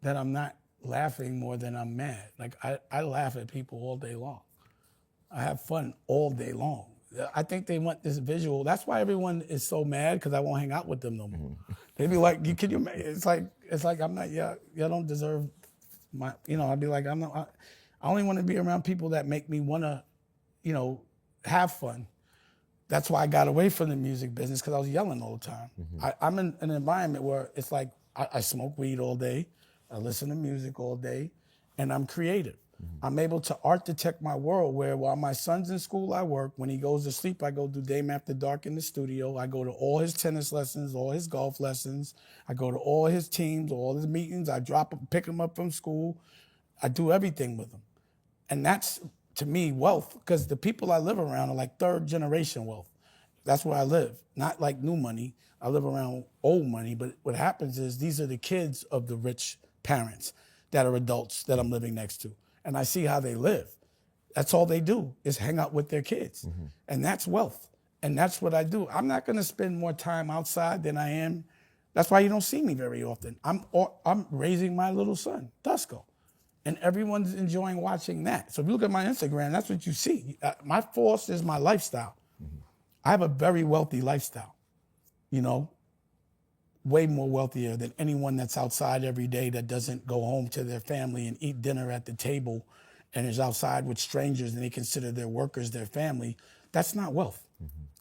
That I'm not laughing more than I'm mad. Like, I laugh at people all day long. I have fun all day long. I think they want this visual. That's why everyone is so mad, because I won't hang out with them no more. They be like, it's like I'm not, y'all don't deserve my, I'd be like, I only want to be around people that make me want to, have fun. That's why I got away from the music business, because I was yelling all the time. I'm in an environment where it's like I smoke weed all day, I listen to music all day, and I'm creative. I'm able to architect my world where while my son's in school, I work. When he goes to sleep, I go do Dame After Dark in the studio. I go to all his tennis lessons, all his golf lessons. I go to all his teams, all his meetings. I pick him up from school. I do everything with him. And that's, to me, wealth, because the people I live around are like third generation wealth. That's where I live, not like new money. I live around old money, but what happens is these are the kids of the rich parents that are adults that I'm living next to. And I see how they live. That's all they do is hang out with their kids. And that's wealth. And that's what I do. I'm not gonna spend more time outside than I am. That's why you don't see me very often. I'm raising my little son, Dusko. And everyone's enjoying watching that. So if you look at my Instagram, that's what you see. My force is my lifestyle. I have a very wealthy lifestyle, way more wealthier than anyone that's outside every day that doesn't go home to their family and eat dinner at the table and is outside with strangers and they consider their workers their family. That's not wealth.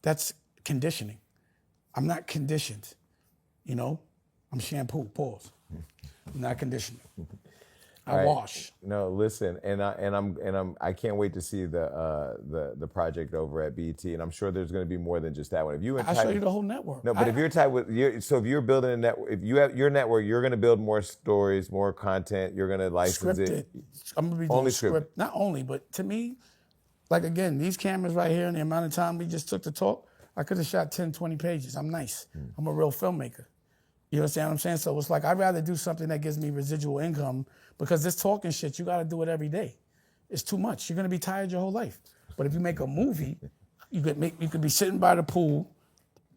That's conditioning. I'm not conditioned, I'm shampoo, pause. I'm not conditioned. I wash. No, listen, I can't wait to see the project over at BET, and I'm sure there's going to be more than just that one. If you I'll show you the whole network. No, but if you're tied with if you're building a network, if you have your network, you're going to build more stories, more content. You're going to license it. I'm going to be doing script. Not only, but to me, like again, these cameras right here and the amount of time we just took to talk, I could have shot 10, 20 pages. I'm nice. I'm a real filmmaker. You understand what I'm saying? So it's like I'd rather do something that gives me residual income, because this talking shit, you got to do it every day. It's too much. You're going to be tired your whole life. But if you make a movie, you could be sitting by the pool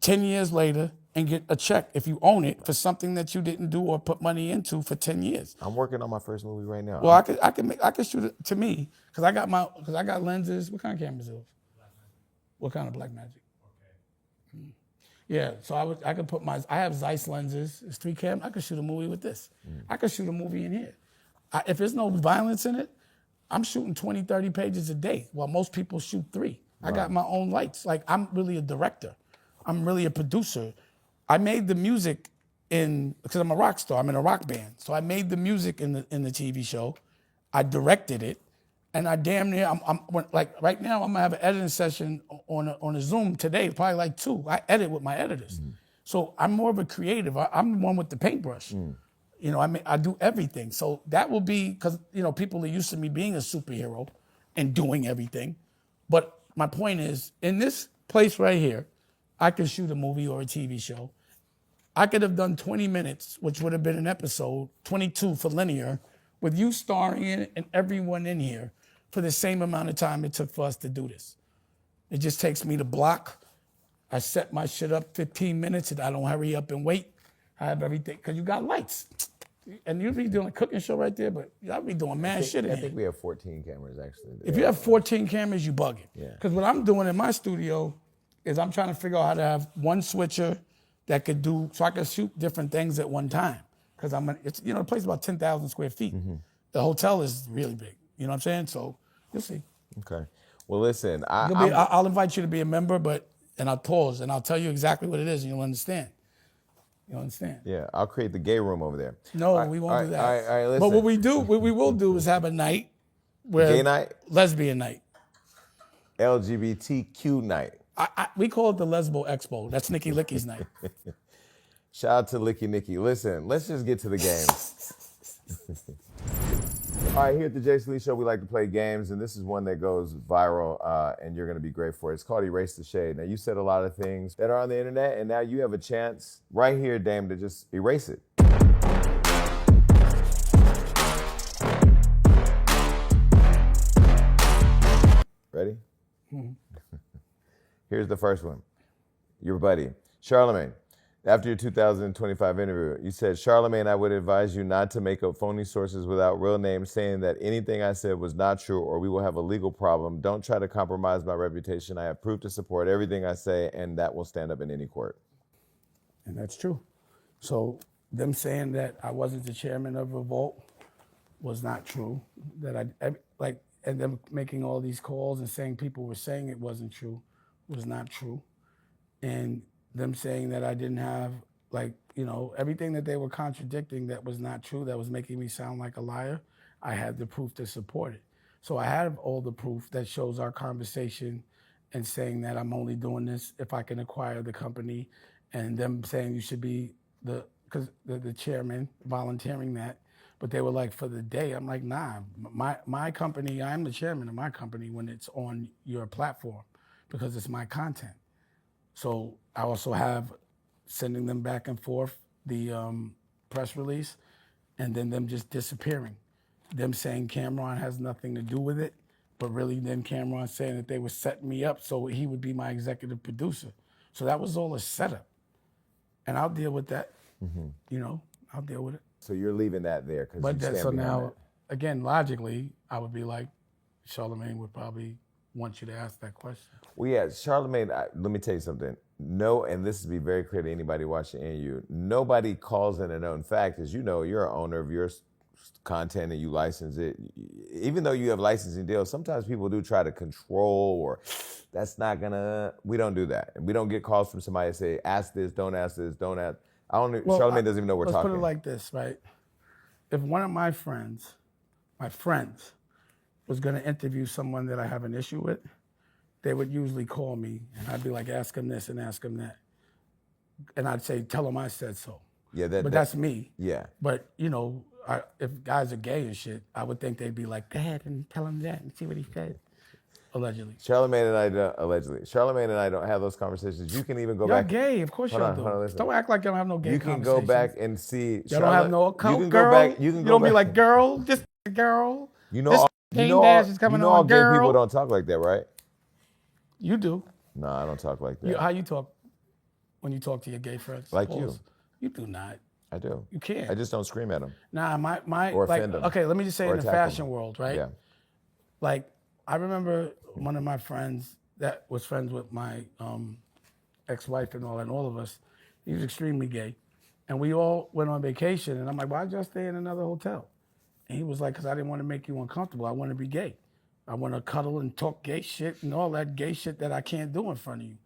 10 years later and get a check if you own it for something that you didn't do or put money into for 10 years. I'm working on my first movie right now. Well, I could shoot it to me, because I got lenses. What kind of cameras are those? What kind of Black Magic? Yeah, so I could put I have Zeiss lenses. It's 3 cameras. I could shoot a movie with this. I could shoot a movie in here. If there's no violence in it, I'm shooting 20, 30 pages a day, while most people shoot 3. I got my own lights. Like, I'm really a director. I'm really a producer. I made the music because I'm a rock star. I'm in a rock band. So I made the music in the TV show. I directed it. And I damn near, like right now, I'm gonna have an editing session on a Zoom today, probably like 2. I edit with my editors. So I'm more of a creative. I'm the one with the paintbrush. I do everything. So that will be, because, people are used to me being a superhero and doing everything. But my point is, in this place right here, I could shoot a movie or a TV show. I could have done 20 minutes, which would have been an episode, 22 for linear, with you starring in it and everyone in here for the same amount of time it took for us to do this. It just takes me to block. I set my shit up 15 minutes and I don't hurry up and wait. I have everything, because you got lights. And you'd be doing a cooking show right there, but I'll be doing mad shit in I here. think we have 14 cameras, actually. If you have 14 cameras, you bugging. Yeah. Because what I'm doing in my studio is I'm trying to figure out how to have one switcher that could do, so I can shoot different things at one time. Because it's, the place is about 10,000 square feet. Mm-hmm. The hotel is really big. You know what I'm saying? So you'll see. Okay. Well, listen, I'll invite you to be a member, and I'll pause and I'll tell you exactly what it is and you'll understand. You understand? Yeah, I'll create the gay room over there. No, we won't do that. All right, listen. But what we will do is have a night where gay night? Lesbian night. LGBTQ night. We call it the Lesbo Expo. That's Nicki Licky's night. Shout out to Licky Nicki. Listen, let's just get to the games. All right, here at the Jason Lee Show, we like to play games, and this is one that goes viral, and you're going to be great for it. It's called Erase the Shade. Now, you said a lot of things that are on the internet, and now you have a chance right here, Dame, to just erase it. Ready? Mm-hmm. Here's the first one. Your buddy, Charlamagne. After your 2025 interview, you said, Charlamagne, I would advise you not to make up phony sources without real names saying that anything I said was not true or we will have a legal problem. Don't try to compromise my reputation. I have proof to support everything I say, and that will stand up in any court. And that's true. So them saying that I wasn't the chairman of Revolt was not true. And them making all these calls and saying people were saying it wasn't true was not true. And them saying that I didn't have, everything that they were contradicting that was not true, that was making me sound like a liar, I had the proof to support it. So I have all the proof that shows our conversation and saying that I'm only doing this if I can acquire the company, and them saying you should be the chairman, volunteering that. But they were like, for the day, I'm like, nah, my company, I'm the chairman of my company when it's on your platform because it's my content. So I also have sending them back and forth the press release and then them just disappearing. Them saying Cameron has nothing to do with it, but really then Cameron saying that they were setting me up so he would be my executive producer. So that was all a setup. And I'll deal with that. Mm-hmm. I'll deal with it. So you're leaving that there because you stand so behind now, that. Again, logically, I would be like, Charlamagne would probably want you to ask that question. Well, yeah, Charlamagne, let me tell you something. No, and this is to be very clear to anybody watching and you, nobody calls it a known fact. As you know, you're an owner of your content and you license it. Even though you have licensing deals, sometimes people do try to control or we don't do that. And we don't get calls from somebody that say, ask this, don't ask this, don't ask. Charlamagne doesn't even know we're talking. Let's put it like this, right? If one of my friends, was going to interview someone that I have an issue with, they would usually call me and I'd be like, ask him this and ask him that. And I'd say, tell him I said so. Yeah, that's me. Yeah. But, if guys are gay and shit, I would think they'd be like, go ahead and tell him that and see what he said. Allegedly. Charlamagne and I don't have those conversations. You can even go back. You're gay, of course y'all do. Don't act like y'all don't have no gay conversations. You can go back and see. Y'all don't have no girl. You can don't be like, girl, this girl. All gay people don't talk like that, right? You do. No, I don't talk like that. How you talk when you talk to your gay friends? Like you. You do not. I do. You can't. I just don't scream at them. Nah, my or offend them. Okay, let me just say in the fashion world, right? Yeah. Like, I remember one of my friends that was friends with my ex-wife and all of us, he was extremely gay. And we all went on vacation, and I'm like, why'd y'all stay in another hotel? And he was like, because I didn't want to make you uncomfortable. I want to be gay. I want to cuddle and talk gay shit and all that gay shit that I can't do in front of you.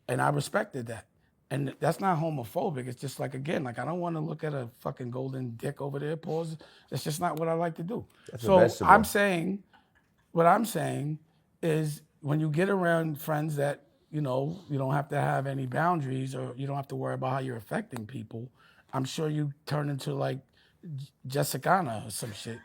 And I respected that. And that's not homophobic. It's just like, again, like I don't want to look at a fucking golden dick over there, pause. That's just not what I like to do. So what I'm saying is when you get around friends that, you don't have to have any boundaries or you don't have to worry about how you're affecting people, I'm sure you turn into like Jessicana or some shit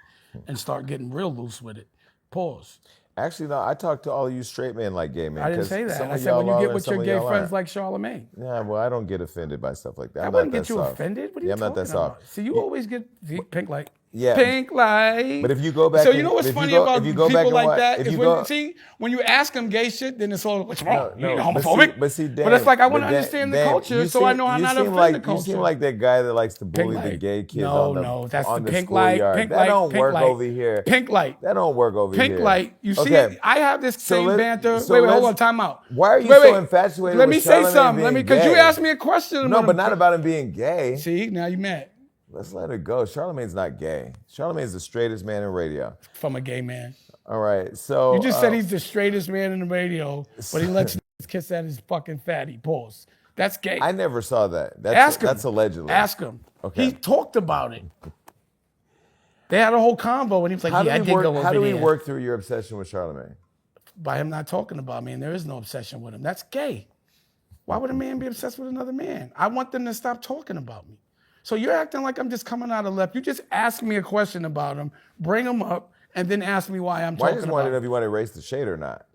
and start getting real loose with it. Pause. Actually, no, I talk to all of you straight men like gay men. I didn't say that. Some I of said when y'all you get are with and your some of gay y'all friends aren't. like Charlamagne. Yeah, well, I don't get offended by stuff like that. That I'm wouldn't not get that you soft. offended. What are you Yeah, I'm not talking that soft. about? See, you always get pink light. Yeah. Pink light. But if you go back, so you know what's if funny you go, about if you go back people and like that if is you when go, see when you ask them gay shit, then it's all what's wrong? no, You're homophobic. but see, Dan, but it's like I want to Dan, understand the Dan, culture, so I know how not to offend the culture. You seem like that guy that likes to bully Pink the light. gay kids No, that's on the the pink light. schoolyard. Pink That light. don't Pink work light. over here. Pink light. That don't work over Pink here. light. You Okay. see, I have this same banter. So wait, hold on, time out. Why are you so infatuated Let with me say Charlamagne something. being Because you gay? asked me a question. No, but not about him being gay. See, now you mad. Let's let it go. Charlamagne's not gay. Charlamagne's the straightest man in radio. From a gay man. All right, so... You just said he's the straightest man in the radio, but he lets kiss at his fucking fatty. Pause. That's gay. I never saw that. Ask him. That's allegedly. Ask him. Okay. He talked about it. They had a whole convo, and he was like, I did go over there. How do we work through your obsession with Charlamagne? By him not talking about me, and there is no obsession with him. That's gay. Why would a man be obsessed with another man? I want them to stop talking about me. So you're acting like I'm just coming out of left. You just ask me a question about him, bring him up, and then ask me why I'm talking about him. I just wanted if you want to erase the shade or not.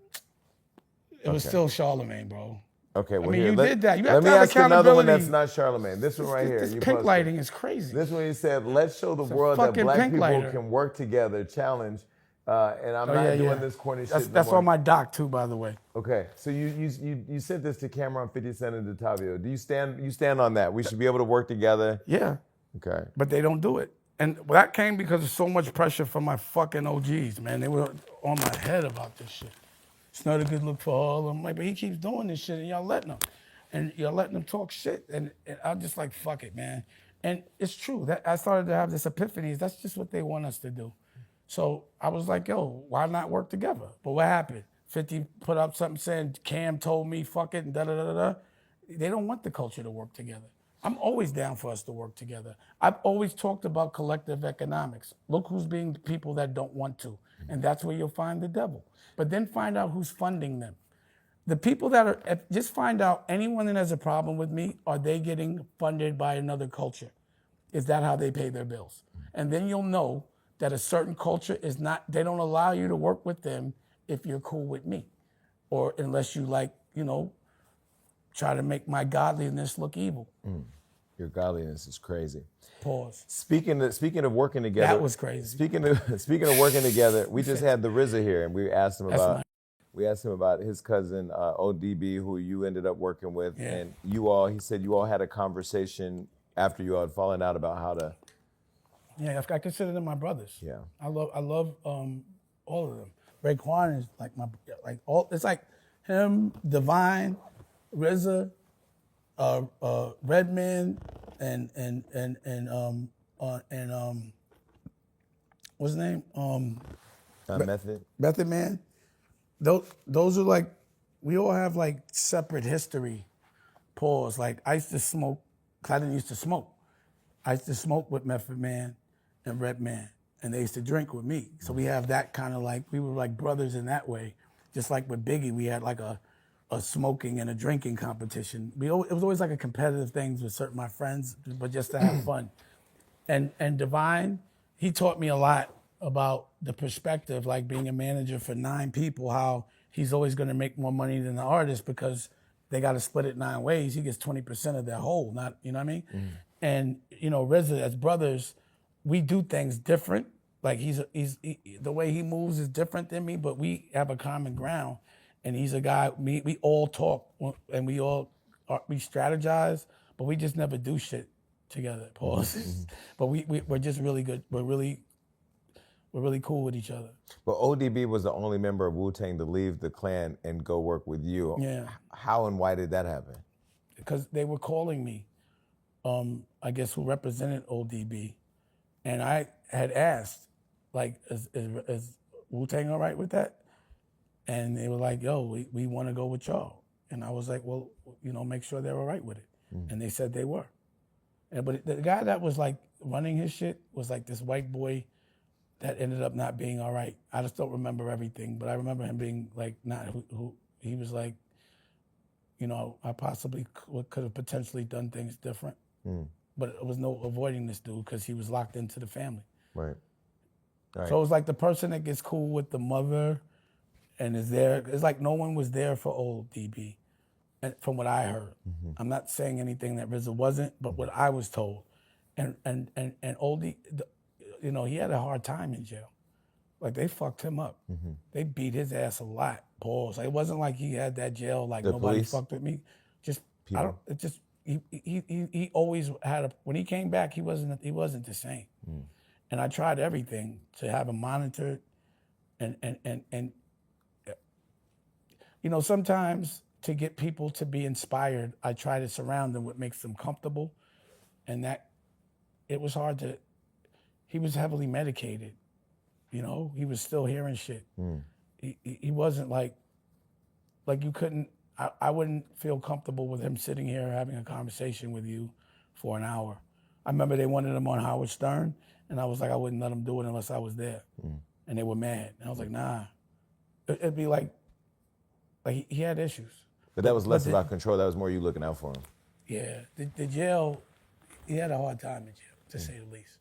It was still Charlamagne, bro. Okay, well, I mean, here, you did that. You have let to me have ask you another one that's accountability. not Charlamagne. This one right here. This you pink posted. lighting is crazy. This one he said, let's show the world that fucking black pink people lighter. can work together, challenge, and I'm not doing this corny shit That's no more. on my doc too, by the way. Okay, so you sent this to Cameron 50 Cent and DeTavio. Do you stand on that? We should be able to work together? Yeah. Okay. But they don't do it. And that came because of so much pressure from my fucking OGs, man. They were on my head about this shit. It's not a good look for all of them. Like, but he keeps doing this shit and y'all letting him. And you're letting them talk shit. And I'm just like, fuck it, man. And it's true. That I started to have this epiphany. That's just what they want us to do. So I was like, yo, why not work together? But what happened? 50 put up something saying, Cam told me, fuck it, and da-da-da-da. They don't want the culture to work together. I'm always down for us to work together. I've always talked about collective economics. Look who's being the people that don't want to. And that's where you'll find the devil. But then find out who's funding them. The people that are, just find out anyone that has a problem with me, are they getting funded by another culture? Is that how they pay their bills? And then you'll know that a certain culture is not, they don't allow you to work with them if you're cool with me. Or unless you like, try to make my godliness look evil. Your godliness is crazy. Pause. Speaking of working together. That was crazy. Speaking of working together, we just had the RZA here, and we asked him about his cousin ODB, who you ended up working with, Yeah. and he said you all had a conversation after you all had fallen out about how to. Yeah, I consider them my brothers. Yeah. I love all of them. Raekwon is it's like him, Divine, RZA, Redman, and what's his name? Method Man. Those are like, we all have like separate history. Pause. Like I used to smoke, cause I didn't used to smoke. I used to smoke with Method Man and Redman, and they used to drink with me. So we have that kind of like, we were like brothers in that way. Just like with Biggie, we had like a smoking and a drinking competition. It was always like a competitive thing with certain my friends, but just to have fun. And Divine, he taught me a lot about the perspective, like being a manager for 9 people, how he's always gonna make more money than the artist because they gotta split it 9 ways. He gets 20% of their whole, not, you know what I mean? Mm. And, RZA, as brothers, we do things different. Like he's the way he moves is different than me, but we have a common ground. And he's a guy, we all talk and we strategize, but we just never do shit together, pause. Mm-hmm. But we're just really good. We're really cool with each other. But ODB was the only member of Wu-Tang to leave the clan and go work with you. Yeah. How and why did that happen? Because they were calling me, I guess who represented ODB. And I had asked, like, is Wu-Tang all right with that? And they were like, yo, we want to go with y'all. And I was like, well, make sure they're all right with it. Mm. And they said they were. But the guy that was like running his shit was like this white boy that ended up not being all right. I just don't remember everything, but I remember him being like not who he was like, I possibly could have potentially done things different. Mm. But it was no avoiding this dude because he was locked into the family. Right. So it was like the person that gets cool with the mother and is there. It's like no one was there for old DB, and from what I heard. I'm not saying anything that RZA wasn't, but what I was told. And Oldie, you know, he had a hard time in jail. Like they fucked him up. They beat his ass a lot. Pause. Like, it wasn't like he had that jail. Like The nobody police? fucked with me. Just People. I don't. It just he always had a. When he came back, he wasn't the same. And I tried everything to have him monitored, and you know, sometimes to get people to be inspired, I try to surround them with what makes them comfortable, and that it was hard to. He was heavily medicated, you know. He was still hearing shit. He wasn't like you couldn't. I wouldn't feel comfortable with him sitting here having a conversation with you for an hour. I remember they wanted him on Howard Stern, and I was like, I wouldn't let him do it unless I was there. And they were mad. And I was like, nah. It'd be like he had issues. But that was less about control. That was more you looking out for him. Yeah, the jail, he had a hard time in jail, to say the least.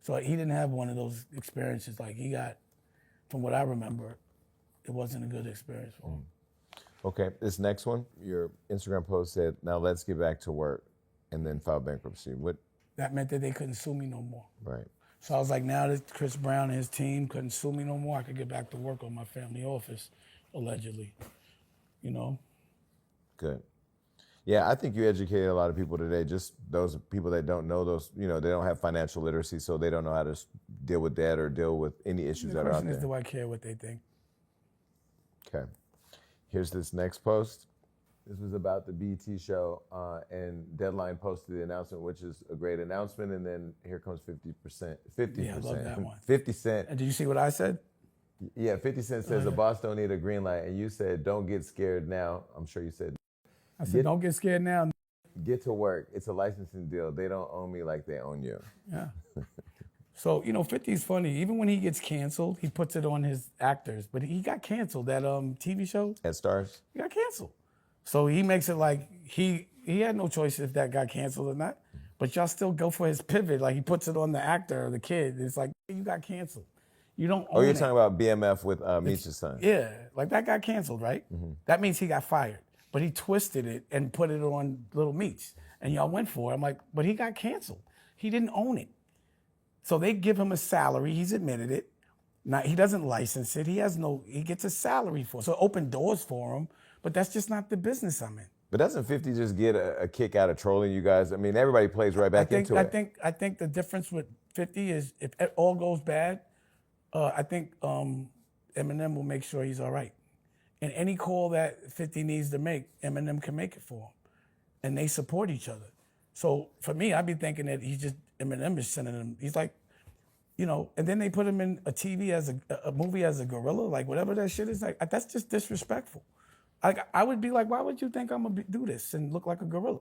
So he didn't have one of those experiences like he got, from what I remember, it wasn't a good experience for him. Okay, this next one, your Instagram post said, now let's get back to work, and then file bankruptcy. What? That meant that they couldn't sue me no more. Right. So I was like, now that Chris Brown and his team couldn't sue me no more, I could get back to work on my family office, allegedly, you know? Good. Yeah, I think you educated a lot of people today, just those people that don't know those, you know, they don't have financial literacy, so they don't know how to deal with debt or deal with any issues that are out The question is, there. do I care what they think? Okay. Here's this next post. This was about the BET show, and Deadline posted the announcement, which is a great announcement, and then here comes 50%. 50%. Yeah, I love that one. 50 Cent. And did you see what I said? Yeah, 50 Cent says the boss don't need a green light, and you said, don't get scared now. I'm sure you said, I said, don't get scared now. get to work. It's a licensing deal. They don't own me like they own you. Yeah. So, you know, 50's funny. Even when he gets canceled, he puts it on his actors. But he got canceled, that TV show. At Stars? He got canceled. So he makes it like he had no choice if that got canceled or not. But y'all still go for his pivot. Like he puts it on the actor or the kid. It's like, you got canceled. You don't own you're it. talking about BMF with Meech's son. Yeah, like that got canceled, right? That means he got fired. But he twisted it and put it on Little Meech. And y'all went for it. I'm like, but he got canceled. He didn't own it. So they give him a salary. He's admitted it. Now, he doesn't license it. He gets a salary for it. So it opened doors for him. But that's just not the business I'm in. But doesn't 50 just get a kick out of trolling you guys? I mean, everybody plays right back into it. I think the difference with 50 is if it all goes bad, I think Eminem will make sure he's all right. And any call that 50 needs to make, Eminem can make it for him. And they support each other. So for me, I'd be thinking that Eminem is sending him, he's like, you know, and then they put him in a movie as a gorilla, like whatever that shit is, like that's just disrespectful. I would be like, why would you think I'm gonna do this and look like a gorilla?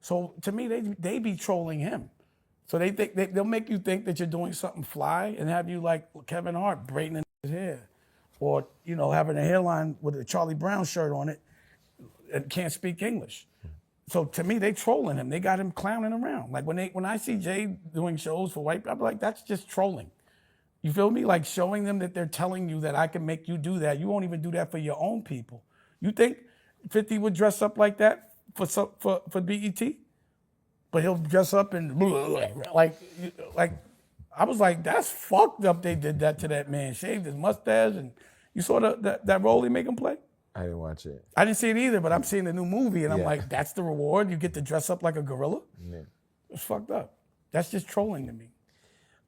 So to me, they be trolling him. So they'll make you think that you're doing something fly and have you like Kevin Hart braiding his hair, or you know having a hairline with a Charlie Brown shirt on it and can't speak English. So to me, they trolling him. They got him clowning around. Like when I see Jay doing shows for white people, I'm like, that's just trolling. You feel me? Like showing them that they're telling you that I can make you do that. You won't even do that for your own people. You think 50 would dress up like that for BET? But he'll dress up and like I was like, that's fucked up. They did that to that man. Shaved his mustache, and you saw that role he make him play? I didn't watch it. I didn't see it either, but I'm seeing the new movie, and I'm like, that's the reward? You get to dress up like a gorilla? Yeah. It's fucked up. That's just trolling to me.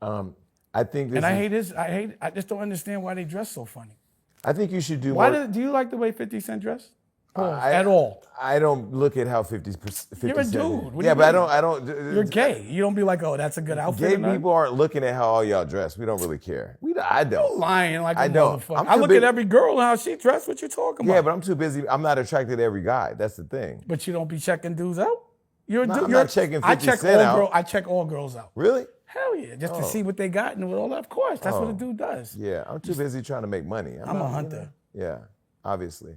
I think I just don't understand why they dress so funny. I think you should do more. Do you like the way 50 Cent dressed? At all? I don't look at how 50 You're a Cent. dude. What Yeah, do but you I don't. You're gay. You don't be like, oh, that's a good outfit. Gay people aren't looking at how all y'all dress. We don't really care. I don't. You're lying like a I don't. motherfucker. I look at every girl and how she dressed. What you talking about? Yeah, but I'm too busy. I'm not attracted to every guy. That's the thing. But you don't be checking dudes out? You're I'm not checking 50 Cent out. I check all girls out. Really? Hell yeah, just to see what they got and all that. Of course, that's what a dude does. Yeah, I'm too busy trying to make money. I'm a hunter. Yeah, obviously.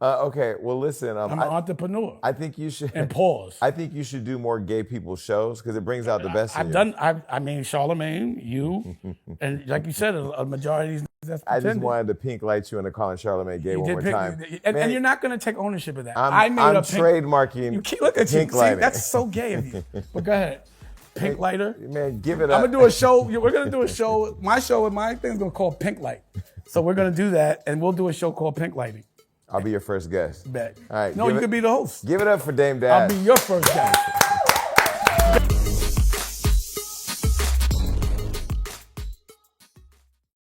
Okay, well, listen. I'm an entrepreneur. I think you should. And pause. I think you should do more gay people shows because it brings out the best in you. I mean, Charlamagne, you, and like you said, a majority of these That's I just pretending. wanted to pink light you into calling Charlamagne gay one more time. And you're not going to take ownership of that. I'm trademarking. Look at pink you. lighting. See, that's so gay of you. But go ahead. Pink lighter. Man, give it up. I'm going to do a show. We're going to do a show. My thing is going to call Pink Light. So we're going to do that, and we'll do a show called Pink Lighting. I'll be your first guest. Bet. All right. No, you could be the host. Give it up for Dame Dash. I'll be your first guest.